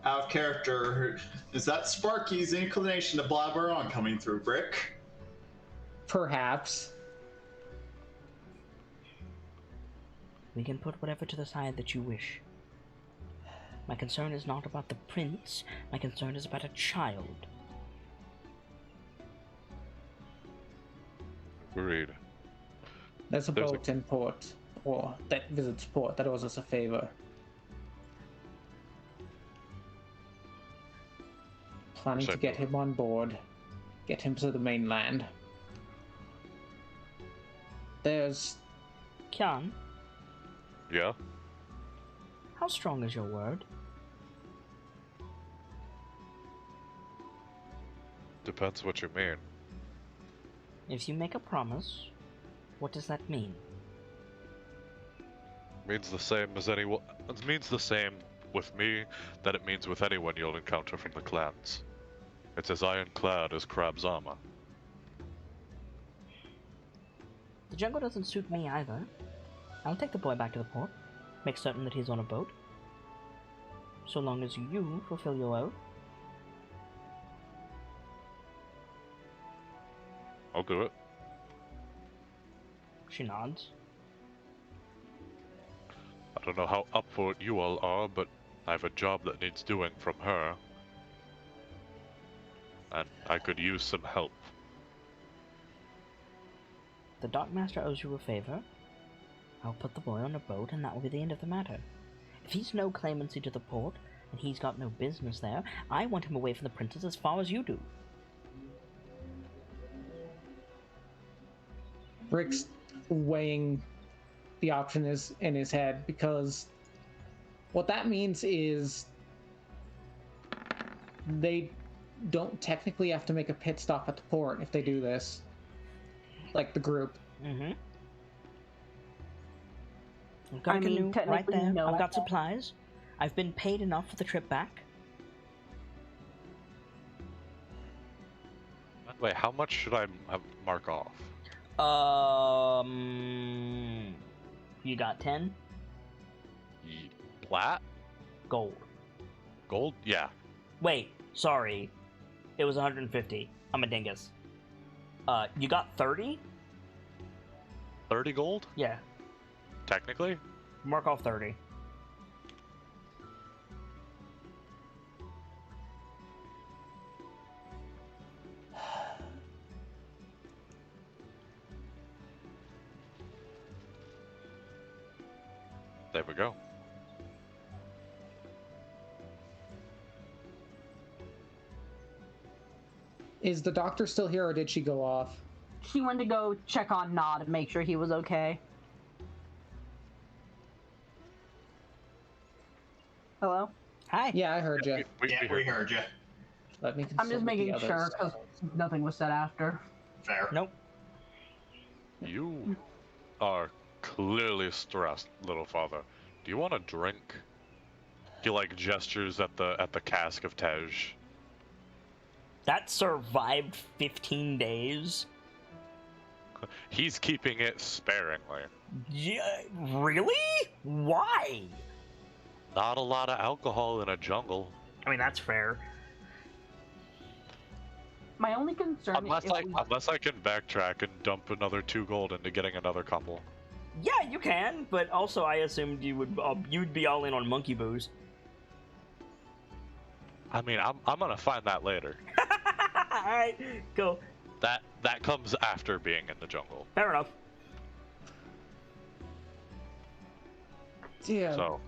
Out of character, is that Sparky's inclination to blabber on coming through, Brick? Perhaps. We can put whatever to the side that you wish. My concern is not about the prince. My concern is about a child. Agreed. There's a There's a- boat in port, or that visits port, that owes us a favor. Planning to Same get boat. him on board, get him to the mainland. There's... Kyan, Yeah? how strong is your word? Depends what you mean. If you make a promise, what does that mean? Means the same as anyone. It means the same with me that it means with anyone you'll encounter from the clans. It's as ironclad as Crab's armor. The jungle doesn't suit me either. I'll take the boy back to the port, make certain that he's on a boat. So long as you fulfill your oath. I'll do it. She nods. I don't know how up for it you all are, but I have a job that needs doing from her. And I could use some help. The Dockmaster owes you a favor. I'll put the boy on a boat and that will be the end of the matter. If he's no claimancy to the port, and he's got no business there, I want him away from the princess as far as you do. Rick's weighing the option is in his head, because what that means is they don't technically have to make a pit stop at the port if they do this. Like the group. Mm-hmm. I've got I a mean, canoe right technically, there. no. I've got supplies. I've been paid enough for the trip back. Wait, how much should I mark off? You got 10 Plat? gold. Gold? Yeah. Wait, sorry. It was 150. I'm a dingus. You got 30? 30 gold? Yeah. Technically? Mark off 30. There we go. Is the doctor still here, or did she go off? She went to go check on Nod and make sure he was okay. Hello? Hi. Yeah, I heard you. Yeah, we heard you. Let me I'm consult just with the making sure others. because nothing was said after. Fair. Nope. You are clearly stressed, little father. Do you want a drink? He like gestures at the cask of Tej. That survived 15 days. He's keeping it sparingly. Yeah, really? Why? Not a lot of alcohol in a jungle. I mean, that's fair. My only concern Unless is unless I can backtrack and dump another 2 gold into getting another couple. Yeah, you can, but also I assumed you'd be all in on monkey booze. I mean, I'm gonna find that later. Alright, go. That comes after being in the jungle. Fair enough. Dear So,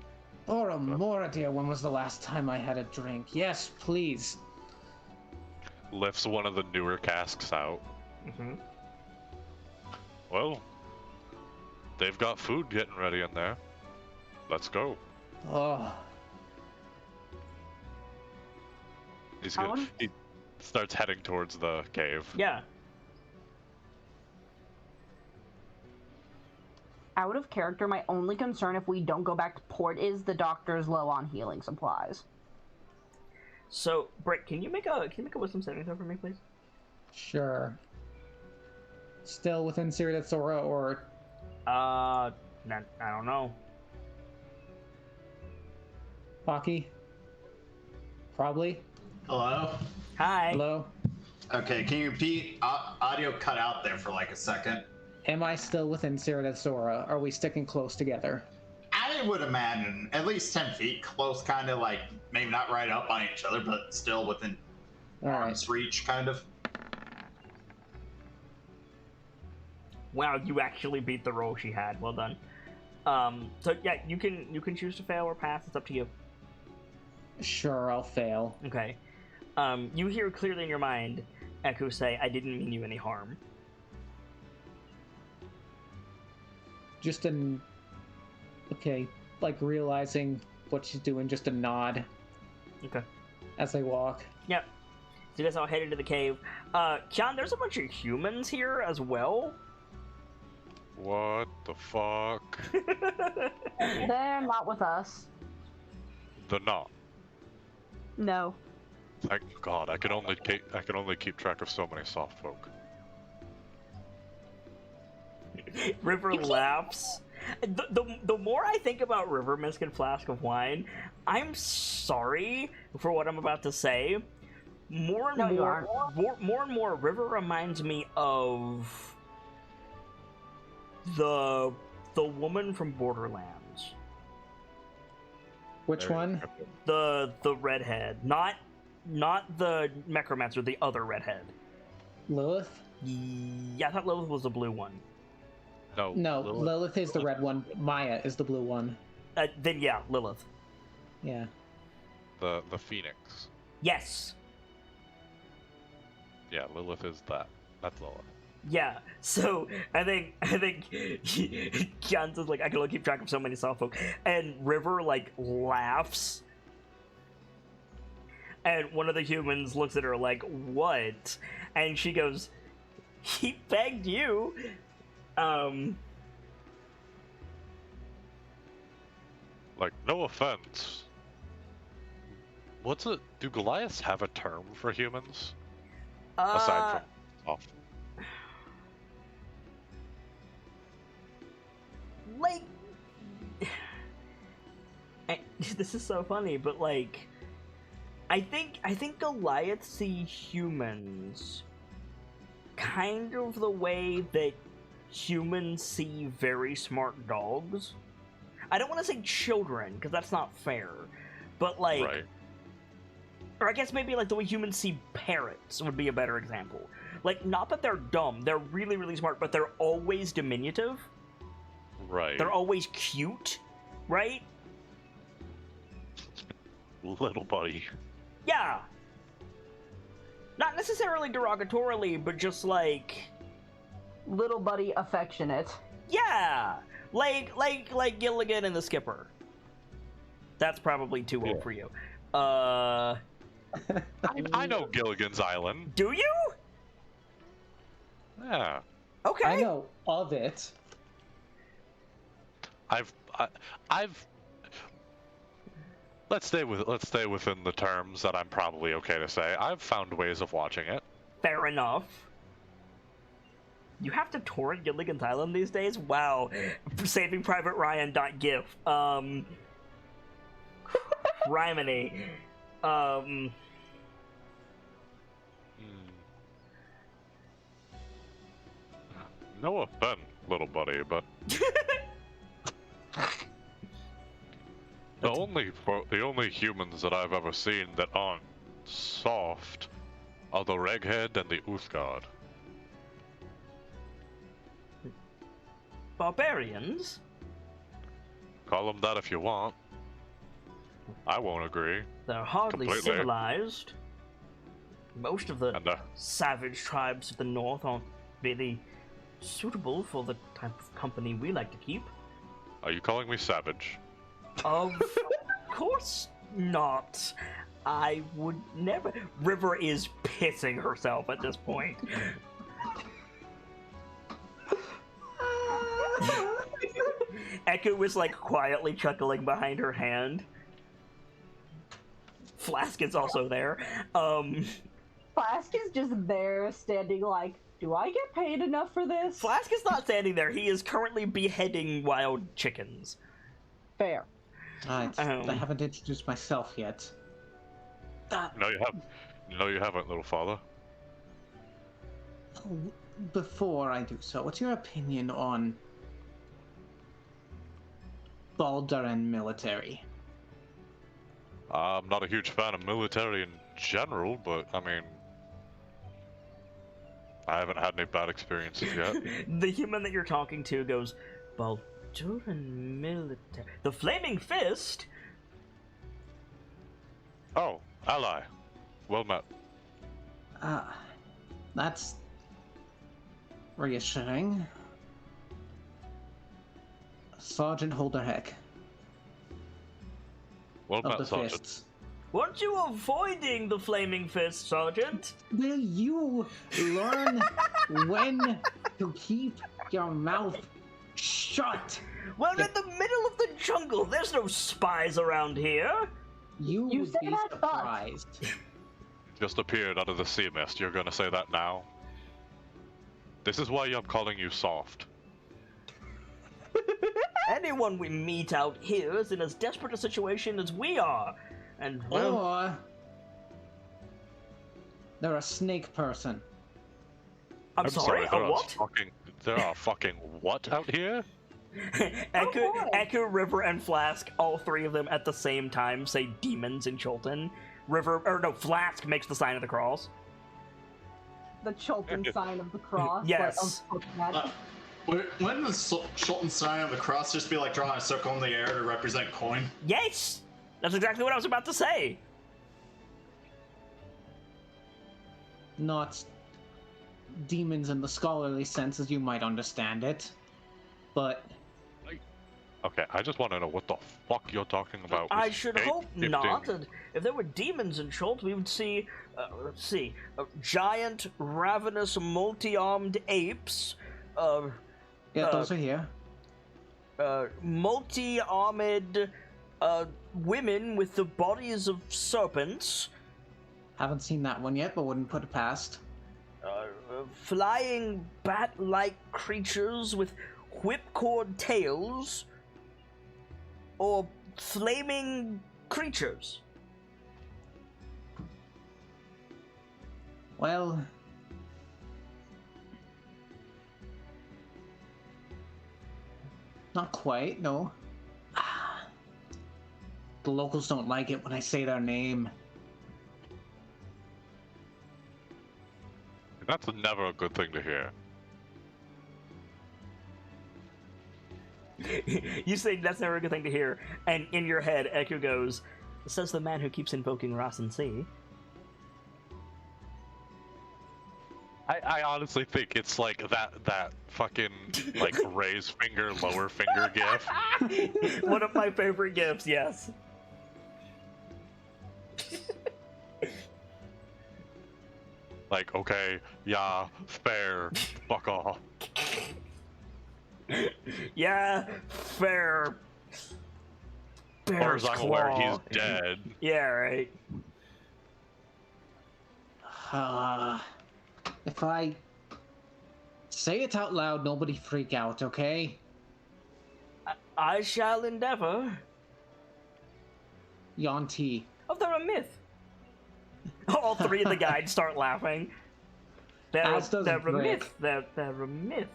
Mora, dear, when was the last time I had a drink? Yes, please. lifts one of the newer casks out. Mm-hmm. Well, they've got food getting ready in there. Let's go. Oh, He's good. Alan? He starts heading towards the cave. Yeah. out of character, my only concern if we don't go back to port is the doctor's low on healing supplies. So, Britt, can you make a wisdom saving throw for me, please? sure. Still within Sora, or I don't know. Pocky? Probably. Hello? Hi. Hello? Okay, can you repeat? Audio cut out there for like a second. Am I still within Sora? Are we sticking close together? I would imagine at least 10 feet close, kind of like maybe not right up on each other, but still within Alright. arm's reach, kind of. Wow, you actually beat the roll she had. Well done. So yeah, you can choose to fail or pass. It's up to you. Sure, I'll fail. Okay. You hear clearly in your mind Echo say, "I didn't mean you any harm." Okay, like realizing what she's doing, just a nod Okay. as they walk. Yep. So you guys all head into the cave. Kian, there's a bunch of humans here as well. What the fuck? They're not with us. They're not. No. Thank God. I can only keep track of so many soft folk. River laughs. The more I think about River Misk and Flask of Wine, I'm sorry for what I'm about to say. More and more, River reminds me of the woman from Borderlands. Which one? The redhead, not the Necromancer, the other redhead. Lilith? Yeah, I thought Lilith was the blue one. No, Lilith is the red one. Maya is the blue one. Then yeah, Lilith. Yeah. The Phoenix. Yes. Yeah, Lilith is that. That's Lilith. Yeah. So I think Kian's like, I can only keep track of so many soft folk, and River like laughs, and one of the humans looks at her like, "What?" And she goes, "He begged you." Like, no offense. Do Goliaths have a term for humans? Aside from soft. Like, this is so funny, but like, I think Goliaths see humans kind of the way that humans see very smart dogs. I don't want to say children, because that's not fair, but like, Right. or I guess maybe like the way humans see parrots would be a better example. Like, not that they're dumb, they're really, really smart, but they're always diminutive. Right. They're always cute, right? Little buddy. Yeah. Not necessarily derogatorily, but just like, Little buddy affectionate. yeah, like Gilligan and the Skipper. That's probably too old for you. I know Gilligan's Island. Do you? Yeah. Okay. I know of it. I've let's stay within the terms that I'm probably okay to say. I've found ways of watching it. Fair enough. You have to torrent Gilligan's Island these days? Wow. Saving Private Ryan.gif. Criminy. No offense, little buddy, but the only humans that I've ever seen that aren't soft are the Reghead and the Uthgard. Barbarians? Call them that if you want. I won't agree. They're hardly Completely. civilized. Most of the And savage tribes of the north aren't really suitable for the type of company we like to keep. are you calling me savage? Of course not. I would never. River is pissing herself at this point. Echo was like quietly chuckling behind her hand. Flask is also there. Flask is just there, standing like, do I get paid enough for this? Flask is not standing there. He is currently beheading wild chickens. Fair. I haven't introduced myself yet. No, you haven't. No, you haven't, little father. Before I do so, what's your opinion on Balduran military? I'm not a huge fan of military in general, but I mean, I haven't had any bad experiences yet. The human that you're talking to goes, Balduran military. The Flaming Fist? Oh, ally. Well met. That's reassuring. Sergeant Holderheck Well of met, the Sergeant. Fists. Weren't you avoiding the Flaming Fist, Sergeant? Will you learn when to keep your mouth shut? We're in the middle of the jungle. There's no spies around here. You You would said be I thought. surprised. Just appeared out of the sea mist. You're gonna say that now? This is why I'm calling you soft. Anyone we meet out here is in as desperate a situation as we are. And, well, Or they're a snake person. I'm sorry, there a are what? There are fucking what out here? Echo, boy. Echo, River, and Flask, all three of them at the same time say demons in Chultan. Flask makes the sign of the cross. The Chultan sign of the cross. Yes. Like, of Wouldn't the Sultan sign of the cross just be like drawing a circle in the air to represent coin? Yes! That's exactly what I was about to say. Not demons in the scholarly sense as you might understand it, but Okay, I just want to know what the fuck you're talking about. I with should shape hope shifting. not. And if there were demons in Schult, we would see, giant, ravenous, multi-armed apes, those are here. multi-armed women with the bodies of serpents, Haven't seen that one yet, but wouldn't put it past. flying bat-like creatures with whipcord tails, or flaming creatures. Well, not quite, no. The locals don't like it when I say their name. That's never a good thing to hear. You say that's never a good thing to hear, and in your head, Echo goes, says the man who keeps invoking Ross and Sea. I honestly think it's like that fucking like raise finger, lower finger gif. One of my favorite gifs, yes. Like, okay, yeah, fair, fuck off. Yeah, fair. As far as I'm aware, he's Bear's dead. Yeah, right. If I say it out loud, nobody freak out, okay? I shall endeavor. Yanti. Oh, they're a myth. All three of the guides start laughing. As does They're a Brick. myth. They're a myth.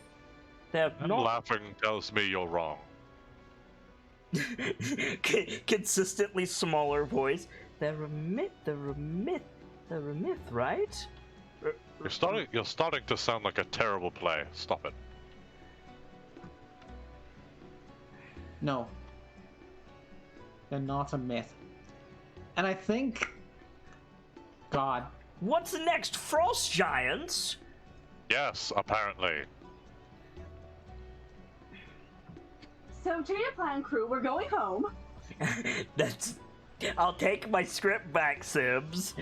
They're And not laughing tells me you're wrong. consistently smaller voice. They're a myth. They're a myth. They're a myth, right? You're starting to sound like a terrible play. Stop it. No. They're not a myth. And I think... God. What's next? Frost giants? Yes, apparently. So to your plan, crew, we're going home. That's. I'll take my script back, Sims.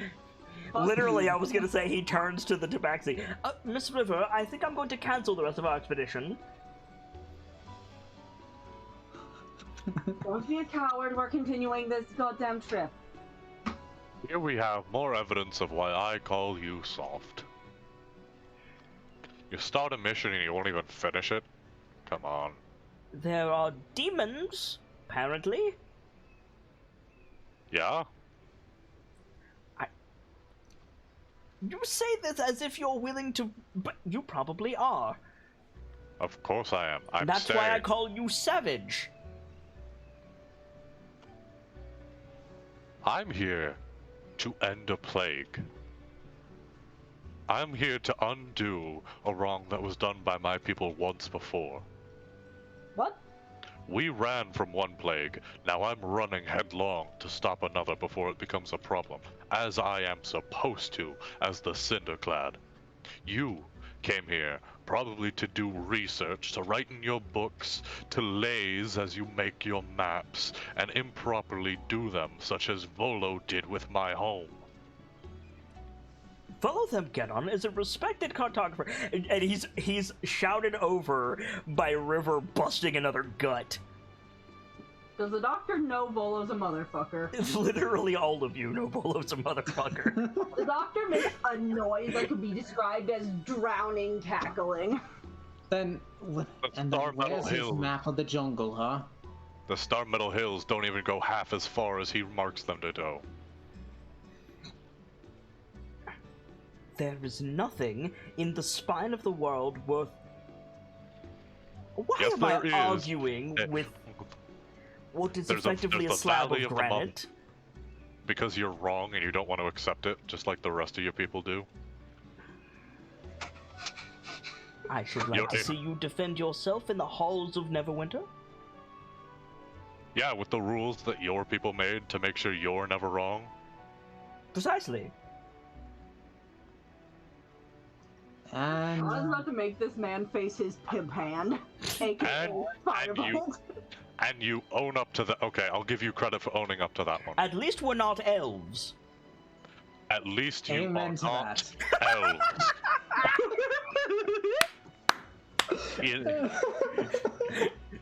Fuck Literally, you. I was gonna say he turns to the tabaxi. Miss River, I think I'm going to cancel the rest of our expedition. Don't be a coward. We're continuing this goddamn trip. Here we have more evidence of why I call you soft. You start a mission and you won't even finish it? Come on. There are demons, apparently. Yeah? You say this as if you're willing to, but you probably are. Of course I am. I'm That's staying. why I call you savage. I'm here to end a plague. I'm here to undo a wrong that was done by my people once before. What? We ran from one plague, now I'm running headlong to stop another before it becomes a problem, as I am supposed to as the Cinderclad. You came here probably to do research, to write in your books, to laze as you make your maps, and improperly do them, such as Volo did with my home. Follow them, Geddon is a respected cartographer, and he's shouted over by River busting another gut. Does the doctor know Volo's a motherfucker? Literally all of you know Volo's a motherfucker. The doctor makes a noise that could be described as drowning cackling. Then... And then Star Metal where's his Hills. map of the jungle, huh? The Star Metal Hills don't even go half as far as he marks them to go. There is nothing in the spine of the world worth... Why Yes, am I there is. arguing Eh, with what is there's effectively there's a the slab Valley of of the Mum- granite? Because you're wrong and you don't want to accept it, just like the rest of you people do. I should like to see you defend yourself in the halls of Neverwinter. Yeah, with the rules that your people made to make sure you're never wrong. Precisely. And... I was about to make this man face his pimp hand, aka Firebolt. And you own up to the. Okay, I'll give you credit for owning up to that one. At least we're not elves. At least you Amen are to not that. elves.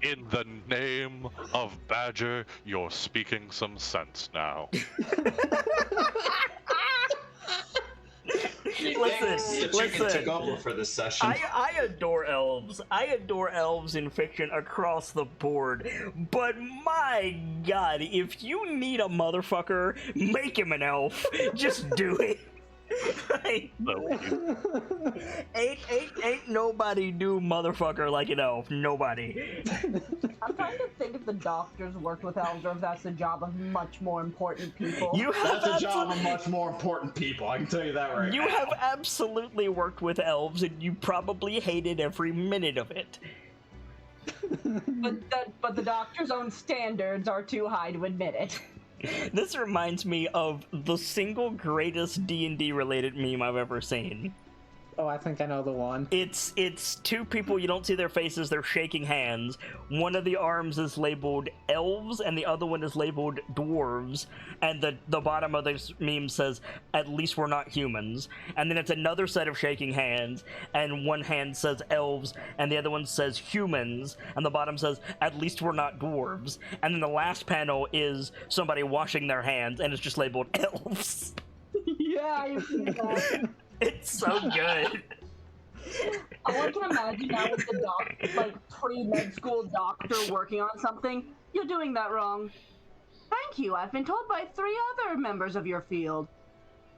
In the name of Badger, you're speaking some sense now. Chicken took over for this session. I adore elves. I adore elves in fiction across the board. But my god, if you need a motherfucker, make him an elf. Just do it. Like, ain't nobody do motherfucker like an elf. Nobody. I'm trying to think if the doctors worked with elves or if that's the job of much more important people. You have That's a job of much more important people, I can tell you that right You now. have absolutely worked with elves, and you probably hated every minute of it. But the doctor's own standards are too high to admit it. This reminds me of the single greatest D&D related meme I've ever seen. Oh, I think I know the one. It's two people, you don't see their faces, they're shaking hands. One of the arms is labeled elves and the other one is labeled dwarves, and the bottom of this meme says, "At least we're not humans." And then it's another set of shaking hands, and one hand says elves and the other one says humans, and the bottom says, "At least we're not dwarves." And then the last panel is somebody washing their hands and it's just labeled elves. Yeah, I've seen that. It's so good. All I can imagine now is the pre-med school doctor working on something. You're doing that wrong. Thank you. I've been told by 3 other members of your field.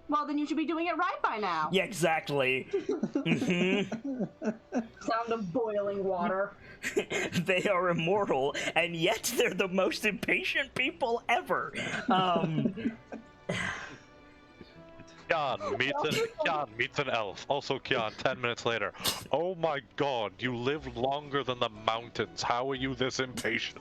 Well, then you should be doing it right by now. Yeah, exactly. Sound of boiling water. They are immortal, and yet they're the most impatient people ever. Kian meets an elf. Also, Kian, 10 minutes later. Oh my god, you live longer than the mountains. How are you this impatient?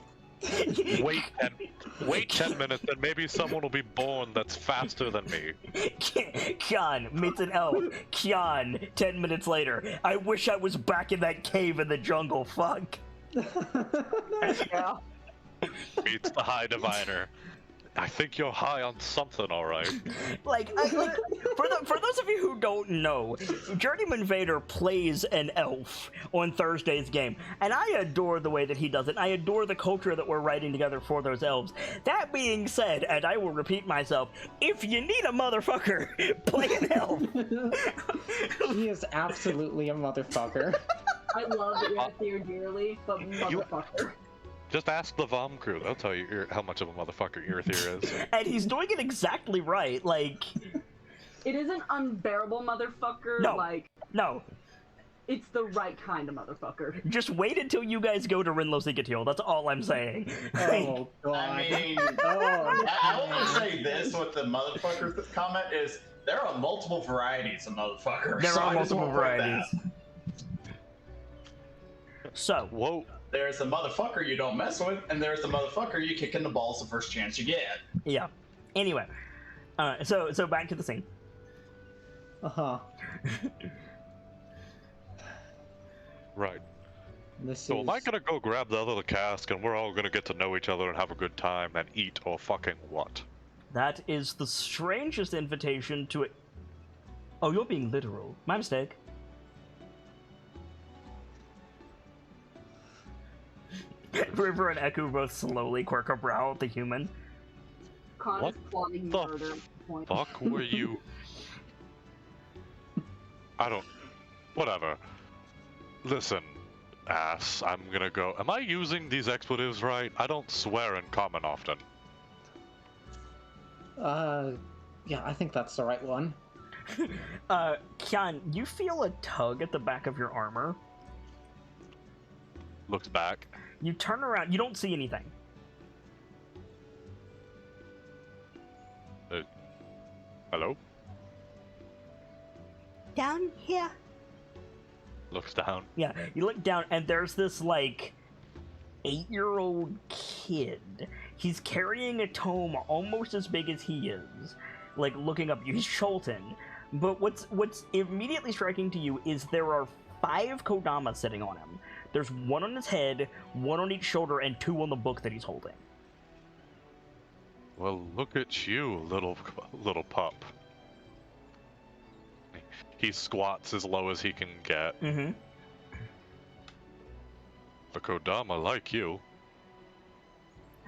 Wait 10 minutes and maybe someone will be born that's faster than me. Kian meets an elf. Kian, 10 minutes later. I wish I was back in that cave in the jungle. Fuck. Yeah. Meets the high diviner. I think you're high on something, all right. For those of you who don't know, Journeyman Vader plays an elf on Thursday's game, and I adore the way that he does it. I adore the culture that we're writing together for those elves. That being said, and I will repeat myself, if you need a motherfucker, play an elf. He is absolutely a motherfucker. I love Earthier dearly, but motherfucker. Just ask the Vom crew. They'll tell you how much of a motherfucker Earthier is. And he's doing it exactly right. Like, it isn't unbearable motherfucker. No. No. It's the right kind of motherfucker. Just wait until you guys go to Rinlo Seekatiel. That's all I'm saying. Oh, God. I mean, Oh, I want to say this with the motherfucker comment is there are multiple varieties of motherfuckers. There so are I just multiple wanna put varieties. that. So, Whoa. There's the motherfucker you don't mess with, and there's the motherfucker you kick in the balls the first chance you get. yeah. Anyway, so back to the scene. Uh-huh. Right. This So is... am I gonna go grab the other cask and we're all gonna get to know each other and have a good time and eat or fucking what? That is the strangest invitation to it. Oh, you're being literal. My mistake. River and Echo both slowly quirk a brow at the human. Con What is plotting the murder at this point. Fuck were you? I don't... Whatever. Listen, ass, I'm gonna go... Am I using these expletives right? I don't swear in common often. Yeah, I think that's the right one. Kian, you feel a tug at the back of your armor. Looks back. You turn around, you don't see anything. Hello? Down here. Looks down. Yeah, you look down and there's this, like, 8-year-old kid. He's carrying a tome almost as big as he is. Like, looking up, he's Shulton. But what's immediately striking to you is there are 5 Kodama sitting on him. There's 1 on his head, 1 on each shoulder, and 2 on the book that he's holding. Well, look at you, little pup. He squats as low as he can get. Mm-hmm. The Kodama like you.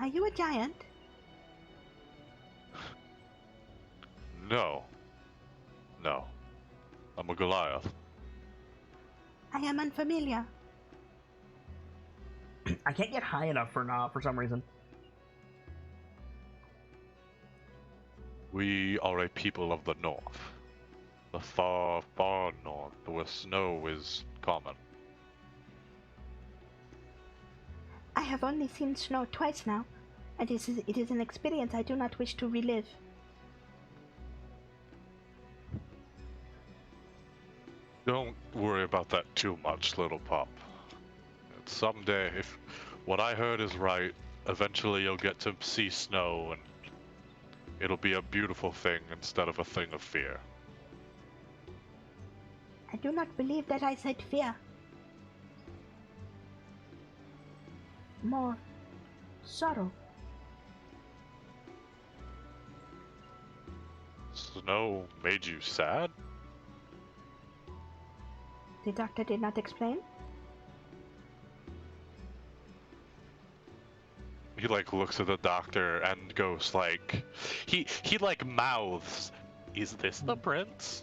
Are you a giant? No. No. I'm a Goliath. I am unfamiliar. I can't get high enough for Na for some reason. We are a people of the north. The far, far north, where snow is common. I have only seen snow twice now, and it is an experience I do not wish to relive. Don't worry about that too much, little pup. Someday, if what I heard is right, eventually you'll get to see snow and it'll be a beautiful thing instead of a thing of fear. I do not believe that I said fear. More sorrow. Snow made you sad? The doctor did not explain. He like looks at the doctor and goes like, he like mouths, "Is this the prince?"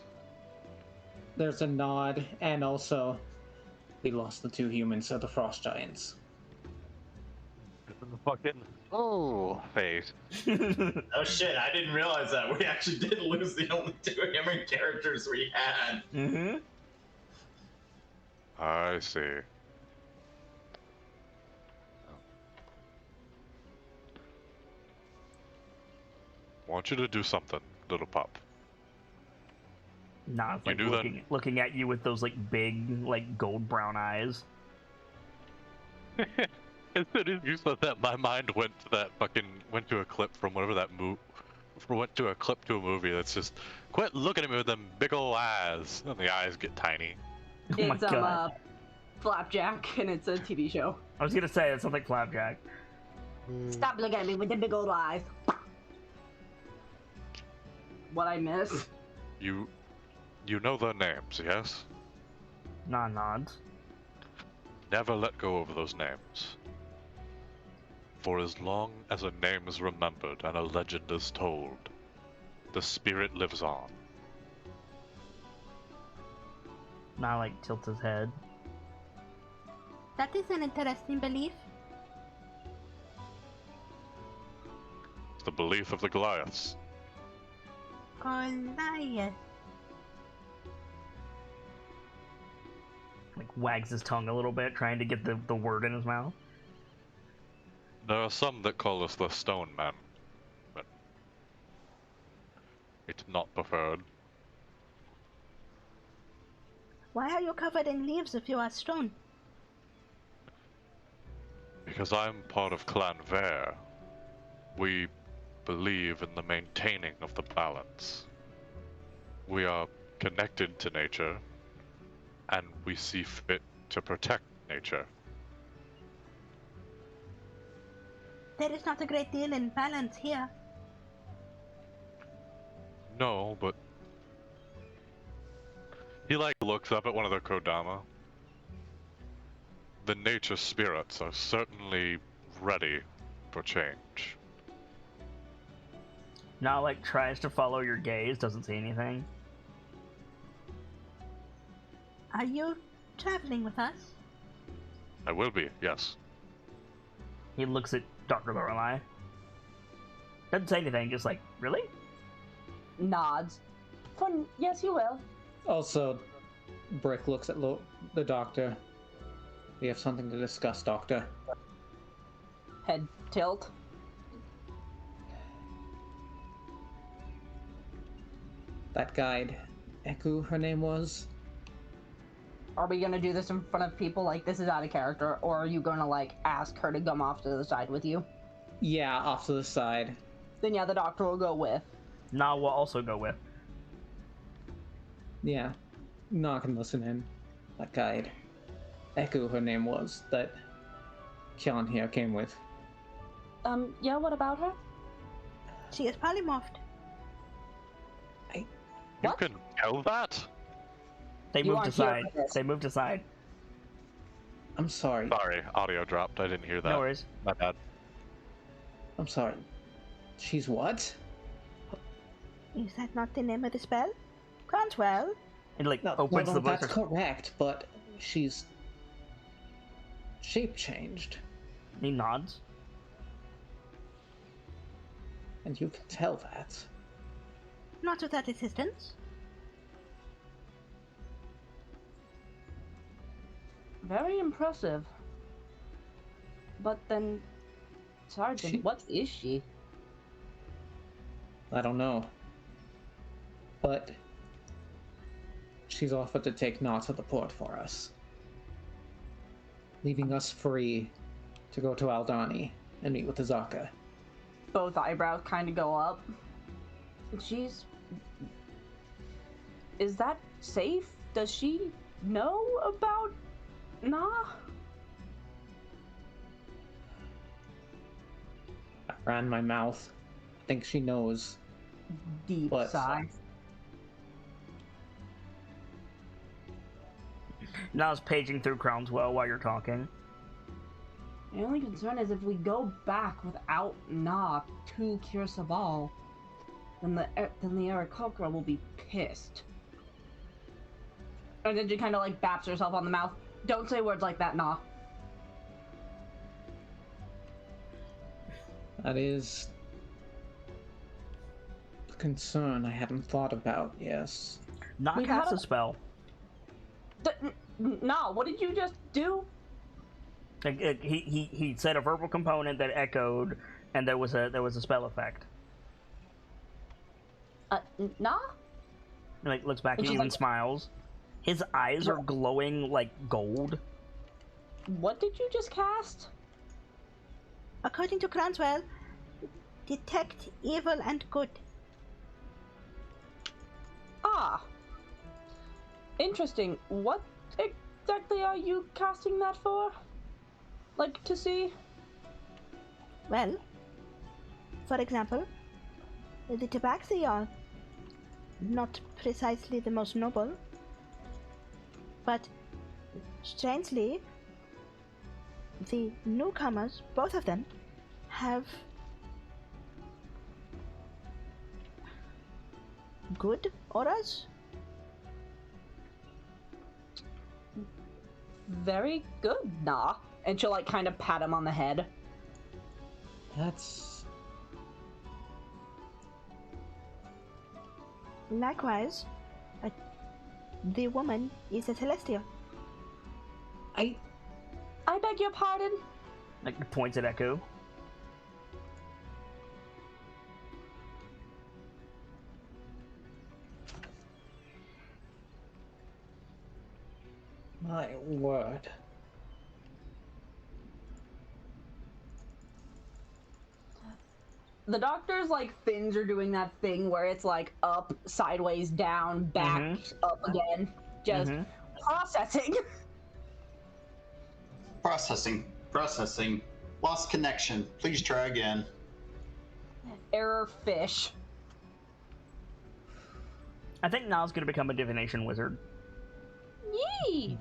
There's a nod, and also, we lost the 2 humans to the frost giants. Fucking face. Oh shit, I didn't realize that. We actually did lose the only 2 human characters we had. Mm-hmm. I see. Want you to do something, little pup. Not You like do that? looking at you with those like big, like gold brown eyes. As soon as you said that, my mind went to a clip from whatever that went to a clip to a movie that's just, "Quit looking at me with them big ol' eyes," and the eyes get tiny. Oh my It's god. Flapjack, and it's a TV show. I was gonna say it sounds like Flapjack. Stop looking at me with the big old eyes. What I miss? You know their names, yes? Nods. Never let go of those names. For as long as a name is remembered and a legend is told, the spirit lives on. Not like tilts his head. That is an interesting belief. It's the belief of the Goliaths. Goliath. Like wags his tongue a little bit, trying to get the word in his mouth. There are some that call us the Stone Men, but it's not preferred. Why are you covered in leaves if you are stone? Because I'm part of Clan Vare. We believe in the maintaining of the balance. We are connected to nature, and we see fit to protect nature. There is not a great deal in balance here. No, but he like looks up at one of the Kodama. The nature spirits are certainly ready for change. Not like tries to follow your gaze, doesn't see anything. Are you traveling with us? I will be, yes. He looks at Dr. Lorelei. Doesn't say anything, just like, really? Nods. Fun. Yes, you will. Also, Brick looks at the doctor. We have something to discuss, Doctor. Head tilt. That guide, Eku, her name was? Are we gonna do this in front of people like this is out of character, or are you gonna like ask her to come off to the side with you? Yeah, off to the side. Then yeah, the doctor will go with. Nah, we'll also go with. Yeah, Nah can listen in. That guide, Eku, her name was, that Kyan here came with. Yeah, what about her? She is polymorphed. You What? can tell that? They You moved aren't here aside. for this. They moved aside. I'm sorry. Sorry, audio dropped. I didn't hear that. No worries. My bad. I'm sorry. She's what? Is that not the name of the spell? Grantwell? It like No, opens no, the book. that's correct, but she's shape changed, He nods. and you can tell that. Not without assistance. Very impressive. But then, Sergeant, She- what is she? I don't know. But she's offered to take Nott to the port for us, leaving us free to go to Aldani and meet with Azaka. Both eyebrows kind of go up. Is that safe? does she know about Nah? I ran my mouth. I think she knows. Deep But- sigh. Now I was paging through Crownswell while you're talking. My only concern is if we go back without Nah to Kirsabal, then the Aarakocra will be pissed. And then she kind of like baps herself on the mouth. Don't say words like that, Nah. That is a concern I hadn't thought about, yes. Not We've cast had a a- spell. Nah, what did you just do? Like, he said a verbal component that echoed, and there was a spell effect. Nah? And, like, looks back And at she's you and like- smiles. His eyes are glowing like gold. What did you just cast? According to Cranswell, detect evil and good. Ah. Interesting. What exactly are you casting that for? Like, to see? Well, for example, the Tabaxi are not precisely the most noble, but strangely, the newcomers, both of them, have good auras. Very good, Nah. And she'll, like, kind of pat him on the head. That's... Likewise, the woman is a celestial. I beg your pardon? Like, points at Echo. my word. The doctor's, like, fins are doing that thing where it's, like, up, sideways, down, back, up again. Just processing. Processing. Lost connection. Please try again. Error fish. I think Now's gonna become a divination wizard. Yee!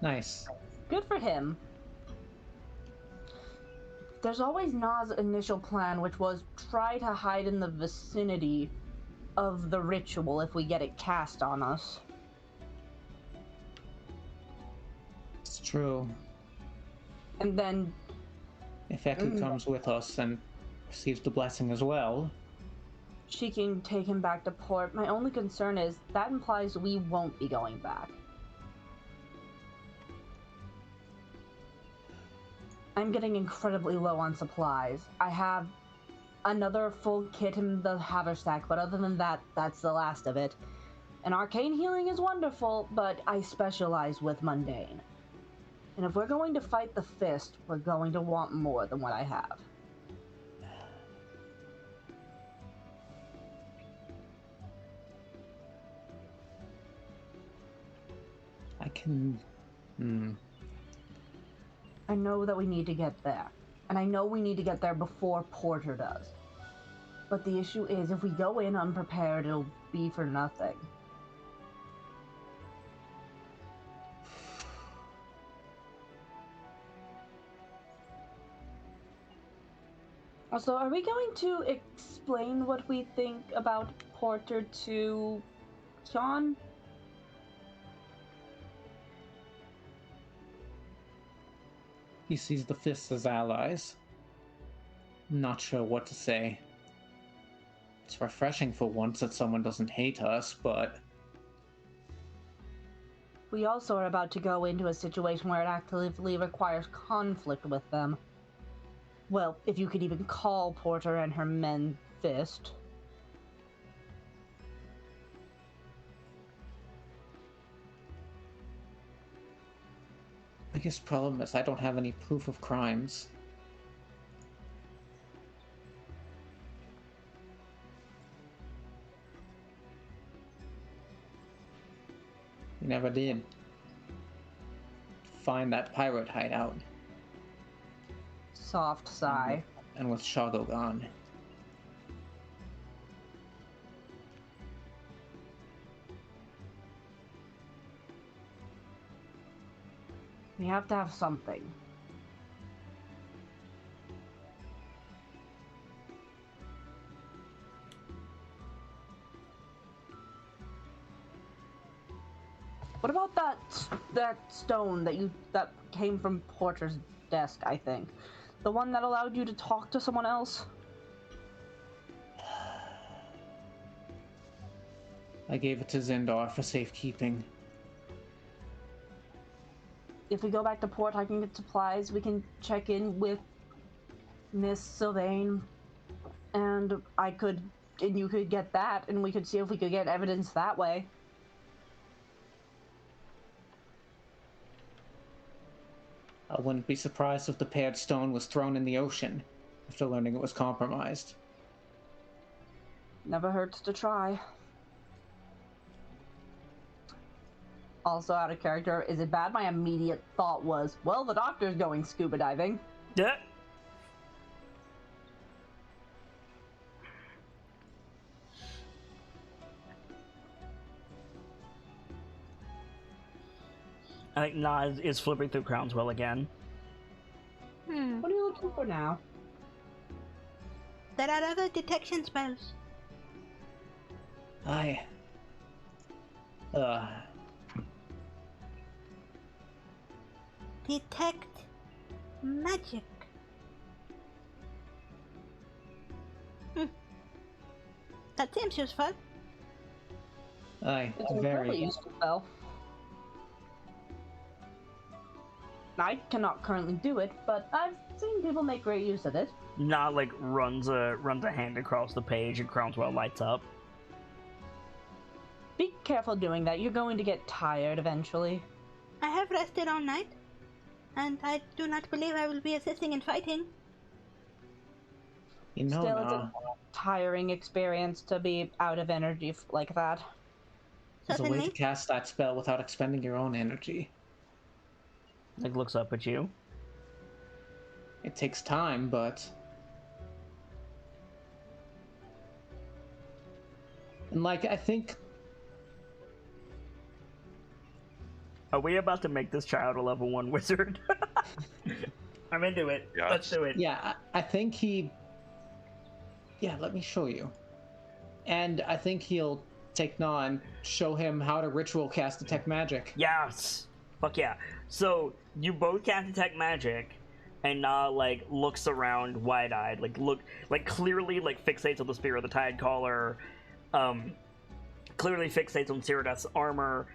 Nice. Good for him. There's always Na's initial plan, which was try to hide in the vicinity of the ritual if we get it cast on us. It's true. And then, If Eku comes with us and receives the blessing as well, she can take him back to port. My only concern is that implies we won't be going back. I'm getting incredibly low on supplies. I have another full kit in the haversack, but other than that, that's the last of it. And arcane healing is wonderful, but I specialize with mundane. And if we're going to fight the fist, we're going to want more than what I have. I can... I know that we need to get there. And I know we need to get there before Porter does. But the issue is, if we go in unprepared, it'll be for nothing. Also, are we going to explain what we think about Porter to John? He sees the fists as allies. Not sure what to say. It's refreshing for once that someone doesn't hate us, but... We also are about to go into a situation where it actively requires conflict with them. Well, if you could even call Porter and her men fist. Biggest problem is I don't have any proof of crimes. We never did find that pirate hideout. Soft sigh. And with Shadow gone. We have to have something. What about that stone that came from Porter's desk, I think? The one that allowed you to talk to someone else? I gave it to Zindar for safekeeping. If we go back to port, I can get supplies. We can check in with Miss Sylvain, and you could get that, and we could see if we could get evidence that way. I wouldn't be surprised if the paired stone was thrown in the ocean after learning it was compromised. Never hurts to try. Also out of character, is it bad? My immediate thought was, well, the doctor's going scuba diving. Yeah. I think Nas is flipping through Crownswell again. What are you looking for now? There are other detection spells. Detect magic. That seems useful. Aye, It's a really very. useful spell. I cannot currently do it, but I've seen people make great use of it. Nah, like runs a hand across the page and Crownswell lights up. Be careful doing that. You're going to get tired eventually. I have rested all night, and I do not believe I will be assisting in fighting. You know, Still, it's nah, a tiring experience to be out of energy like that. there's a way to Certainly. cast that spell without expending your own energy. Like looks up at you. It takes time, but... And like, I think... Are we about to make this child a level 1 wizard? I'm into it. Yes. Let's do it. Yeah, I think he... Yeah, let me show you. And I think he'll take Na and show him how to ritual cast Detect Magic. Yes. Fuck yeah. So you both cast Detect Magic, and Na like looks around wide-eyed, clearly fixates on the Spear of the Tide Caller, clearly fixates on Cyrodiil's armor,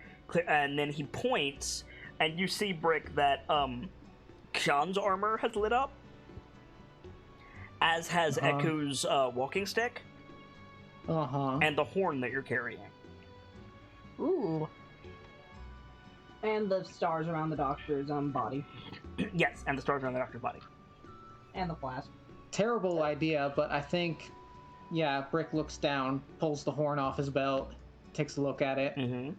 and then he points, and you see, Brick, that Khan's armor has lit up, as has Eku's walking stick, and the horn that you're carrying. Ooh. And the stars around the doctor's body. Yes, and the stars around the doctor's body. And the flask. Terrible idea, but I think, yeah, Brick looks down, pulls the horn off his belt, takes a look at it. Mm-hmm.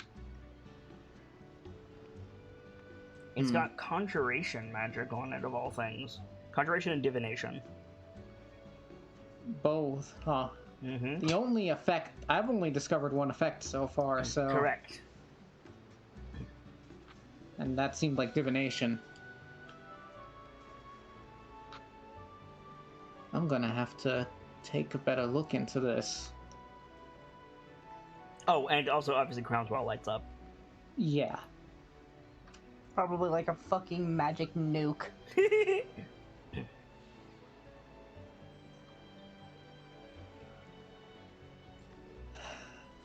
It's got conjuration magic on it, of all things. Conjuration and divination. Both, huh? Mm-hmm. The only effect... I've only discovered one effect so far, so... Correct. And that seemed like divination. I'm gonna have to take a better look into this. Oh, and also, obviously, Crownswell lights up. Yeah. Probably like a fucking magic nuke.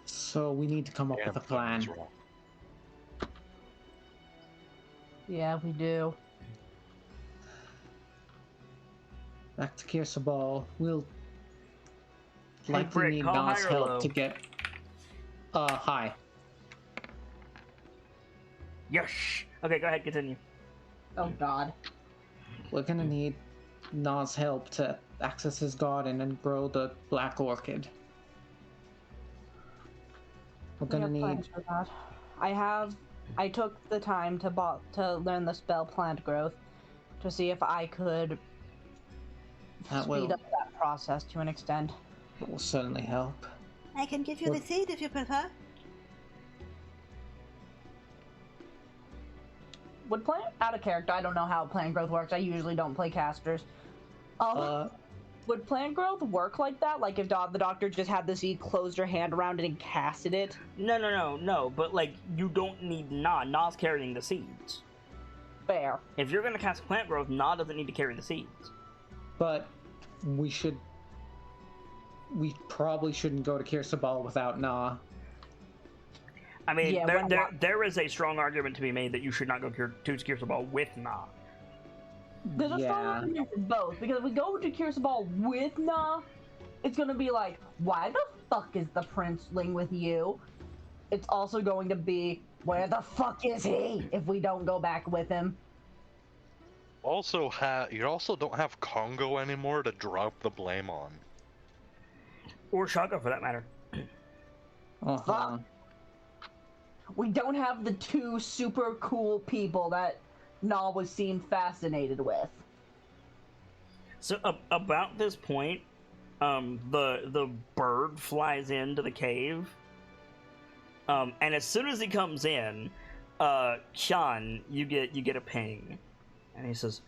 So we need to come up with a plan. Yeah, we do. Back to Kirsabal. We'll Hey, likely Brick, need call Nas high or help low? to get... hi. Yes! Okay, go ahead, continue. Oh god. We're gonna need Nas help to access his garden and grow the Black Orchid. We're We gonna have need... plans for that. I have I took the time to learn the spell Plant Growth to see if I could speed up that process to an extent. It will certainly help. I can give you the seed if you prefer. Would plant out of character? I don't know how plant growth works. I usually don't play casters. Would plant growth work like that? Like if the doctor just had the seed, closed her hand around it, and casted it? No. But like, you don't need Nah. Nah's carrying the seeds. Fair. If you're gonna cast plant growth, Nah doesn't need to carry the seeds. But we probably shouldn't go to Kirsabal without Nah. I mean, Yeah, there is a strong argument to be made that you should not go to Kirsabal with Nah. There's a strong argument for both, because if we go to Kirsabal with Nah, it's gonna be like, why the fuck is the princeling with you? It's also going to be, where the fuck is he if we don't go back with him? Also, you also don't have Congo anymore to drop the blame on. Or Shaka, for that matter. Fuck. We don't have the two super cool people that Nah was seen fascinated with. So about this point, the bird flies into the cave, and as soon as he comes in, Sean, you get a ping, and he says,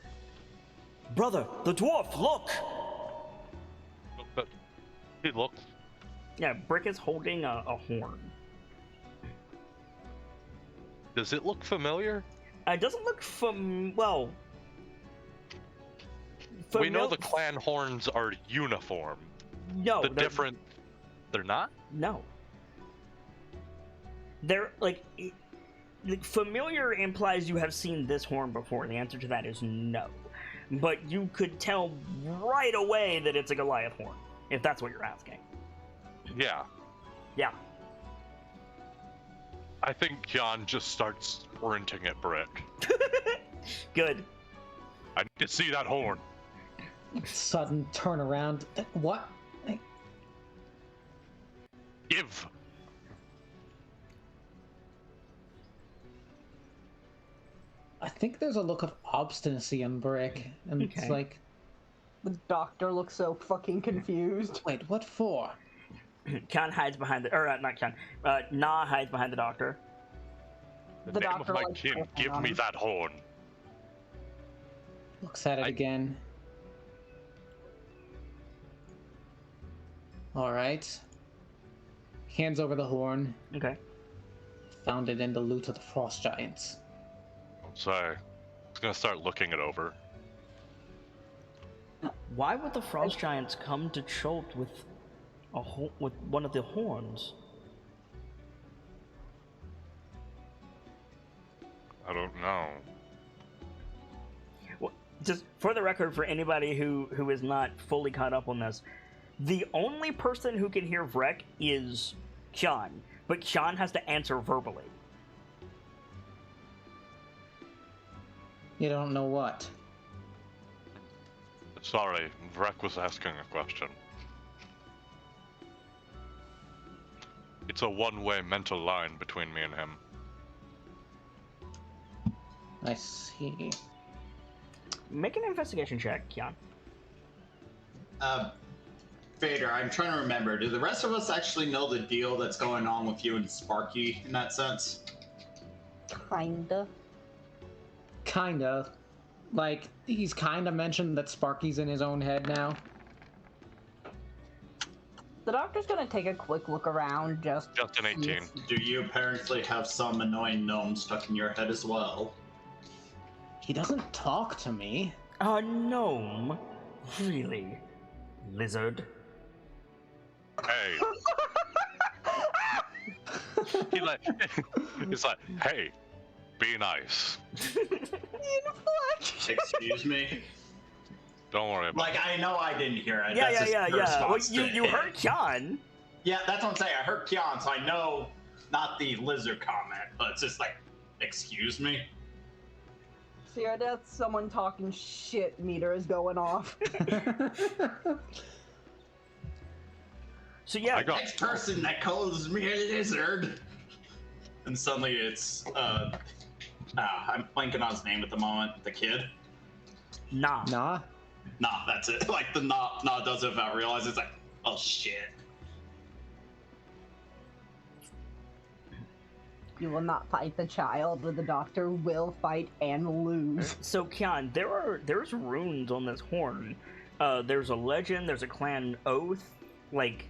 Brother, the dwarf, look! But he looks. Yeah, Brick is holding a horn. Does it look familiar? It doesn't look well. We know the clan horns are uniform. No, They're not? No. They're like familiar implies you have seen this horn before. The answer to that is no. But you could tell right away that it's a Goliath horn, if that's what you're asking. Yeah. Yeah. I think Jan just starts sprinting at Brick. Good. I need to see that horn. Sudden turnaround. What? Give. I think there's a look of obstinacy on Brick, and Okay. it's like, The doctor looks so fucking confused. wait, what for? Khan hides behind not Khan. Nah hides behind the doctor. The The name doctor, of my like, kin, working give on me it. that horn. Looks at it again. Alright. Hands over the horn. Okay. Found it in the loot of the Frost Giants. So, I was gonna start looking it over. Why would the Frost Giants come to Cholt with with one of the horns? I don't know. Well, just for the record, for anybody who is not fully caught up on this, the only person who can hear Vrek is Sean, but Sean has to answer verbally. You don't know what? Sorry, Vrek was asking a question. It's a one-way mental line between me and him. I see. Make an investigation check, Kian. Vader, I'm trying to remember. Do the rest of us actually know the deal that's going on with you and Sparky in that sense? Kinda. Kinda. Like, he's kinda mentioned that Sparky's in his own head now. The doctor's gonna take a quick look around, just Just an 18. Do you apparently have some annoying gnome stuck in your head as well? He doesn't talk to me. A gnome? Really? Lizard? Hey. He's like, hey, be nice. Excuse me? Don't worry about Like, I know I didn't hear it. Yeah. That's just the Well, response to you him. heard Kian. Yeah, that's what I'm saying. I heard Kian, so I know not the lizard comment, but it's just like, excuse me? see that's someone talking shit meter is going off. So yeah, I got- Next person that calls me a lizard. and suddenly it's I'm blanking on his name at the moment. The kid. Nah. Nah. Nah, that's it. Like the nah does it without realizing. It's like, oh shit. You will not fight the child, or the doctor will fight and lose. So Kian, there's runes on this horn. There's a legend. There's a clan oath. Like,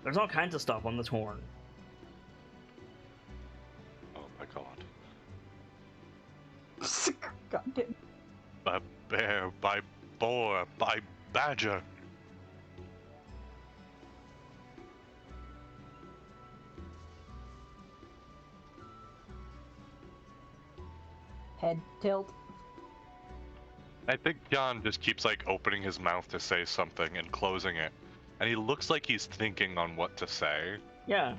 there's all kinds of stuff on this horn. Oh my god. God damn. By bear, by boar, by badger. Head tilt. I think John just keeps like opening his mouth to say something and closing it. And he looks like he's thinking on what to say. Yeah.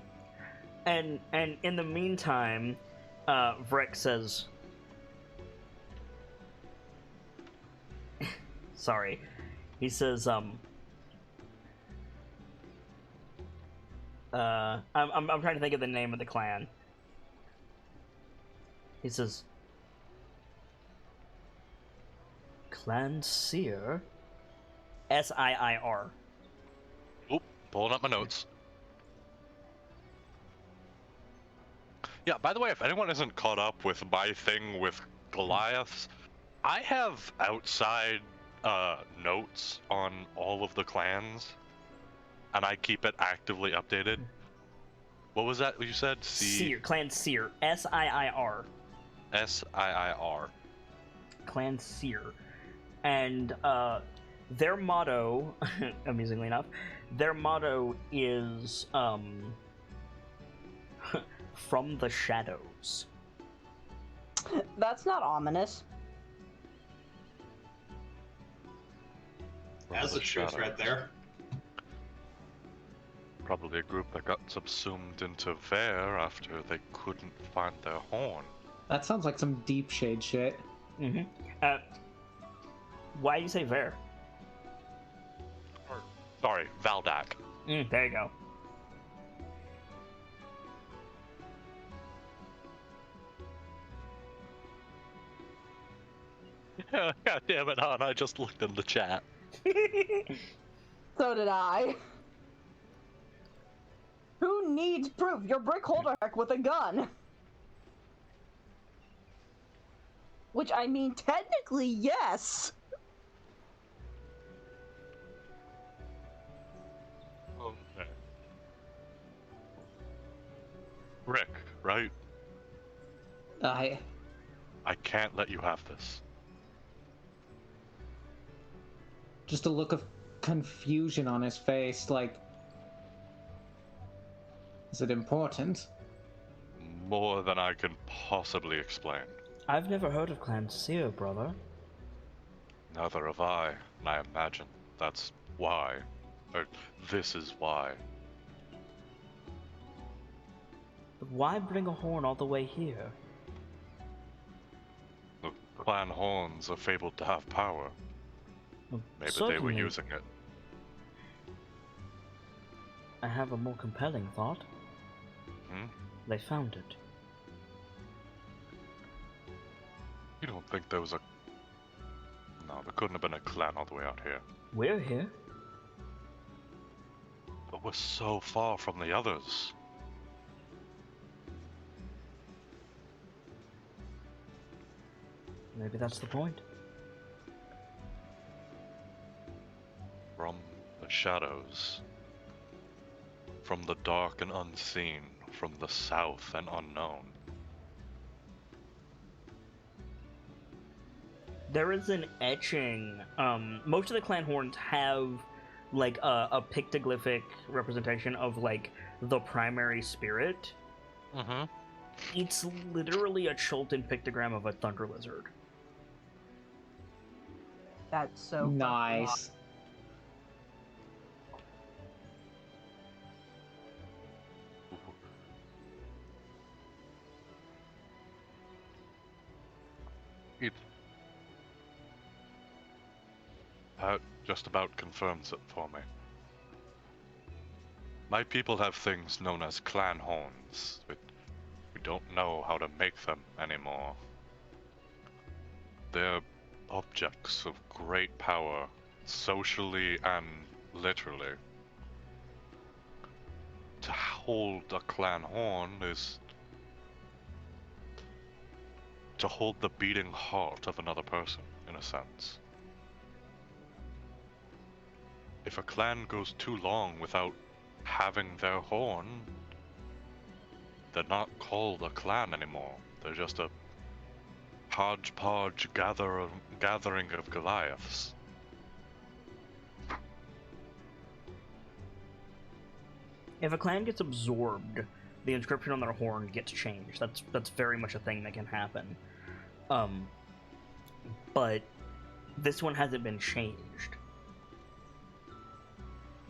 And in the meantime, Vrek says, sorry. He says, I'm trying to think of the name of the clan. He says, Clan Seer? S-I-I-R. Oop, pulling up my notes. Yeah, by the way, if anyone isn't caught up with my thing with Goliaths, I have outside notes on all of the clans, and I keep it actively updated. What was that you said? Seer. Clan Seer. S-I-I-R. S-I-I-R. Clan Seer. And their motto, amusingly enough, their motto is from the shadows. That's not ominous. That's the truth right there. Probably a group that got subsumed into Vare after they couldn't find their horn. That sounds like some deep shade shit. Mm-hmm. Why do you say Vare? Sorry, Valdak. There you go. God damn it, hon, I just looked in the chat. So did I. Who needs proof? Your brick holder heck with a gun. Which, I mean, technically, yes. Okay. Rick, right? I can't let you have this. just a look of confusion on his face, like, is it important? More than I can possibly explain. I've never heard of Clan Seer, brother. Neither have I, and I imagine that's why. Or this is why. But why bring a horn all the way here? The clan horns are fabled to have power. Well, Maybe they were certainly. using it. I have a more compelling thought. Hmm? They found it. You don't think there was a... No, there couldn't have been a clan all the way out here. We're here. But we're so far from the others. Maybe that's the point. From the shadows. From the dark and unseen. From the south and unknown. There is an etching. Most of the clan horns have like a pictoglyphic representation of like the primary spirit. Mm-hmm. It's literally a Chultan pictogram of a thunder lizard. That's so Nice. That just about confirms it for me. My people have things known as clan horns. We don't know how to make them anymore. They're objects of great power, socially and literally. To hold a clan horn is to hold the beating heart of another person, in a sense. If a clan goes too long without having their horn, they're not called a clan anymore. They're just a hodgepodge gathering of Goliaths. If a clan gets absorbed, the inscription on their horn gets changed. That's very much a thing that can happen. But this one hasn't been changed.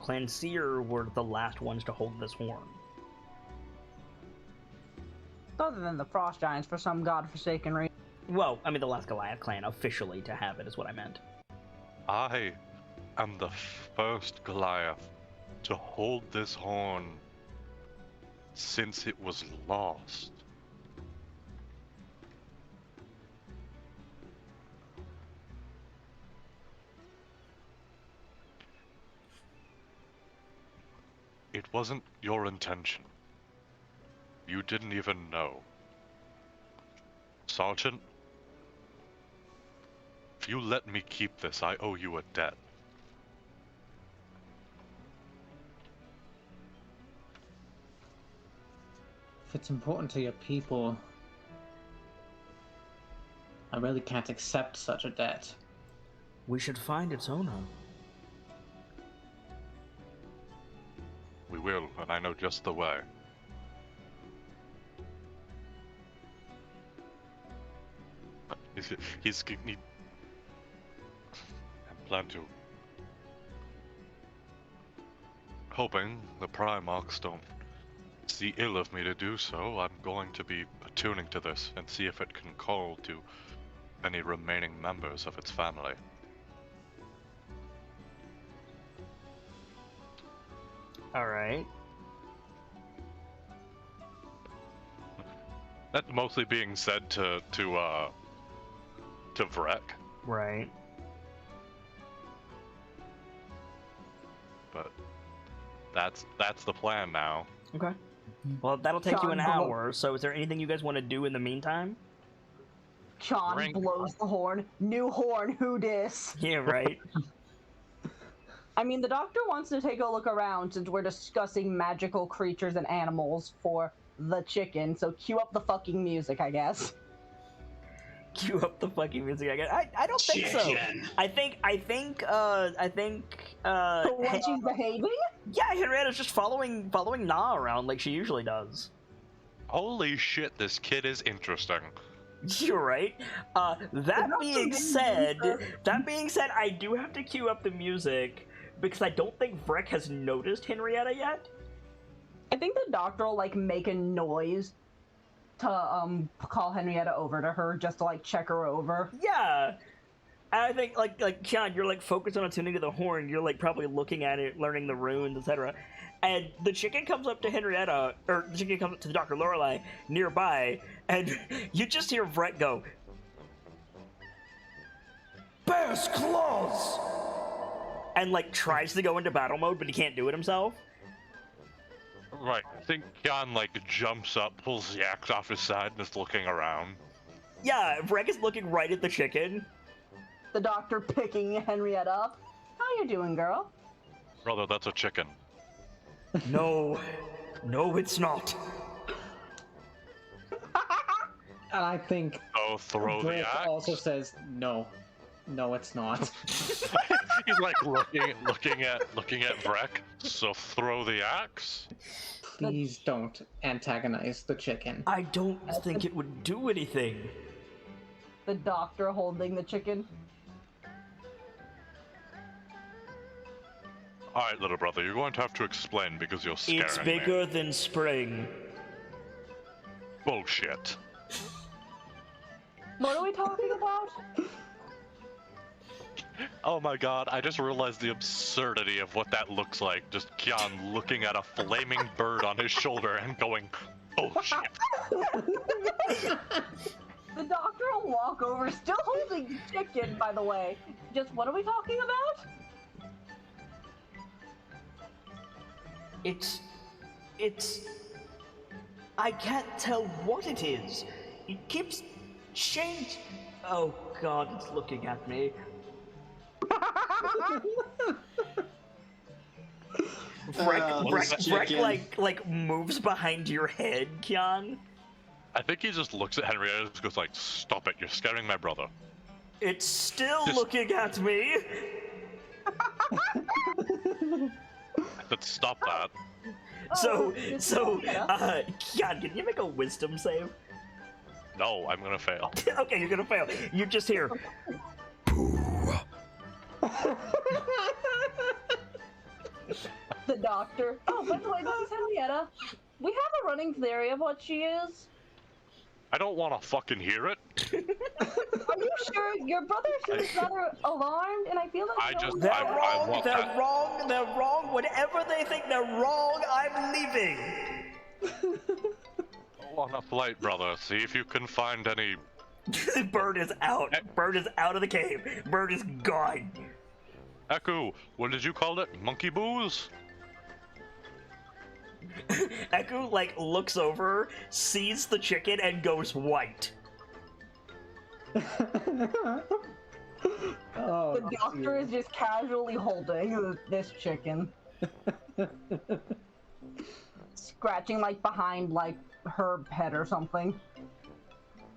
Clan Seer were the last ones to hold this horn. Other than the Frost Giants for some godforsaken reason. Well, I mean the last Goliath clan officially to have it is what I meant. I am the first Goliath to hold this horn since it was lost. It wasn't your intention. You didn't even know. Sergeant, if you let me keep this, I owe you a debt. If it's important to your people, I really can't accept such a debt. We should find its owner. We will, and I know just the way. I plan to. Hoping the Primarchs don't see ill of me to do so, I'm going to be attuning to this and see if it can call to any remaining members of its family. Alright. That's mostly being said to Vrek, Right. but that's the plan now. Okay. Well, that'll take you an John, hour, so is there anything you guys want to do in the meantime? Sean Rank. blows the horn. New horn, who dis? Yeah, right. I mean, the doctor wants to take a look around since we're discussing magical creatures and animals for the chicken, so cue up the fucking music, I guess. Cue up the fucking music, I guess. I don't think so. Chicken. I think So when she's behaving? yeah, Henrietta's just following Na around like she usually does. Holy shit, this kid is interesting. You're right. That being said, I do have to cue up the music because I don't think Vrek has noticed Henrietta yet. I think the doctor will, like, make a noise to, call Henrietta over to her just to, like, check her over. Yeah. And I think, like Kian, you're, like, focused on attuning to the horn. You're, like, probably looking at it, learning the runes, etc. And the chicken comes up to Henrietta, or the chicken comes up to the Dr. Lorelei nearby, and you just hear Vrek go, Bear's claws! and, like, tries to go into battle mode, but he can't do it himself. Right, I think Kian like jumps up, pulls the axe off his side, and is looking around. Yeah, Vrek is looking right at the chicken. The doctor picking Henrietta up. How you doing, girl? Brother, that's a chicken. No, it's not. And I think Oh, throw the Drake axe. also says no. No, it's not. He's like looking at Vrek. So throw the axe. Please don't antagonize the chicken. I don't think it would do anything. The doctor holding the chicken. All right, little brother, you're going to have to explain because you're scaring It's me. bigger than spring. Bullshit. What are we talking about? Oh my god, I just realized the absurdity of what that looks like. Just Kian looking at a flaming bird on his shoulder and going, oh shit. The doctor will walk over, still holding the chicken, by the way. Just what are we talking about? It's... I can't tell what it is. It keeps changing. Oh god, it's looking at me. Breck like moves behind your head, Kian. I think he just looks at Henrietta and just goes like, "Stop it! You're scaring my brother." It's still looking at me. Let's stop that. So, Kian, can you make a wisdom save? No, I'm gonna fail. Okay, you're gonna fail. You're just here. The doctor. Oh, by the way, this is Henrietta. We have a running theory of what she is. I don't want to fucking hear it. Are you sure? Your brother seems rather alarmed, and I feel like They're wrong. Whatever they think they're wrong, I'm leaving. Go on a flight, brother. See if you can find any. Bird is out. Bird is out of the cave. Bird is gone. Echo, what did you call it? Monkey booze? Echo like looks over, sees the chicken, and goes white. Oh, the doctor is just casually holding this chicken, scratching like behind like her head or something.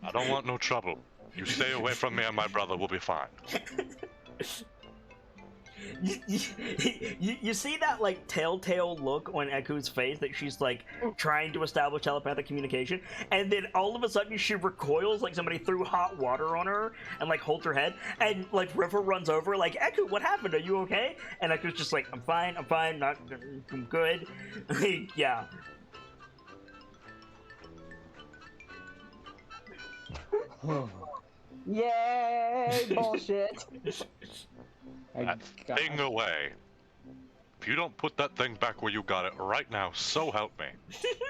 I don't want no trouble. You stay away from me and my brother, we'll be fine. You see that like telltale look on Echo's face that she's like trying to establish telepathic communication, and then all of a sudden she recoils like somebody threw hot water on her and like holds her head, and like River runs over like, Echo, what happened? Are you okay? And Echo's just like, I'm fine, I'm good. Yeah. Yay, bullshit. That thing away. If you don't put that thing back where you got it right now, so help me.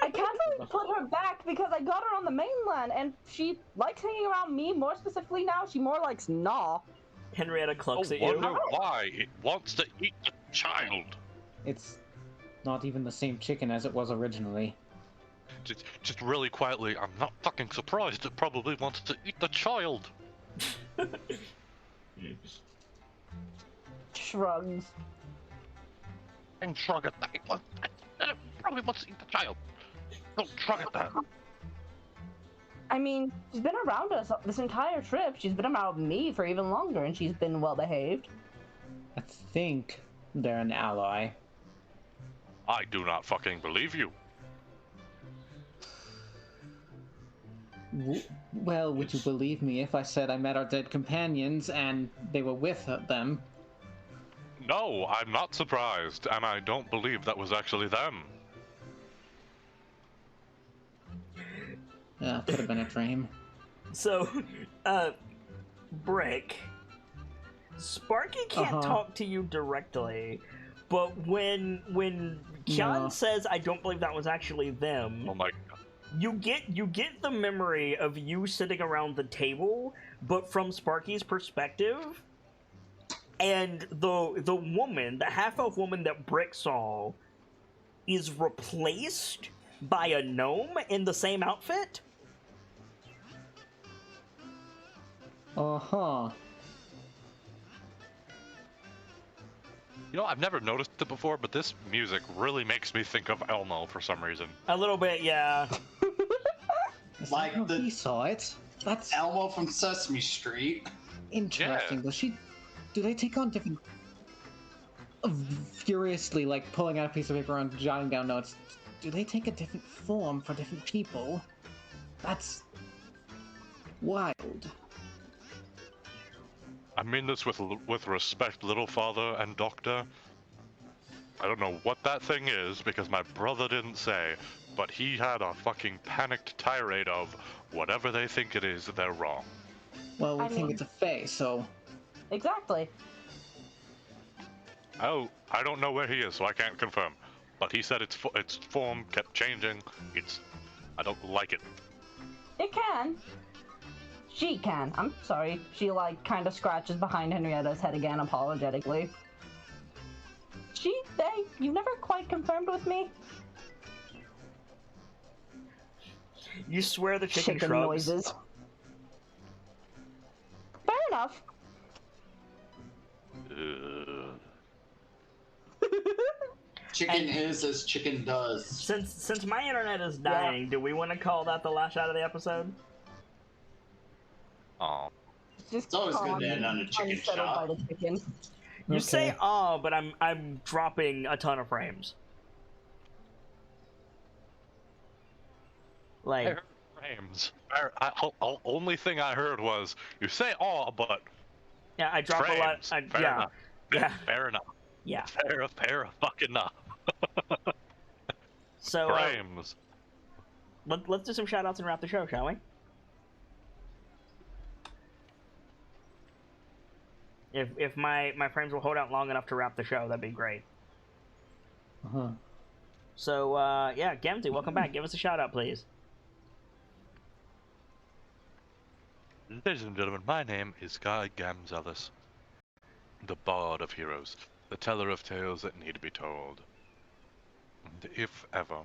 I can't really put her back because I got her on the mainland, and she likes hanging around me. More specifically now, she more likes Gnaw. Henrietta clucks at I you. wonder why it wants to eat the child. It's not even the same chicken as it was originally. Just really quietly, I'm not fucking surprised. It probably wants to eat the child. Shrugs. And shrug at that. It probably wants to eat the child. Don't shrug at that. I mean, she's been around us this entire trip. She's been around me for even longer, and she's been well behaved. I think they're an ally. I do not fucking believe you. Well, would you believe me if I said I met our dead companions and they were with them? No, I'm not surprised, and I don't believe that was actually them. Yeah, could have been a dream. So, Brick, Sparky can't talk to you directly, but when Kian says, "I don't believe that was actually them," oh my god, you get the memory of you sitting around the table, but from Sparky's perspective, and the woman, the half-elf woman that Brick saw, is replaced by a gnome in the same outfit. Uh-huh. You know, I've never noticed it before, but this music really makes me think of Elmo for some reason. A little bit, yeah. Like how the he saw it. That's Elmo from Sesame Street. interesting. Yeah. Does she? Do they take on different? Furiously, like pulling out a piece of paper and jotting down notes. Do they take a different form for different people? That's wild. I mean this with respect, little father and doctor. I don't know what that thing is because my brother didn't say, but he had a fucking panicked tirade of whatever they think it is, they're wrong. Well, we I think mean- it's a fae, so Exactly. Oh, I don't know where he is, so I can't confirm. But he said its form kept changing. I don't like it. It can. She can. I'm sorry. She, like, kind of scratches behind Henrietta's head again, apologetically. You never quite confirmed with me? You swear the chicken shrugs. noises. Fair enough. Chicken is as chicken does. Since my internet is dying, do we want to call that the last shot of the episode? Oh. It's always good to end on a chicken shot. By the chicken. You Okay. say "oh," but I'm dropping a ton of frames. I Like, heard frames. Only thing I heard was you say "oh," but yeah, I drop frames. a lot. Fair Yeah, enough. yeah, Fair enough. yeah. Fair fucking enough. So Frames. let's do some shout outs and wrap the show, shall we? If my frames will hold out long enough to wrap the show, that'd be great. Uh-huh. So yeah, Gemty, welcome back. Give us a shout out, please. Ladies and gentlemen, my name is Guy Gamzelis, the Bard of Heroes, the teller of tales that need to be told. And if ever